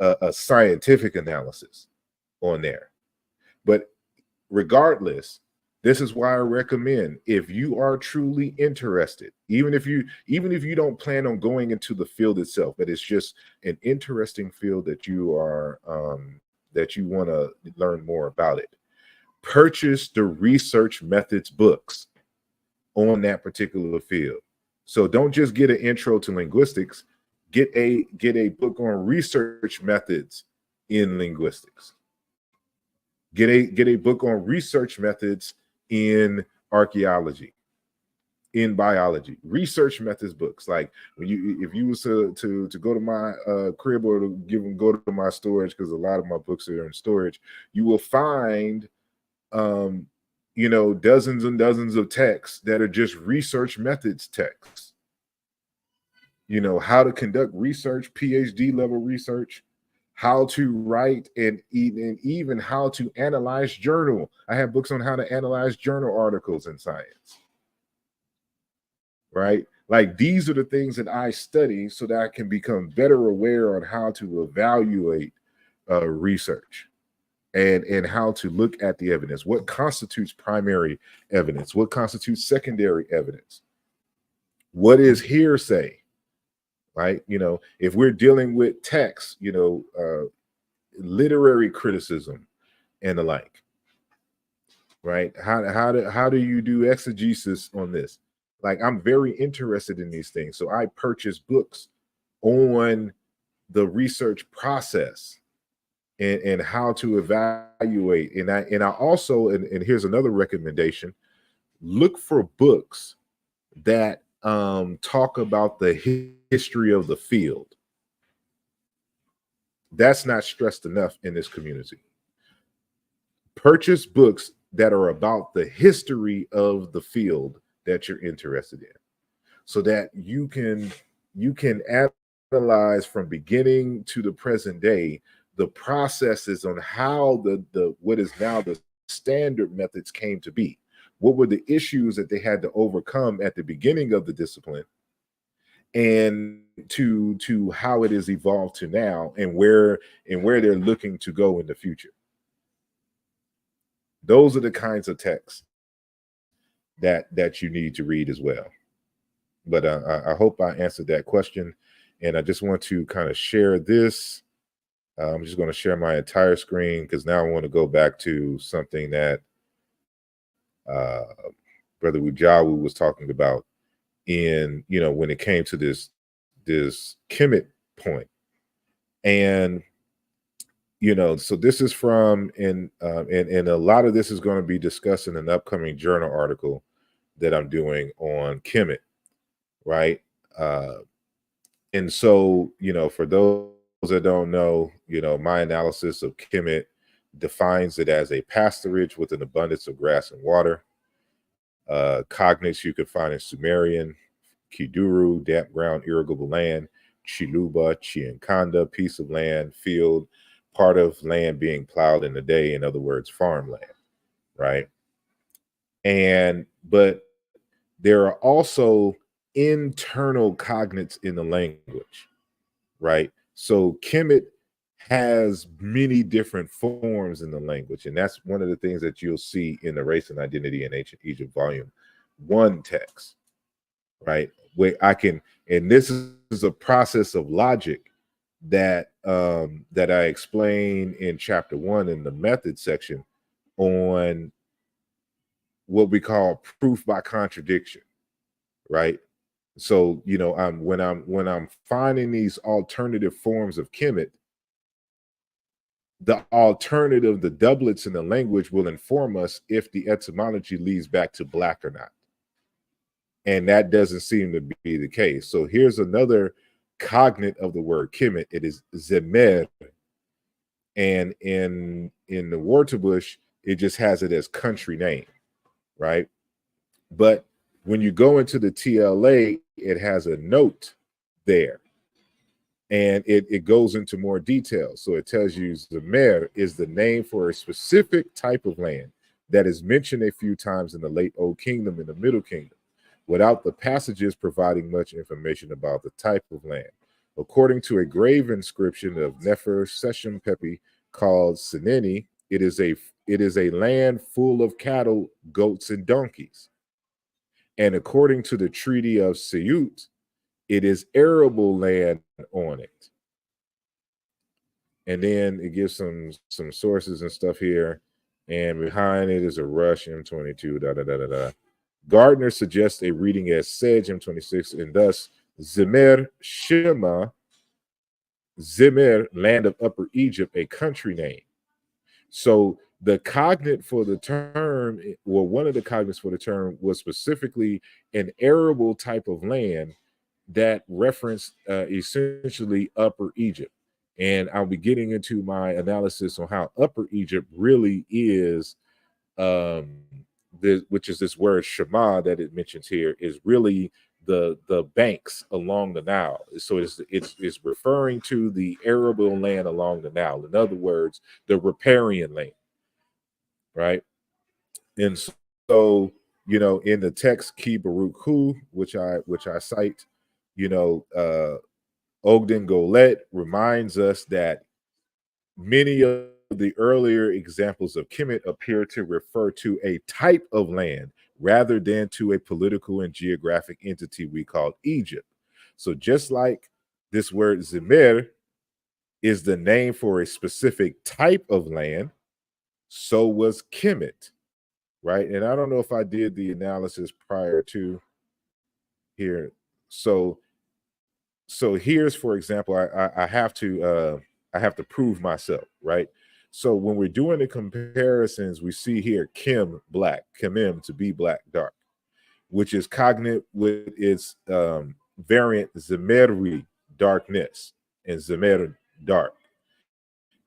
a scientific analysis on there. But regardless, this is why I recommend, if you are truly interested, even if you don't plan on going into the field itself, but it's just an interesting field that you are that you want to learn more about it, purchase the research methods books on that particular field. So don't just get an intro to linguistics, get a book on research methods in linguistics. Get a book on research methods in archaeology, in biology. Research methods books. Like if you was to go to my crib, or to go to my storage, because a lot of my books are in storage, you will find dozens and dozens of texts that are just research methods texts. How to conduct research, PhD level research, how to write, and even how to analyze journal. I have books on how to analyze journal articles in science. Right? Like, these are the things that I study so that I can become better aware on how to evaluate research. And how to look at the evidence. What constitutes primary evidence? What constitutes secondary evidence? What is hearsay? Right? If we're dealing with text, literary criticism and the like. Right? How do you do exegesis on this? Like, I'm very interested in these things. So I purchase books on the research process. And how to evaluate. And I also, and here's another recommendation, look for books that talk about the history of the field. That's not stressed enough in this community. Purchase books that are about the history of the field that you're interested in, so that you can analyze from beginning to the present day the processes on how the what is now the standard methods came to be. What were the issues that they had to overcome at the beginning of the discipline, and to how it has evolved to now, and where they're looking to go in the future. Those are the kinds of texts that you need to read as well. But I hope I answered that question, and I just want to kind of share this. I'm just going to share my entire screen, because now I want to go back to something that Brother Ujamaa was talking about in, when it came to this Kemet point. And, so this is from, and a lot of this is going to be discussed in an upcoming journal article that I'm doing on Kemet, right? And so, for those that don't know, my analysis of Kemet defines it as a pasturage with an abundance of grass and water. Cognates you could find in Sumerian, Kiduru, damp ground, irrigable land, Chiluba, Chiankanda, piece of land, field, part of land being plowed in the day, in other words, farmland, right? But there are also internal cognates in the language, right? So Kemet has many different forms in the language, and that's one of the things that you'll see in the Race and Identity in Ancient Egypt Volume 1 text, right? Where I can, and this is a process of logic that that I explain in chapter 1 in the method section on what we call proof by contradiction, right? So, you know, when I'm finding these alternative forms of Kemet, the alternative, the doublets in the language will inform us if the etymology leads back to black or not. And that doesn't seem to be the case. So here's another cognate of the word Kemet. It is Zemer. And in the Wartabush, it just has it as country name, right? But when you go into the TLA, it has a note there. And it goes into more detail. So it tells you Zemer is the name for a specific type of land that is mentioned a few times in the late Old Kingdom and the Middle Kingdom, without the passages providing much information about the type of land. According to a grave inscription of Nefer Seshem Pepi called Seneni, it is a land full of cattle, goats, and donkeys. And according to the Treaty of Siyut, it is arable land on it. And then it gives some sources and stuff here. And behind it is a Rush M22, da da da da da. Gardner suggests a reading as Sedge M26, and thus Zemer Shema, Zemer, land of Upper Egypt, a country name. So the cognate for the term, well, one of the cognates for the term was specifically an arable type of land that referenced essentially Upper Egypt. And I'll be getting into my analysis on how Upper Egypt really is, which is this word Shema that it mentions here, is really the banks along the Nile. So it's referring to the arable land along the Nile. In other words, the riparian land, right? And so, you know, in the text Ki Baruch Hu, which I cite, you know, Ogden Golet reminds us that many of the earlier examples of Kemet appear to refer to a type of land rather than to a political and geographic entity we call Egypt. So just like this word Zemer is the name for a specific type of land, so was Kemet, right? And I don't know if I did the analysis prior to here. So here's, for example, I have to prove myself, right? So when we're doing the comparisons, we see here Kim black, Kimim to be black dark, which is cognate with its variant Zemerwi darkness and Zemer dark.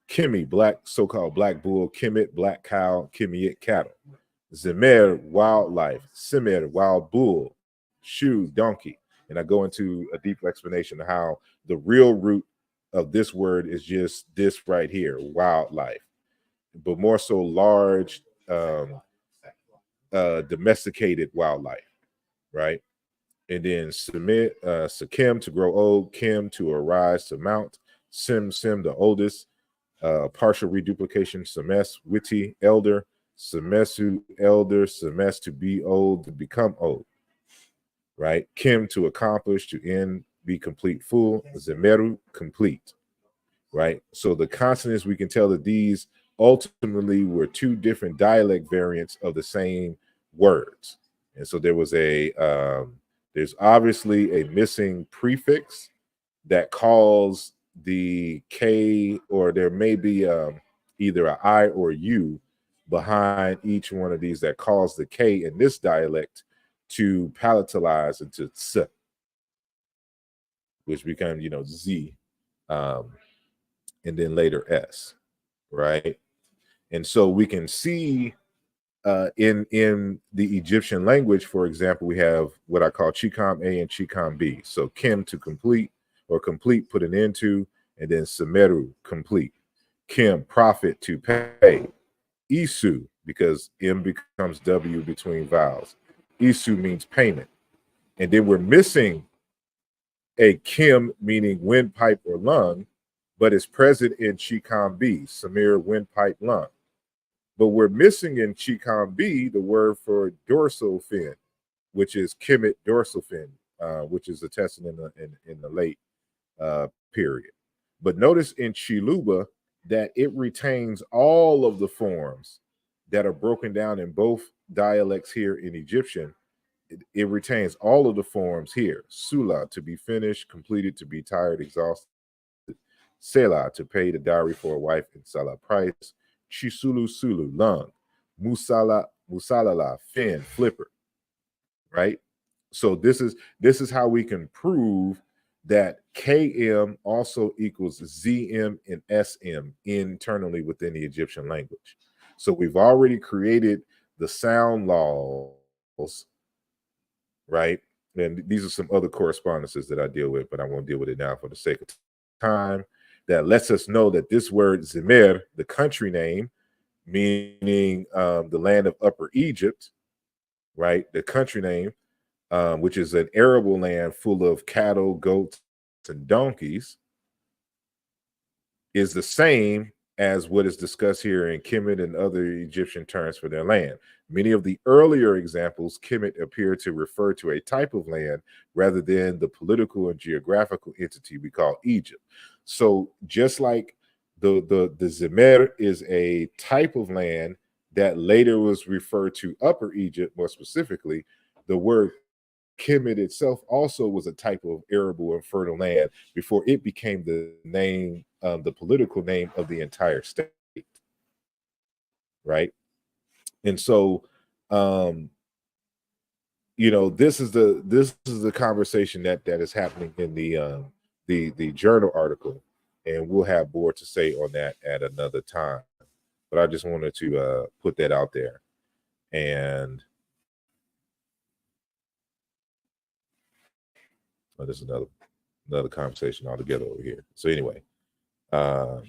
Kimi black, so-called black bull, Kemet black cow, Kimiit cattle. Zemer wildlife, Semer wild bull, Shu donkey. And I go into a deep explanation of how the real root of this word is just this right here, wildlife, but more so large, domesticated wildlife, right? And then Sakim to grow old, Kim to arise to mount, Sim the oldest, partial reduplication, Semes witty elder, Semesu elder, Semes to be old, to become old, right? Kim to accomplish, to end, be complete, full, Zemeru complete, right? So the consonants, we can tell that these ultimately were two different dialect variants of the same words. And so there was there's obviously a missing prefix that calls the K, or there may be either an I or U behind each one of these that calls the K in this dialect to palatalize into S, which becomes, you know, Z, and then later S, right? And so we can see in the Egyptian language, for example, we have what I call Chicom A and Chicom B. So Kim to complete, or complete, put an end to, and then Semeru complete. Kim, profit, to pay. Isu, because M becomes W between vowels. Isu means payment. And then we're missing a Kim, meaning windpipe or lung, but it's present in Chicom B, Samir, windpipe, lung. But we're missing in Chicom B the word for dorsal fin, which is Kemet dorsal fin, which is attested in the late period. But notice in Chiluba that it retains all of the forms that are broken down in both dialects here in Egyptian, it retains all of the forms here. Sula, to be finished, completed, to be tired, exhausted. Selah, to pay the dowry for a wife, and Salah, price. Chisulu Sulu, lung. Musalala, fin, flipper. Right? So this is how we can prove that KM also equals ZM and SM internally within the Egyptian language. So we've already created the sound laws, right? And these are some other correspondences that I deal with, but I won't deal with it now for the sake of time. That lets us know that this word Zemer, the country name, meaning the land of Upper Egypt, right? The country name, which is an arable land full of cattle, goats, and donkeys, is the same as what is discussed here in Kemet and other Egyptian terms for their land. Many of the earlier examples, Kemet appear to refer to a type of land rather than the political and geographical entity we call Egypt. So just like the Zemer is a type of land that later was referred to Upper Egypt, more specifically, the word Kemet itself also was a type of arable and fertile land before it became the name, the political name of the entire state, right? And so, you know, this is the conversation that is happening in the journal article, and we'll have more to say on that at another time. But I just wanted to put that out there, and this is another conversation altogether over here. So anyway, let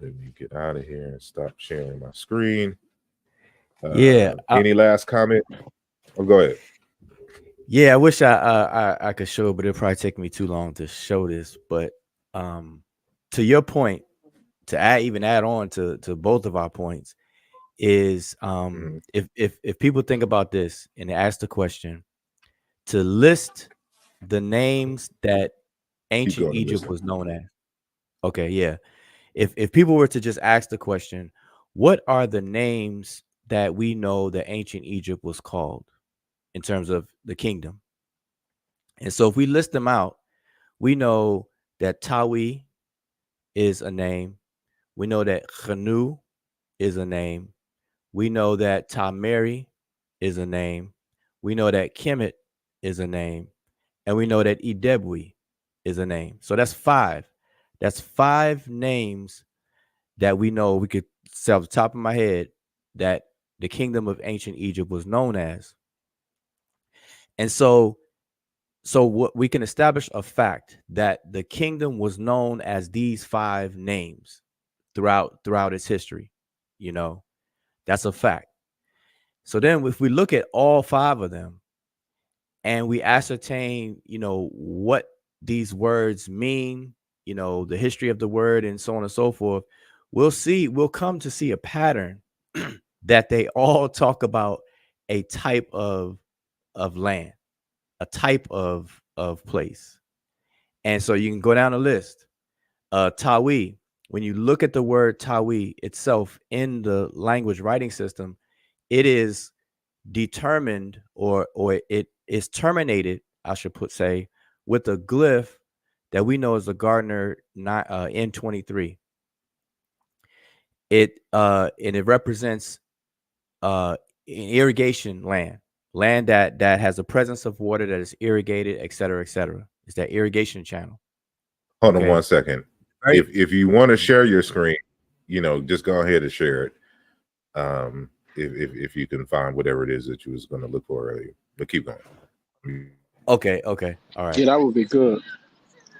me get out of here and stop sharing my screen. Any last comment? Oh, go ahead. Yeah, I wish I could show it, but it'll probably take me too long to show this. But to your point, to add on to both of our points, is if people think about this and they ask the question, to list the names that ancient Egypt was known as. Okay, yeah. If people were to just ask the question, what are the names that we know that ancient Egypt was called in terms of the kingdom? And so if we list them out, we know that Tawi is a name. We know that Khanu is a name. We know that Tameri is a name. We know that Kemet is a name. And we know that Idebwi is a name. So that's 5. That's 5 names that we know, we could say off the top of my head, that the kingdom of ancient Egypt was known as. And so what we can establish a fact that the kingdom was known as these 5 names throughout its history. You know, that's a fact. So then if we look at all 5 of them and we ascertain, you know, what these words mean, you know, the history of the word and so on and so forth, we'll come to see a pattern that they all talk about a type of land, a type of place. And so you can go down the list. Tawi, when you look at the word Tawi itself in the language writing system, it is determined or it is terminated, I should say, with a glyph that we know as the Gardner N23. And it represents irrigation land that has a presence of water that is irrigated, et cetera, et cetera. It's that irrigation channel. Hold on one second. If you want to share your screen, you know, just go ahead and share it. If you can find whatever it is that you was going to look for earlier, but keep going. Okay, all right. Yeah, that would be good.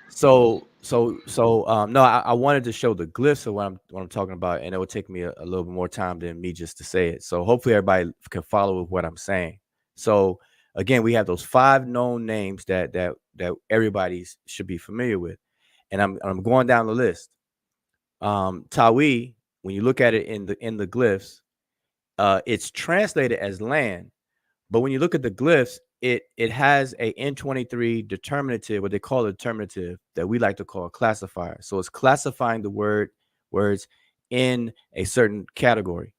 So no, I wanted to show the glyphs of what I'm talking about, and it would take me a little bit more time than me just to say it. So hopefully everybody can follow with what I'm saying. So again, we have those 5 known names that everybody should be familiar with, and I'm going down the list. Tawi, when you look at it in the glyphs, it's translated as land, but when you look at the glyphs, it has a N23 determinative, what they call a determinative, that we like to call a classifier. So it's classifying the words in a certain category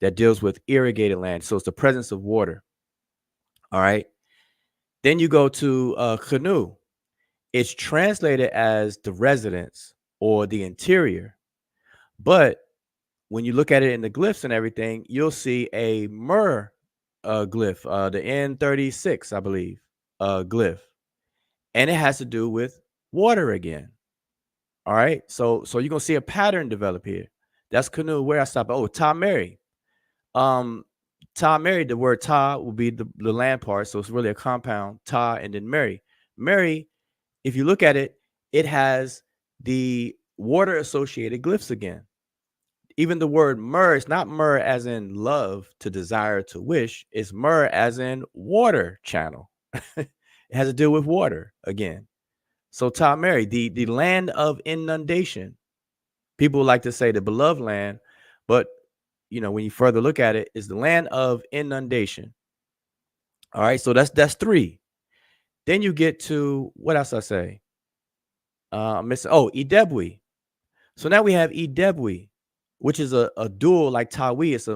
that deals with irrigated land. So it's the presence of water. All right. Then you go to canoe. It's translated as the residence or the interior. But when you look at it in the glyphs and everything, you'll see a mer glyph, the N36, I believe, glyph. And it has to do with water again. All right. So you're gonna see a pattern develop here. That's canoe. Where I stop. Oh, Ta Mary. Ta Mary, the word ta will be the land part. So it's really a compound, ta and then Mary. Mary, if you look at it, it has the water associated glyphs again. Even the word myrrh, it's not myrrh as in love, to desire, to wish. It's myrrh as in water channel. It has to do with water again. So Ta Mary, the land of inundation. People like to say the beloved land, but when you further look at it, is the land of inundation. All right, so that's 3. Then you get to what else I say? Idebwe. So now we have Idebwe, which is a dual like Tawi. It's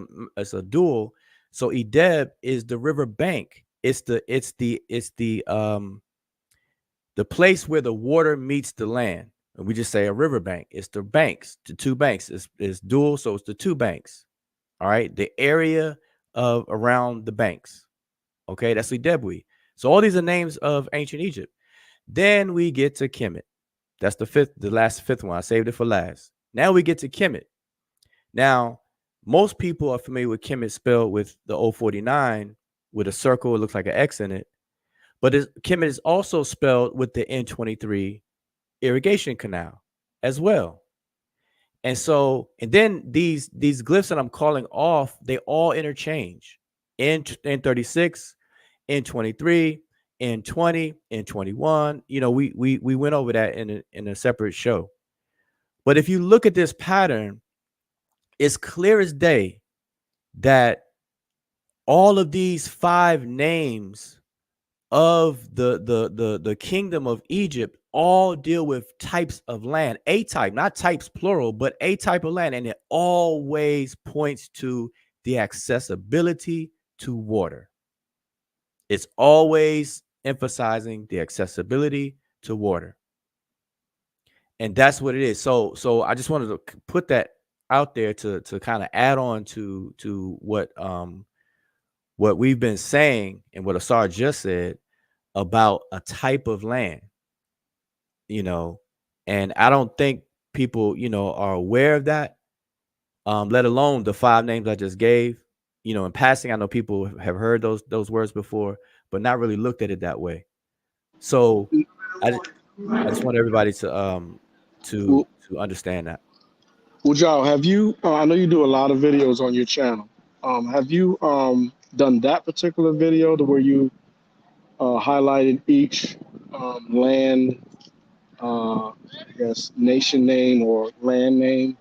a dual. So Ideb is the river bank. It's the place where the water meets the land. And we just say a river bank. It's the banks, the 2 banks. It's dual, so it's the 2 banks. All right, the area of around the banks. Okay, that's Idebwe. So all these are names of ancient Egypt. Then we get to Kemet. That's the last 5th one. I saved it for last. Now we get to Kemet. Now, most people are familiar with Kemet spelled with the 049 with a circle. It looks like an X in it. But Kemet is also spelled with the N23 irrigation canal as well. And then these glyphs that I'm calling off, they all interchange. N36, N23, N20, N21. We went over that in a separate show. But if you look at this pattern, it's clear as day that all of these 5 names of the kingdom of Egypt all deal with types of land, a type, not types plural, but a type of land. And it always points to the accessibility to water. It's always emphasizing the accessibility to water. And that's what it is. So I just wanted to put that out there to kind of add on to what we've been saying and what Asar just said about a type of land, and I don't think people, are aware of that, let alone the 5 names I just gave. In passing, I know people have heard those words before, but not really looked at it that way. So I just want everybody to understand that. Ujama, have you? I know you do a lot of videos on your channel. Have you done that particular video to where you highlighted each land, I guess, nation name or land name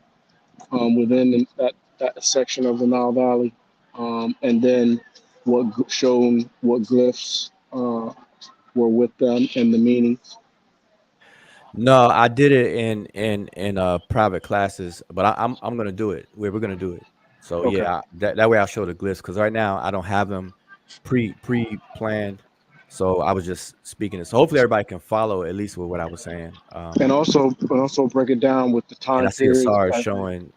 within that section of the Nile Valley, and then shown what glyphs were with them and the meanings? No, I did it in private classes, but I'm gonna do it. We're gonna do it. So Okay. yeah, that way I'll show the glyphs, because right now I don't have them pre-planned. So I was just speaking it. So hopefully everybody can follow at least with what I was saying. And also break it down with the And time I see periods. Asar showing.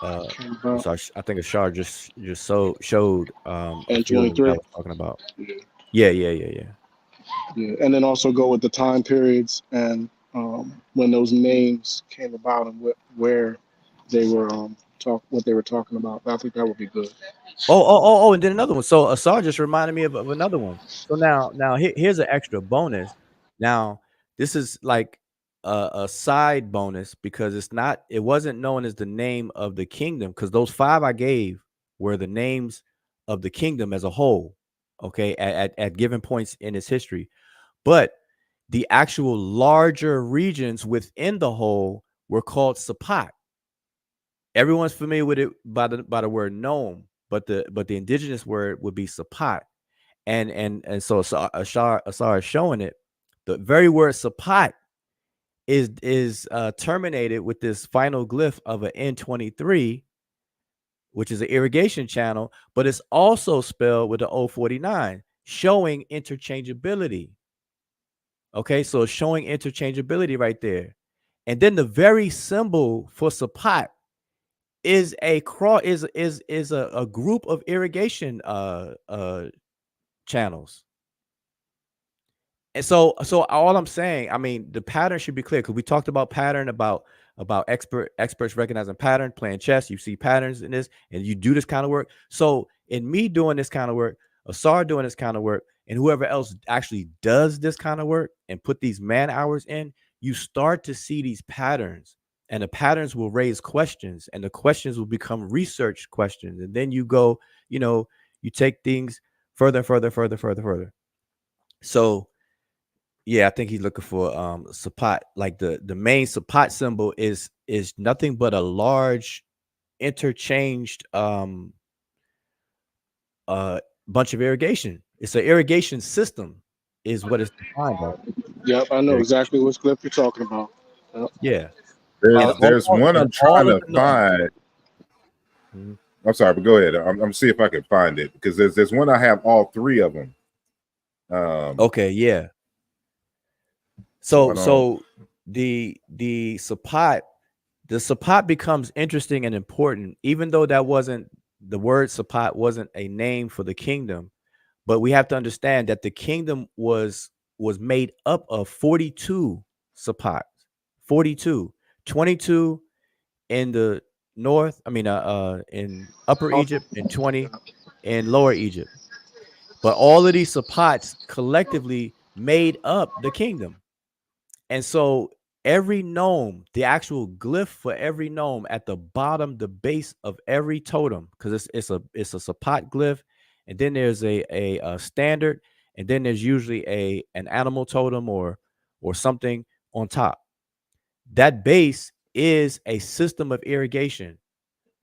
So I think Asar just showed a few of them that I N23. was talking about. Yeah. Yeah. Yeah, and then also go with the time periods and when those names came about and where they were what they were talking about. I think that would be good. Oh, and then another one. So Asar just reminded me of another one. So now here's an extra bonus. Now this is like a side bonus, because it wasn't known as the name of the kingdom, because those 5 I gave were the names of the kingdom as a whole, okay, at given points in its history. But the actual larger regions within the whole were called Sapat. Everyone's familiar with it by the word Nome, but the indigenous word would be Sapat. And so Asar is showing it. The very word Sapat is terminated with this final glyph of an N23, which is an irrigation channel, but it's also spelled with the 049, showing interchangeability. Okay, so it's showing interchangeability right there. And then the very symbol for Sapat is a cross, is a group of irrigation channels. And so all I'm saying, I mean, the pattern should be clear, because we talked about pattern, about experts recognizing pattern, playing chess. You see patterns in this, and you do this kind of work. So in me doing this kind of work, Asar doing this kind of work, and whoever else actually does this kind of work and put these man hours in, you start to see these patterns, and the patterns will raise questions, and the questions will become research questions. And then you go, you take things further. So yeah, I think he's looking for Sapat. Like the main Sapat symbol is nothing but a large interchanged bunch of irrigation. It's an irrigation system, is what it's defined by. Yep, I know exactly which clip you're talking about. Yep. Yeah. There's one I'm trying to find. I'm sorry, but go ahead. I'm see if I can find it, because there's one I have all three of them. Okay, yeah. So the Sapat becomes interesting and important, even though the word Sapat wasn't a name for the kingdom. But we have to understand that the kingdom was made up of 42 Sapats, 42, 22 in the north, in Upper Egypt, and 20 in Lower Egypt. But all of these Sapats collectively made up the kingdom. And so every nome, the actual glyph for every nome at the bottom, the base of every totem, because it's a Sapat glyph, and then there's a standard, and then there's usually an animal totem or something on top. That base is a system of irrigation.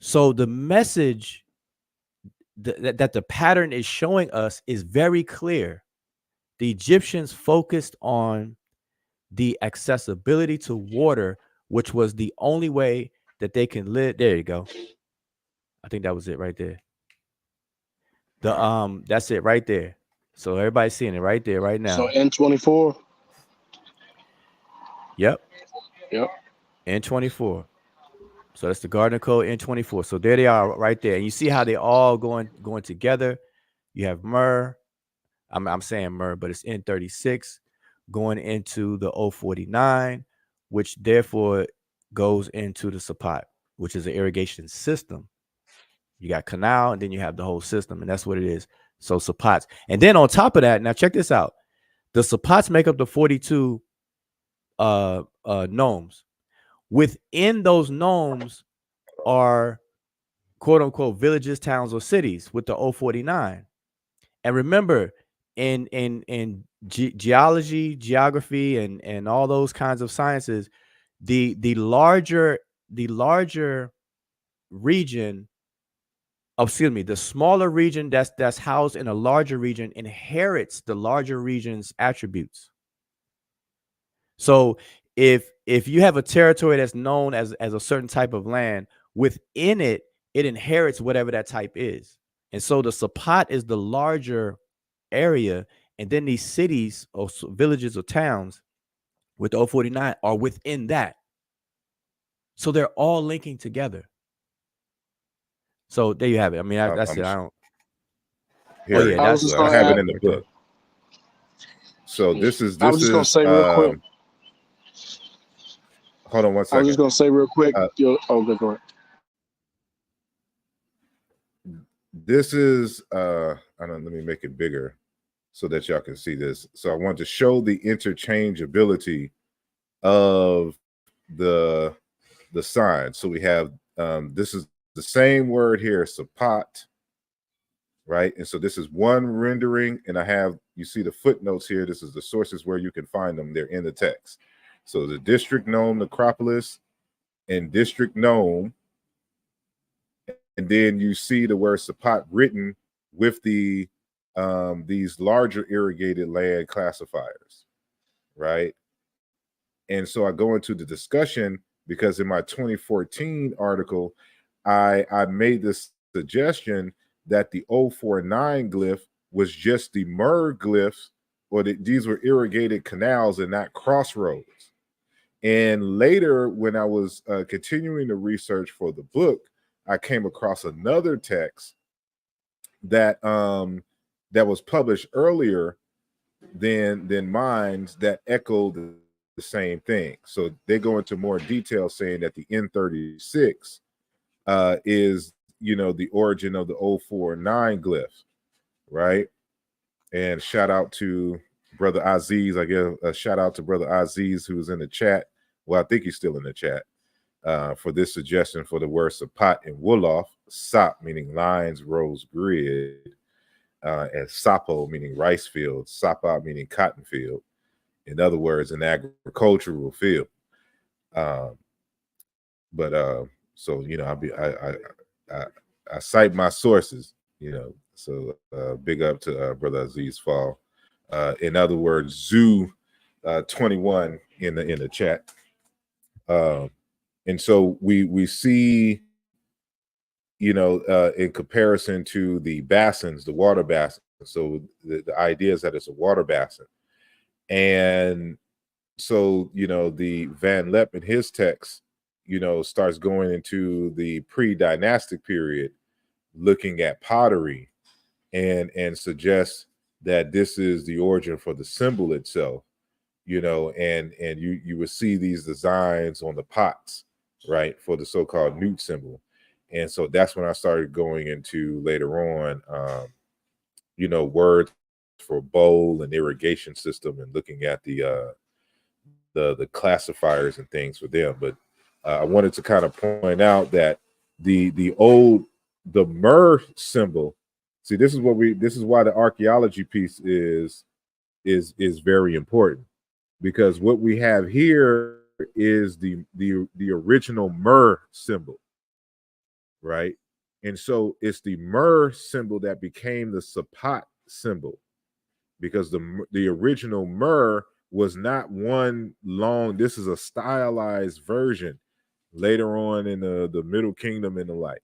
So the message that the pattern is showing us is very clear. The Egyptians focused on the accessibility to water, which was the only way that they can live. There you go. I think that was it right there. That's it right there. So everybody's seeing it right there, right now. So N24. Yep. Yep. N24. So that's the Gardner Code N24. So there they are right there. And you see how they all going together. You have myrrh. I'm saying myrrh, but it's N36 going into the 049, which therefore goes into the Sapat, which is an irrigation system. You got canal, and then you have the whole system, and that's what it is. So Sapats. And then on top of that, now check this out. The Sapats make up the 42 gnomes. Within those gnomes are quote unquote villages, towns, or cities with the 049. And remember, in geology, geography, and all those kinds of sciences, the larger region, the smaller region that's housed in a larger region inherits the larger region's attributes. So if you have a territory that's known as a certain type of land, within it inherits whatever that type is. And so the Sapat is the larger area, and then these cities or villages or towns with the 049 are within that. So they're all linking together. So there you have it. I mean, that's it. I don't. Here, I have it in the book. So this is. I was just gonna say real quick. Hold on one second. I was just gonna say real quick. Go ahead. This is. Let me make it bigger so that y'all can see this. So I want to show the interchangeability of the sign. So we have this is the same word here, Sapat, right? And so this is one rendering, and you see the footnotes here. This is the sources where you can find them. They're in the text. So the district gnome necropolis and district gnome, and then you see the word Sapat written with the these larger irrigated land classifiers, right? And so I go into the discussion because in my 2014 article, I made this suggestion that the 049 glyph was just the Mer glyphs, or that these were irrigated canals and not crossroads. And later, when I was continuing the research for the book, I came across another text that that was published earlier than mine that echoed the same thing. So they go into more detail, saying that the N36 is, you know, the origin of the 049 glyph, right? And shout out to Brother Aziz. I give a shout out to Brother Aziz, who's in the chat. Well, I think he's still in the chat for this suggestion for the words of Pot and Wolof. Sop, meaning lines, rows, grid, and Sapo, meaning rice field, Sapa, meaning cotton field. In other words, an agricultural field. So, you know, I cite my sources, you know. So big up to Brother Aziz Fall. In other words, Zoo 21 in the chat. And so we see, you know, in comparison to the basins, the water basin. So the idea is that it's a water basin. And so, you know, the Van Lep in his text, you know, starts going into the pre-dynastic period, looking at pottery and suggests that this is the origin for the symbol itself, you know, and you would see these designs on the pots, right, for the so-called newt symbol. And so that's when I started going into later on, you know, words for bowl and irrigation system, and looking at the classifiers and things for them. But I wanted to kind of point out that the Mer symbol. See, this is why the archaeology piece is very important, because what we have here is the original Mer symbol, right? And so it's the Mer symbol that became the Sapat symbol, because the original Mer was not one long. This is a stylized version later on in the Middle Kingdom and the like.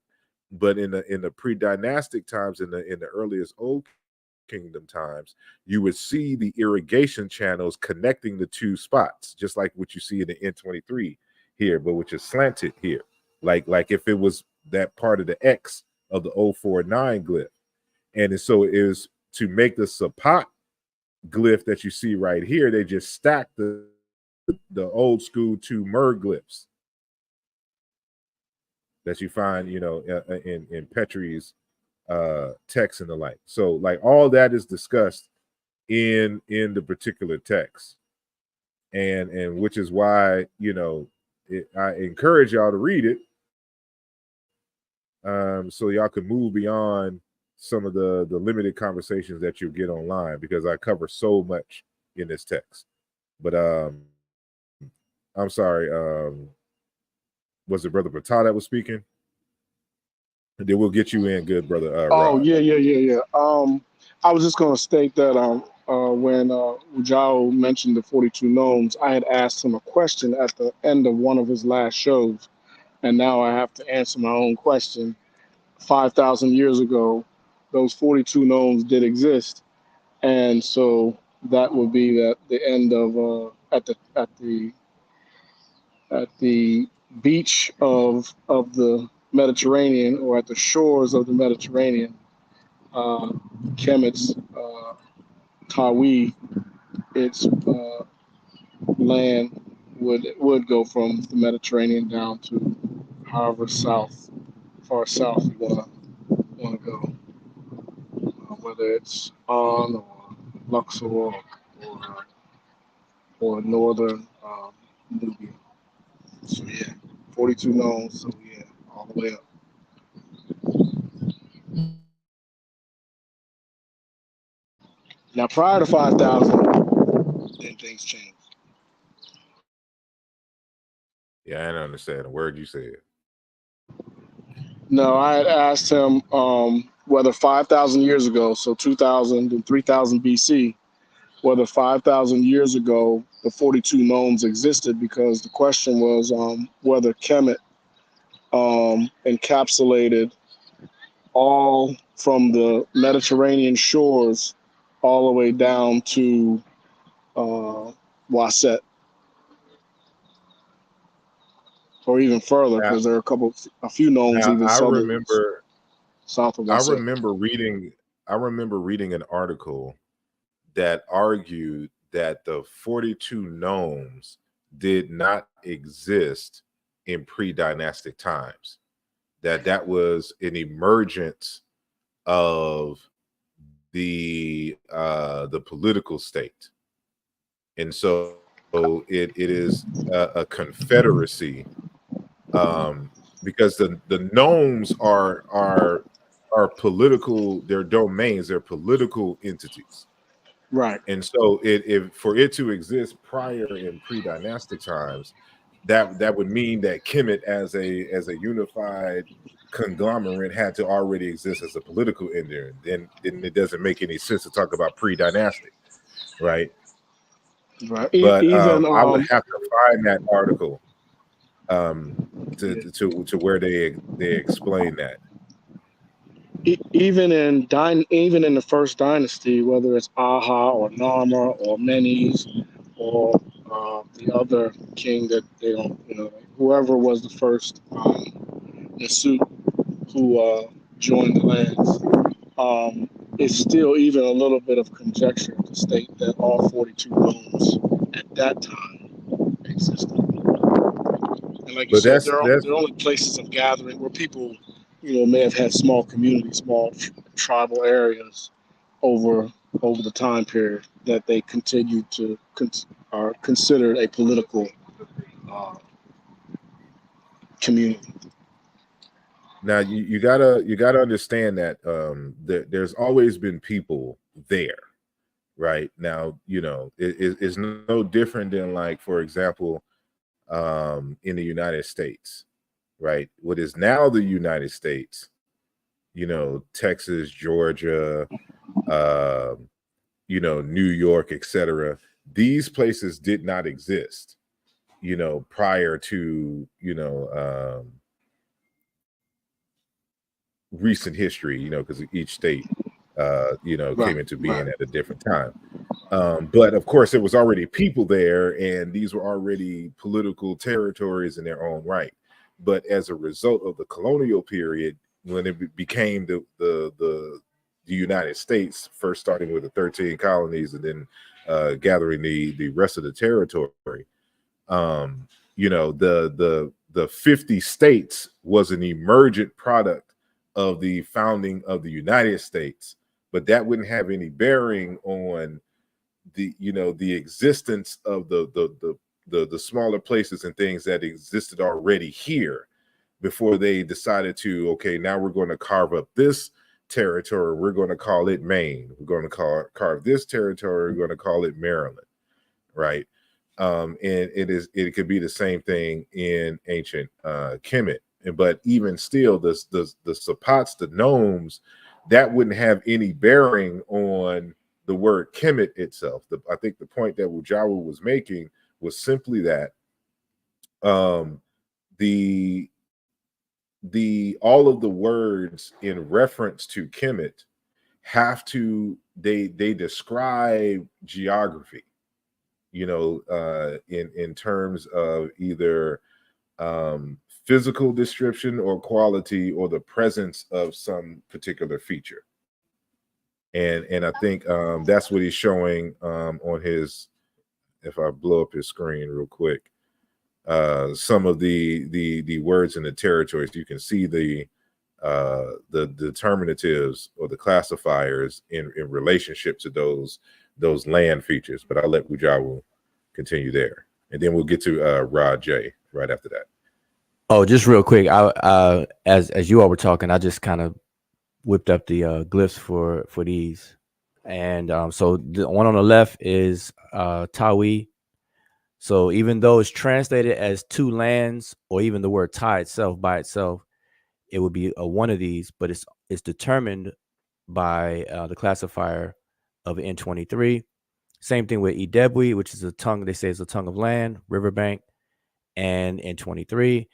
But in the pre-dynastic times, in the earliest Old Kingdom times, you would see the irrigation channels connecting the two spots, just like what you see in the N23 here, but which is slanted here, like if it was that part of the X of the 049 glyph. And so it is to make the Sapat glyph that you see right here. They just stack the old school two Mer glyphs that you find, you know, in Petrie's text and the like. So like all that is discussed in the particular text, and which is why, you know, I encourage y'all to read it, so y'all can move beyond some of the limited conversations that you'll get online, because I cover so much in this text. But I'm sorry, was it Brother Patah that was speaking? And then we'll get you in, good brother. Oh, Rod. yeah. I was just going to state that when Ujao mentioned the 42 gnomes, I had asked him a question at the end of one of his last shows, and now I have to answer my own question. 5,000 years ago, those 42 gnomes did exist, and so that would be the end of at the beach of the Mediterranean, or at the shores of the Mediterranean, Kemet's Tawi, its land would go from the Mediterranean down to however far south you want to go, whether it's On or Luxor or northern Nubia. So yeah, 42 gnomes. So yeah, all the way up. Now prior to 5,000, then things changed. Yeah, I don't understand a word you said. No, I had asked him whether 5,000 years ago, so 2000 and 3000 BC, whether 5,000 years ago the 42 gnomes existed, because the question was whether Kemet encapsulated all from the Mediterranean shores all the way down to Wasset, or even further, Now, because there are a few gnomes now even south of I Wasset. remember reading an article that argued that the 42 gnomes did not exist in pre-dynastic times. That was an emergence of the political state, and so it is a confederacy, because the gnomes are political. They're domains. They're political entities. Right. And so if for it to exist prior in pre-dynastic times, that would mean that Kemet as a unified conglomerate had to already exist as a political entity. Then it doesn't make any sense to talk about pre-dynastic, right? Right. But Even I would have to find that article to where they explain that. even in the first dynasty, whether it's Aha or Narmer or Menes or the other king that they don't, whoever was the first Nasut who joined the lands, it's still even a little bit of conjecture to state that all 42 gnomes at that time existed. And like you But said, that's they're only places of gathering where people, may have had small communities, small tribal areas over the time period that they continued to are considered a political community. now you gotta understand that there's always been people there, right? Now it's no different than, like, for example, in the United States, right? What is now the United States, Texas, Georgia, New York, etc. These places did not exist, prior to recent history, because each state came into being at a different time. But of course, there was already people there, and these were already political territories in their own right. But as a result of the colonial period, when it became the United States, first starting with the 13 colonies and then gathering the rest of the territory, the 50 states was an emergent product of the founding of the United States, but that wouldn't have any bearing on the existence of the smaller places and things that existed already here before they decided to, okay, now we're going to carve up this territory, we're going to call it Maine, we're going to carve this territory, we're going to call it Maryland, right? And it could be the same thing in ancient Kemet. But even still, the Sapots, the gnomes, that wouldn't have any bearing on the word Kemet itself. I think the point that Ujamaa was making was simply that the all of the words in reference to Kemet they describe geography, in terms of either physical description or quality or the presence of some particular feature. And I think that's what he's showing on his, if I blow up his screen real quick, some of the words in the territories. You can see the determinatives or the classifiers in relationship to those land features. But I'll let Ujamaa continue there, and then we'll get to Rod J right after that. Oh, just real quick, I as you all were talking, I just kind of whipped up the glyphs for these, and so the one on the left is Tawi. So even though it's translated as two lands, or even the word Ta itself by itself, it would be one of these, but it's determined by the classifier of N23. Same thing with Idebwi, which is a tongue, they say is a tongue of land, riverbank, and N23.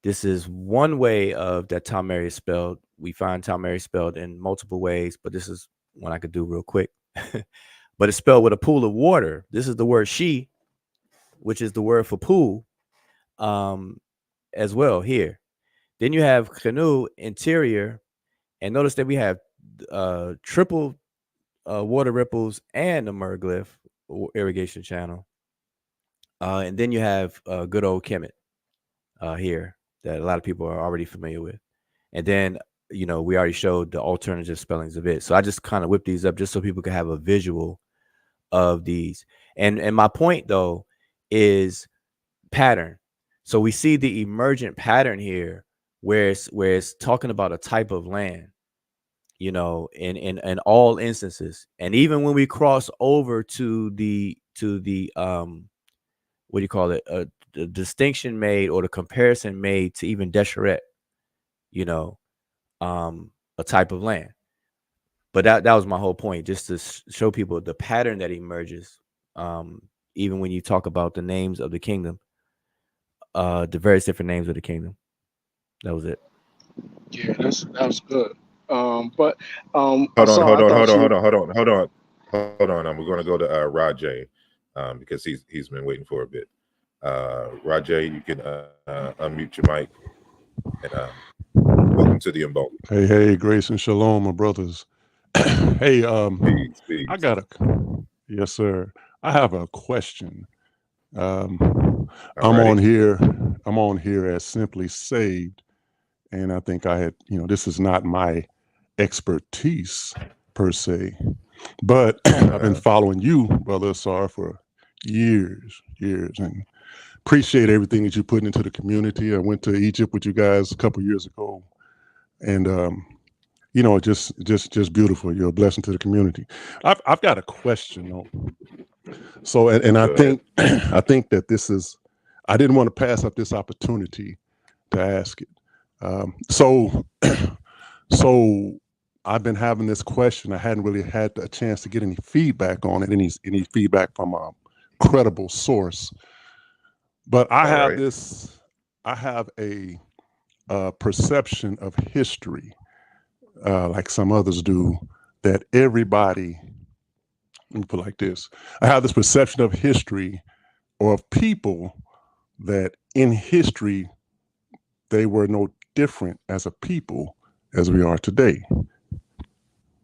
This is one way of that Tom Mary is spelled. We find Tom Mary spelled in multiple ways, but this is one I could do real quick. But it's spelled with a pool of water. This is the word she, which is the word for pool, as well here. Then you have canoe, interior, and notice that we have triple water ripples and a merglyph or irrigation channel. And then you have good old Kemet here that a lot of people are already familiar with. And then, we already showed the alternative spellings of it. So I just kind of whipped these up just so people can have a visual of these. And my point, though, is pattern. So we see the emergent pattern here where it's talking about a type of land, in all instances. And even when we cross over to the what do you call it? The distinction made or the comparison made to even Desheret, a type of land. But that was my whole point, just to show people the pattern that emerges, even when you talk about the names of the kingdom, the various different names of the kingdom. That was it. Yeah, that was good. But Hold I on. thought We're going to go to Rajay because he's been waiting for a bit. Rajay, you can unmute your mic and welcome to the Umbo. Hey, grace and shalom, my brothers. Hey, Peace. I got yes, sir. I have a question. I'm on here as Simply Saved, and I think I had, this is not my expertise per se, but I've been following you, Brother Asar, for years, and appreciate everything that you put into the community. I went to Egypt with you guys a couple years ago, and just beautiful. You're a blessing to the community. I've got a question though. So, and I think I think that this is, I didn't want to pass up this opportunity to ask it. So I've been having this question. I hadn't really had a chance to get any feedback on it, any feedback from a credible source. But I have a perception of history, like some others do, that everybody, let me put it like this. I have this perception of history or of people that in history, they were no different as a people as we are today,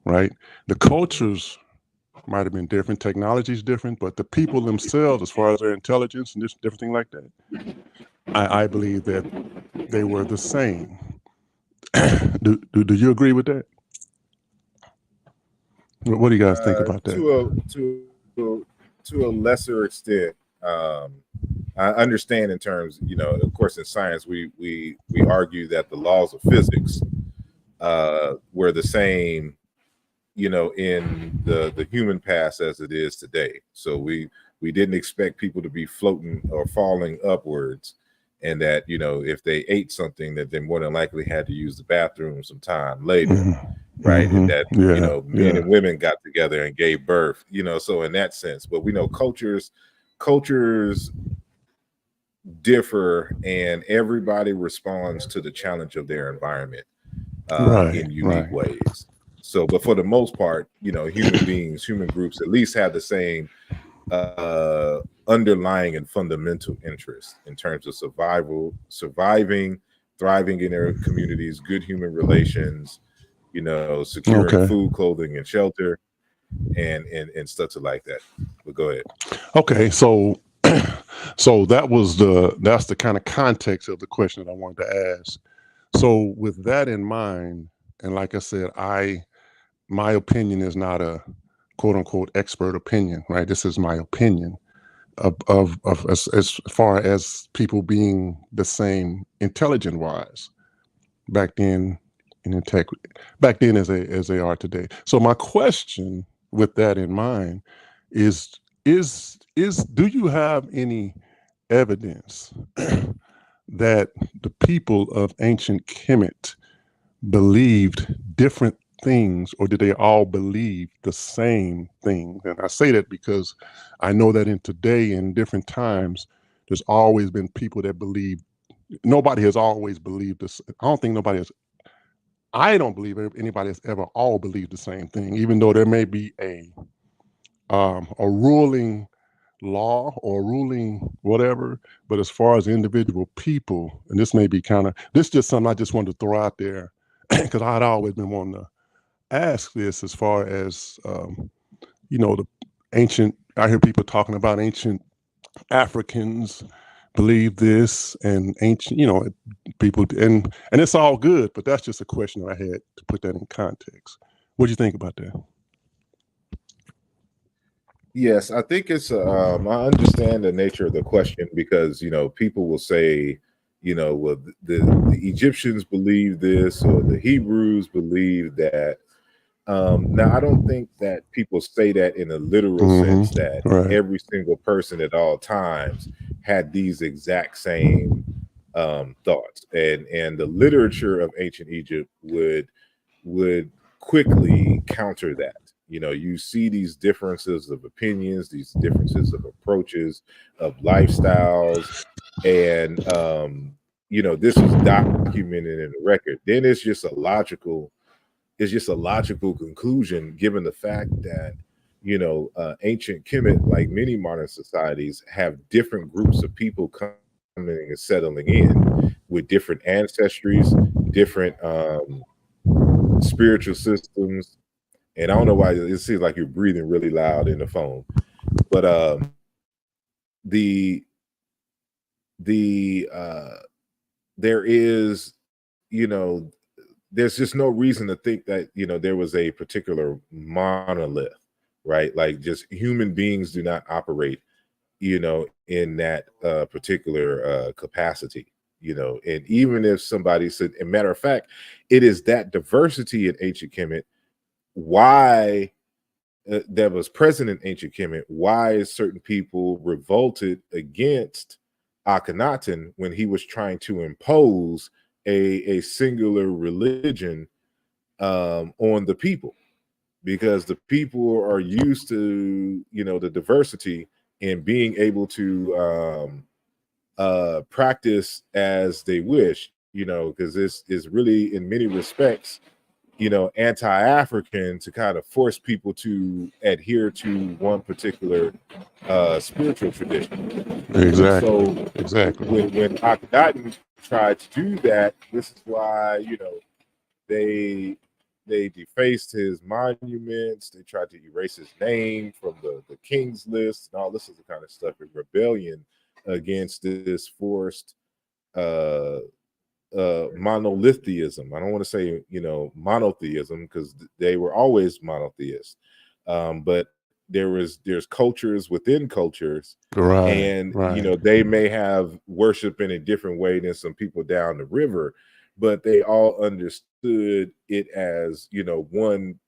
right? The cultures might have been different, technology is different, but the people themselves, as far as their intelligence and just different thing like that, I believe that they were the same. Do you agree with that? What do you guys think about that? To a lesser extent, I understand in terms, of course, in science, we argue that the laws of physics were the same, in the human past as it is today. So we didn't expect people to be floating or falling upwards, and that, if they ate something, that they more than likely had to use the bathroom some time later. Right. And that, men and women got together and gave birth, so in that sense. But we know cultures differ, and everybody responds to the challenge of their environment in unique ways. So, but for the most part, human beings, human groups at least have the same underlying and fundamental interest in terms of surviving, thriving in their communities, good human relations, securing food, clothing, and shelter, and stuff like that. But go ahead. Okay, so that's the kind of context of the question that I wanted to ask. So with that in mind, and like I said, my opinion is not a quote unquote expert opinion, right? This is my opinion of as far as people being the same intelligent wise back then in integrity, back then as they are today. So my question with that in mind is do you have any evidence that the people of ancient Kemet believed different things, or did they all believe the same thing? And I say that because I know that in today, in different times, there's always been people that believe, nobody has always believed this. I don't think nobody has. I don't believe anybody has ever all believed the same thing, even though there may be a ruling law or ruling whatever. But as far as individual people, and this may be this is just something I just wanted to throw out there because I'd always been wanting to ask this as far as the ancient. I hear people talking about ancient Africans believe this and ancient, people, and it's all good, but that's just a question I had to put that in context. What do you think about that? Yes, I think it's. I understand the nature of the question because people will say, well, the Egyptians believe this or the Hebrews believe that. Now, I don't think that people say that in a literal sense that every single person at all times had these exact same thoughts, and the literature of ancient Egypt would quickly counter that. You see these differences of opinions, these differences of approaches, of lifestyles, and this was documented in the record. Then it's just a logical conclusion given the fact that ancient Kemet, like many modern societies, have different groups of people coming and settling in with different ancestries, different spiritual systems. And I don't know why it seems like you're breathing really loud in the phone, but there is there's just no reason to think that there was a particular monolith, right? Like, just human beings do not operate in that particular capacity. And even if somebody said, a matter of fact, it is that diversity in ancient Kemet why that was present in ancient Kemet, why certain people revolted against Akhenaten when he was trying to impose a singular religion on the people, because the people are used to the diversity and being able to practice as they wish, because this is really in many respects anti-African to kind of force people to adhere to one particular spiritual tradition. Exactly. When Akhenaten tried to do that, this is why they defaced his monuments. They tried to erase his name from the king's list and all this is the kind of stuff in rebellion against this forced monotheism. I don't want to say monotheism because they were always monotheists, but there's cultures within cultures, and they may have worship in a different way than some people down the river, but they all understood it as one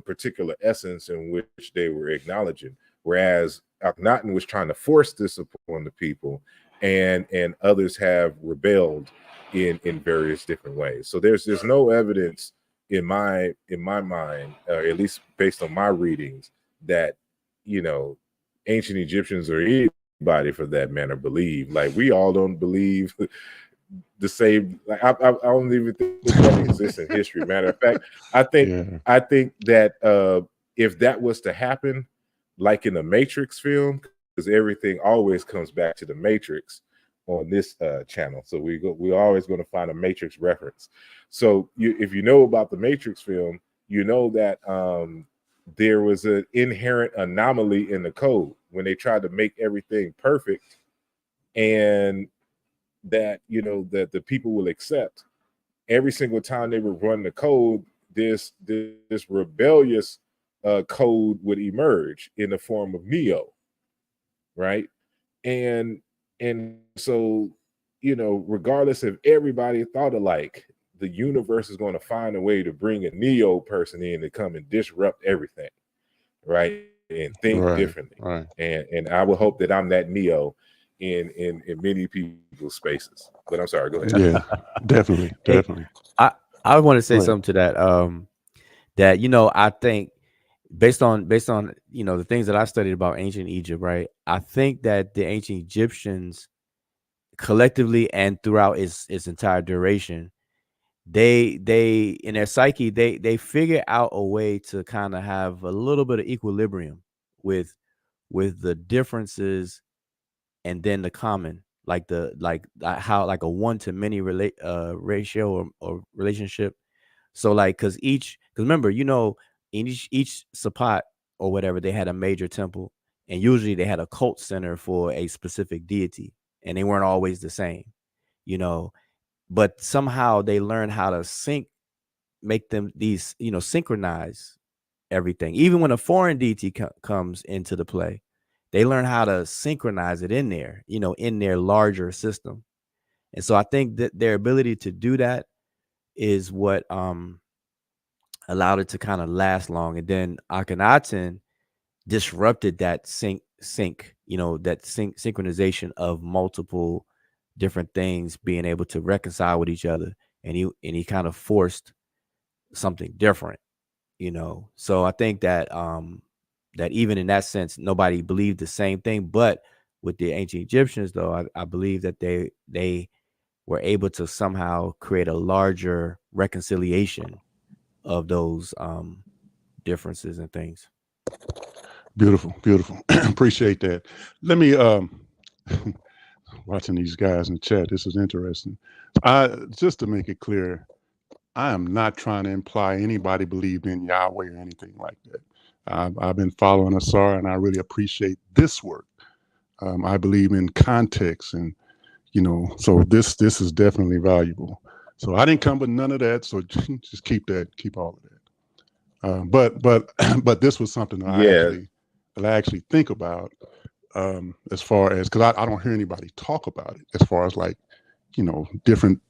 particular essence in which they were acknowledging, whereas Akhenaten was trying to force this upon the people, and others have rebelled in various different ways. So there's no evidence in my mind, at least based on my readings, that ancient Egyptians or anybody for that matter believe. Like, we all don't believe the same. Like, I don't even think that exists in history. Matter of fact, I think that if that was to happen, like in the Matrix film, because everything always comes back to the Matrix on this channel, so we're always going to find a Matrix reference. So if you know about the Matrix film, you know that there was an inherent anomaly in the code when they tried to make everything perfect, and that that the people will accept. Every single time they would run the code, this rebellious code would emerge in the form of Neo, right? And so regardless if everybody thought alike, the universe is going to find a way to bring a Neo person in to come and disrupt everything, right? And think differently. And I would hope that I'm that Neo in many people's spaces. But I'm sorry, go ahead. Yeah, definitely. I want to say something to that. That I think based on the things that I studied about ancient Egypt, right? I think that the ancient Egyptians collectively and throughout its entire duration, they in their psyche, they figure out a way to kind of have a little bit of equilibrium with the differences and then the common, like how like a one to many ratio or relationship. So like, because remember, in each sapat or whatever, they had a major temple, and usually they had a cult center for a specific deity, and they weren't always the same, but somehow they learned how to make them these, synchronize everything. Even when a foreign deity comes into the play, they learn how to synchronize it in there, in their larger system. And so I think that their ability to do that is what allowed it to kind of last long. And then Akhenaten disrupted that synchronization of multiple different things being able to reconcile with each other. And he kind of forced something different, So I think that that even in that sense, nobody believed the same thing. But with the ancient Egyptians, though, I believe that they were able to somehow create a larger reconciliation of those differences and things. Beautiful, beautiful. Appreciate that. Let me watching these guys in chat. This is interesting. Just to make it clear, I am not trying to imply anybody believed in Yahweh or anything like that. I've been following Asar, and I really appreciate this work. I believe in context, and so this is definitely valuable. So I didn't come with none of that. So just keep all of that. But this was something that I actually think about, as far as, because I don't hear anybody talk about it, as far as like, different,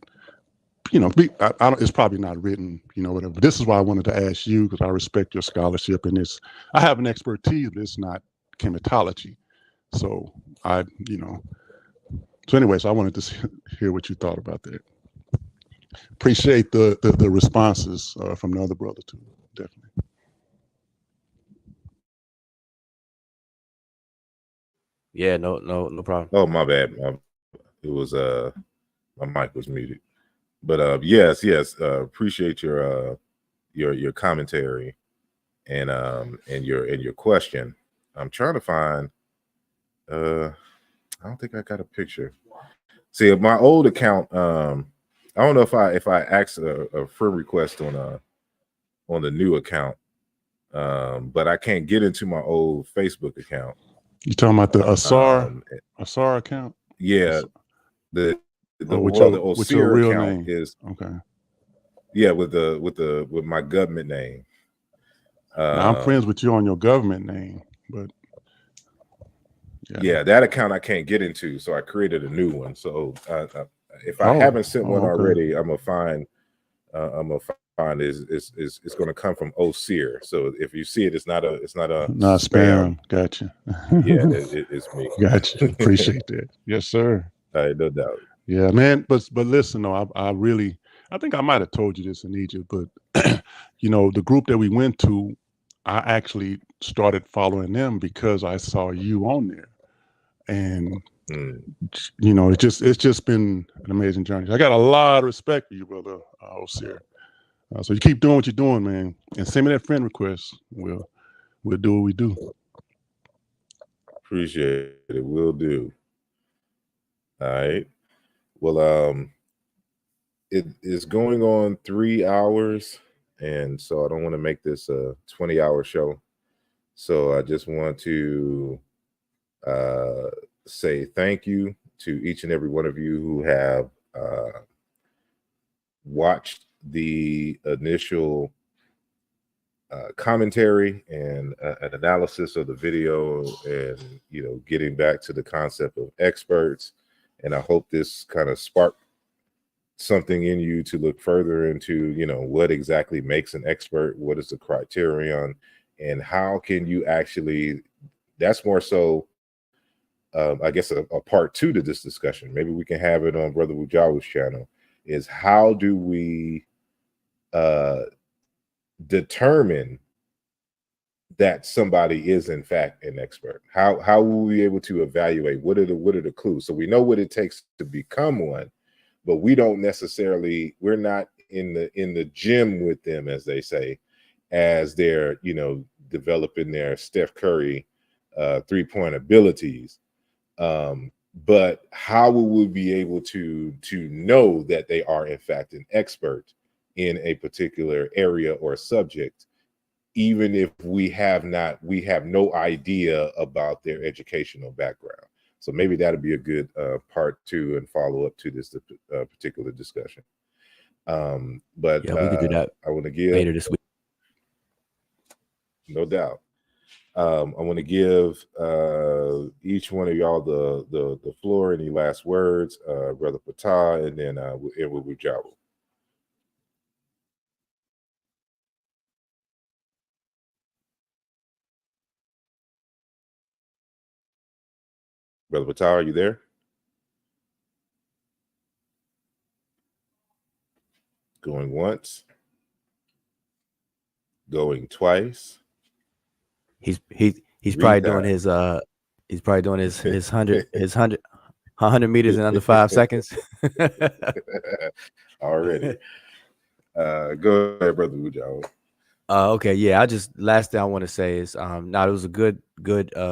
it's probably not written, whatever. But this is why I wanted to ask you, because I respect your scholarship in this. I have an expertise, but it's not chematology. So so anyway, so I wanted to hear what you thought about that. Appreciate the responses from the other brother too, definitely. Yeah, no problem. Oh, my bad. It was my mic was muted. But yes, appreciate your commentary and your question. I'm trying to find. I don't think I got a picture. See, my old account. I don't know if I asked a friend request on the new account, but I can't get into my old Facebook account. You talking about the Asar account? Yeah, the with your real account name is okay. Yeah, with my government name. Now, I'm friends with you on your government name, but yeah, that account I can't get into, so I created a new one. So if I haven't sent one okay. already, I'm gonna find it's going to come from Osir. So if you see it, it's not spam. Gotcha. Yeah, it's me. Gotcha. Appreciate that. Yes, sir. No doubt. Yeah, man. But listen, though, I think I might have told you this in Egypt, but the group that we went to, I actually started following them because I saw you on there, and it's just been an amazing journey. I got a lot of respect for you, brother Osir. So you keep doing what you're doing, man, and send me that friend request. We'll do what we do. Appreciate it. Will do. All right. Well, it is going on 3 hours, and so I don't want to make this a 20-hour show. So I just want to say thank you to each and every one of you who have watched the initial commentary and an analysis of the video, and getting back to the concept of experts. And I hope this kind of sparked something in you to look further into what exactly makes an expert, what is the criterion, and how can you actually, that's more so I guess a part 2 to this discussion. Maybe we can have it on Brother Ujawa's channel, is how do we determine that somebody is in fact an expert? How will we be able to evaluate what are the clues? So we know what it takes to become one, but we don't necessarily, we're not in the gym with them, as they say, as they're, you know, developing their Steph Curry 3-point abilities. But how will we be able to know that they are in fact an expert in a particular area or subject, even if we have no idea about their educational background? So maybe that'd be a good part 2 and follow up to this particular discussion. But yeah, we could do that. I want to give later this week. No doubt. I want to give each one of y'all the floor. Any last words, Brother Patah, and then we'll end with Ujamaa. Brother Patah, are you there? Going once, going twice. He's probably doing his 100 meters in under 5 seconds. Already. Go ahead, Brother Ujamaa. Okay, yeah. Last thing I want to say is, it was a good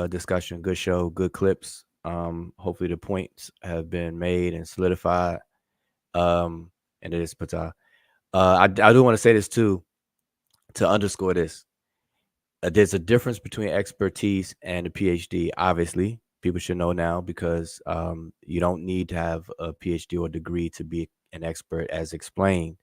discussion, good show, good clips. Hopefully the points have been made and solidified. And it is Patah. I do want to say this too, to underscore this. There's a difference between expertise and a PhD. Obviously, people should know now, because you don't need to have a PhD or degree to be an expert, as explained.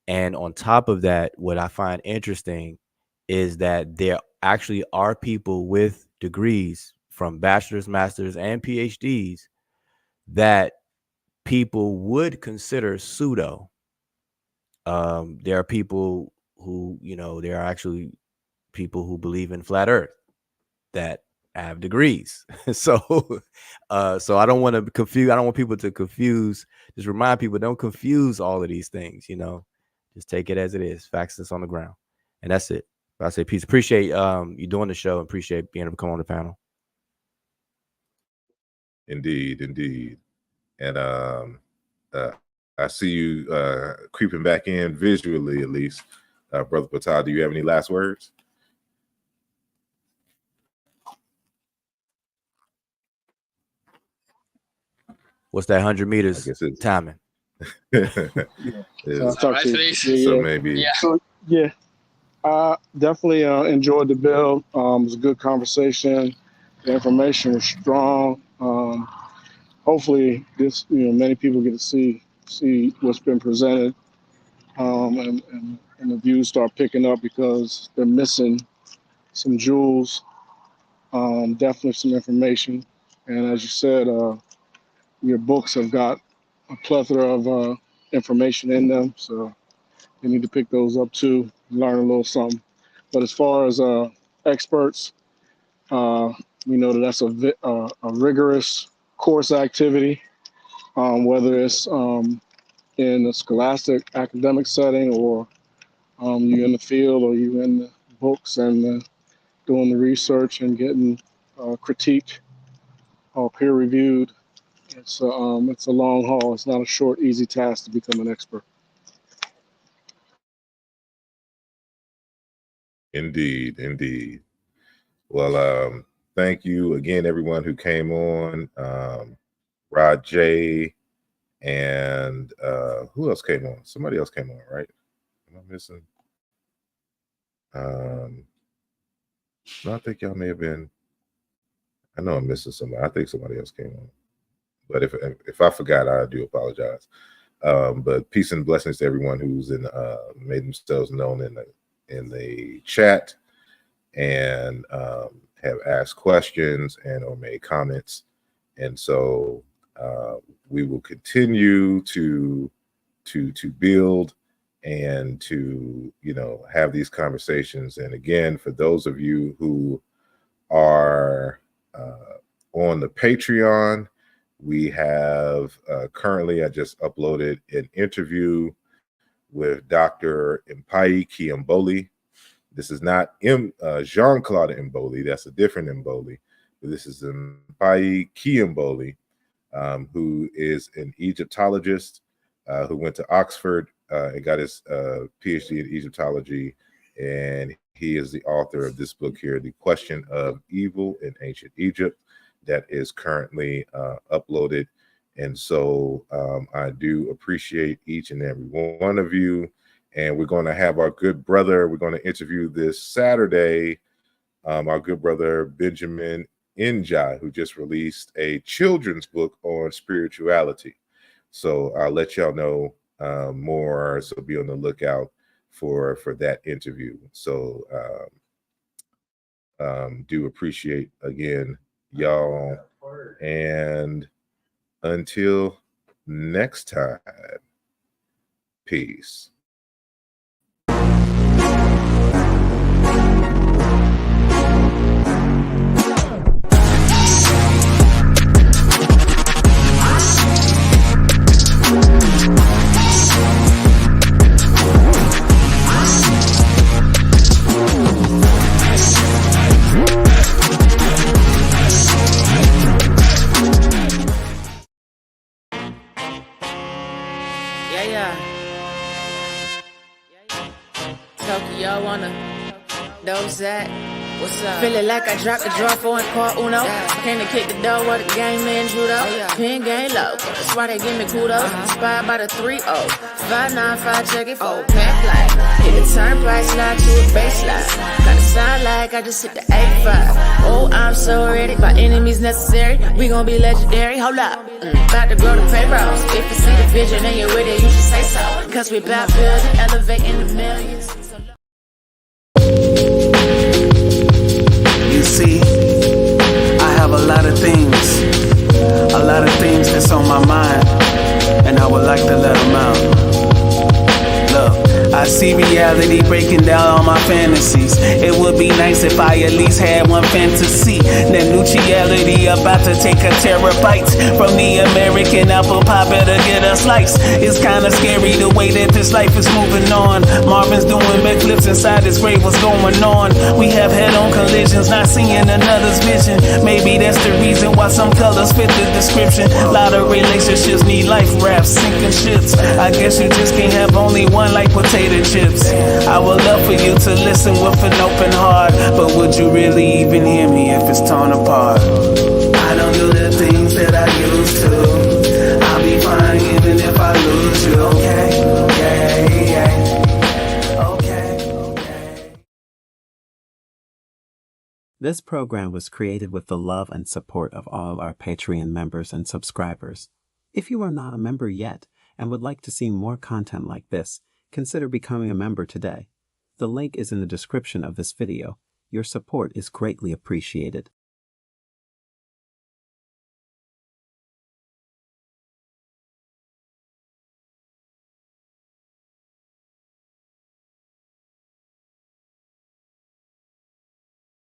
And on top of that, what I find interesting is that there actually are people with degrees from bachelor's, master's, and PhDs that people would consider pseudo. There are people who, there are actually people who believe in flat earth that have degrees. So I don't want to confuse. I don't want people to confuse. Just remind people, don't confuse all of these things, Just take it as it is. Facts that's on the ground. And that's it. I say peace. Appreciate you doing the show. Appreciate being able to come on the panel. Indeed. And I see you creeping back in visually, at least. Brother Patah, do you have any last words? What's that 100 meters timing? So maybe. So yeah, I definitely enjoyed the bill. It was a good conversation. The information was strong. Hopefully, many people get to see what's been presented, and the views start picking up, because they're missing some jewels. Definitely some information, and as you said, your books have got a plethora of information in them, so you need to pick those up too, learn a little something. But as far as experts, we know that that's a rigorous course activity, whether it's in a scholastic academic setting, or you in the field, or you in the books and doing the research and getting critiqued or peer reviewed. It's a long haul. It's not a short, easy task to become an expert. Indeed. Well, thank you again, everyone who came on. Rod J, and who else came on? Somebody else came on, right? Am I missing? I think y'all may have been. I know I'm missing somebody. I think somebody else came on. But if I forgot, I do apologize. But peace and blessings to everyone who's made themselves known in the chat, and have asked questions and or made comments. And so we will continue to build and to have these conversations. And again, for those of you who are on the Patreon, we have currently, I just uploaded an interview with Dr. Impai Kiamboli, This is not Jean-Claude Mboli. That's a different Mboli. But this is Mpai Kimboli, who is an Egyptologist who went to Oxford and got his PhD in Egyptology. And he is the author of this book here, The Question of Evil in Ancient Egypt, that is currently uploaded. And so I do appreciate each and every one of you. And we're going to have our good brother, we're going to interview this Saturday, our good brother Benjamin Njai, who just released a children's book on spirituality. So I'll let y'all know more. So be on the lookout for that interview. So do appreciate again y'all, and until next time, peace. Tokyo wanna dose that. What's up? Feeling like I dropped the draw for in part uno. Came to kick the door where the game man judo. Pin game low, that's why they give me kudos. Inspired by the 3-0. 595, check it for pack light. Hit the turnpike, slide to a baseline. Gotta sound like I just hit the 85. Oh, I'm so ready. By enemies necessary, we gon' be legendary. Hold up. About to grow the payrolls. If you see the vision and you're with it, you should say so. Cause we about building, elevating the millions. You see, I have a lot of things that's on my mind, and I would like to let them out. Look, I see reality breaking down all my fantasies. It would be nice if I at least had one fantasy. That neutrality about to take a terabyte from the American apple pie, better get a slice. It's kinda scary the way that this life is moving on. Marvin's doing backflips inside his grave, what's going on? We have head-on collisions, not seeing another's vision. Maybe that's the reason why some colors fit the description. A lot of relationships need life rafts, sinking ships. I guess you just can't have only one like potato chips. I would love for you to listen with an open heart, but would you really even hear me if it's torn apart? I don't do the things that I used to. I'll be fine even if I lose you. Okay, yeah. Okay. This program was created with the love and support of all our Patreon members and subscribers. If you are not a member yet and would like to see more content like this, consider becoming a member today. The link is in the description of this video. Your support is greatly appreciated.